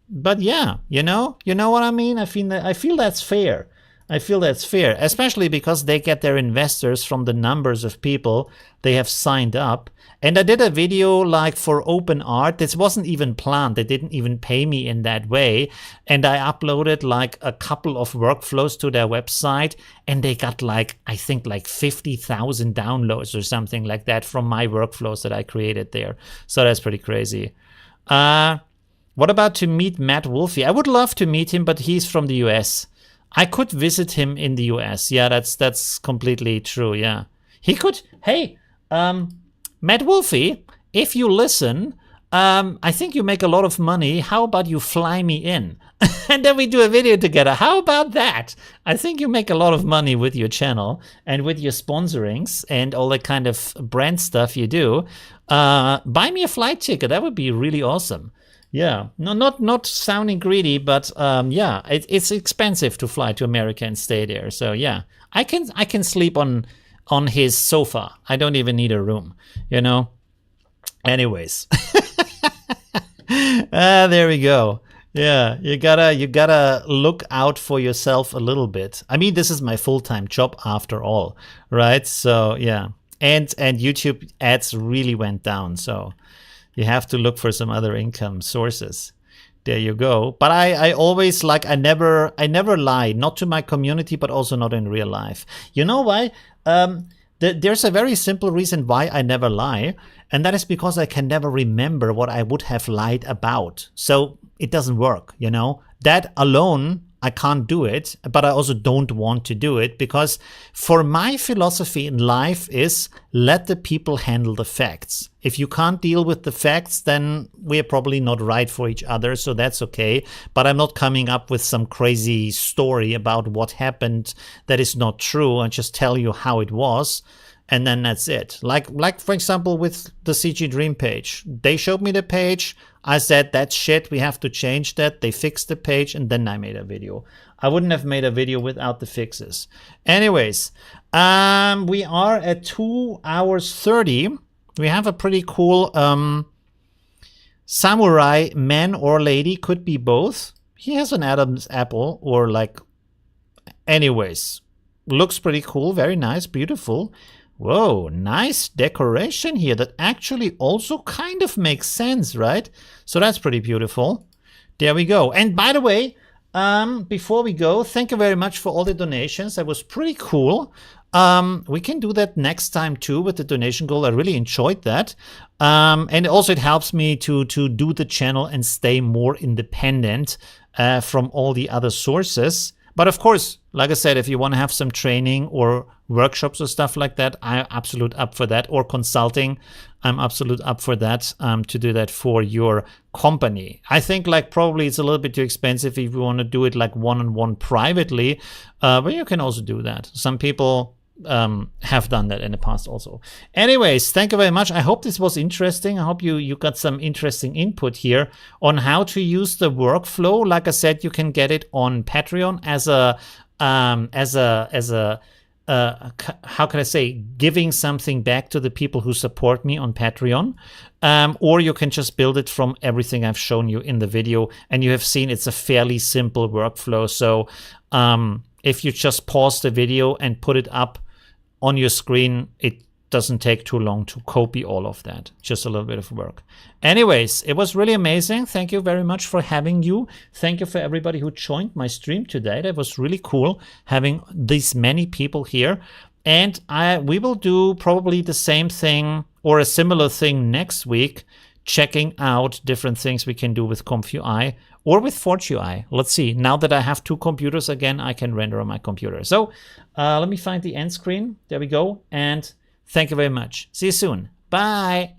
but yeah, you know what I mean? I feel that's fair. I feel that's fair, especially because they get their investors from the numbers of people they have signed up. And I did a video like for open art. This wasn't even planned. They didn't even pay me in that way. And I uploaded like a couple of workflows to their website, and they got like, I think like 50,000 downloads or something like that from my workflows that I created there. So that's pretty crazy. What about to meet Matt Wolfe? I would love to meet him, but he's from the US. I could visit him in the US. Yeah, that's completely true. Yeah, he could. Hey, Matt Wolfe, if you listen, I think you make a lot of money. How about you fly me in? And then we do a video together. How about that? I think you make a lot of money with your channel and with your sponsorings and all the kind of brand stuff you do. Buy me a flight ticket. That would be really awesome. Yeah, no, not sounding greedy, but yeah, it's expensive to fly to America and stay there. So yeah, I can sleep on his sofa. I don't even need a room, you know. Anyways, there we go. Yeah, you gotta look out for yourself a little bit. I mean, this is my full-time job after all, right? So yeah, and YouTube ads really went down, so you have to look for some other income sources. There you go. But I always like, I never lie, not to my community, but also not in real life. You know why? There's a very simple reason why I never lie, and that is because I can never remember what I would have lied about. So it doesn't work, you know? That alone, I can't do it, but I also don't want to do it, because for my philosophy in life is let the people handle the facts. If you can't deal with the facts, then we're probably not right for each other, so that's okay. But I'm not coming up with some crazy story about what happened that is not true and just tell you how it was, and then that's it. Like for example with the CG Dream page. They showed me the page, I said, that's shit, we have to change that. They fixed the page, and then I made a video. I wouldn't have made a video without the fixes. Anyways, we are at 2 hours 30. We have a pretty cool samurai, man or lady, could be both. He has an Adam's apple, or like, anyways, looks pretty cool, very nice, beautiful. Whoa, nice decoration here that actually also kind of makes sense, right? So that's pretty beautiful. There we go. And by the way, before we go, thank you very much for all the donations. That was pretty cool. We can do that next time too with the donation goal. I really enjoyed that. And also it helps me to do the channel and stay more independent from all the other sources. But of course, like I said, if you want to have some training or workshops or stuff like that, I'm absolute up for that. Or consulting, I'm absolute up for that, to do that for your company. I think like probably it's a little bit too expensive if you want to do it like one-on-one privately, but you can also do that. Some people have done that in the past also. Anyways, thank you very much. I hope this was interesting. I hope you got some interesting input here on how to use the workflow. Like I said, you can get it on Patreon as a how can I say, giving something back to the people who support me on Patreon. Or you can just build it from everything I've shown you in the video. And you have seen it's a fairly simple workflow. So if you just pause the video and put it up on your screen, it doesn't take too long to copy all of that. Just a little bit of work. Anyways, it was really amazing. Thank you very much for having you. Thank you for everybody who joined my stream today. That was really cool having these many people here. And we will do probably the same thing or a similar thing next week, checking out different things we can do with ComfyUI or with ForgeUI. Let's see. Now that I have two computers again, I can render on my computer. So let me find the end screen. There we go. And thank you very much. See you soon. Bye.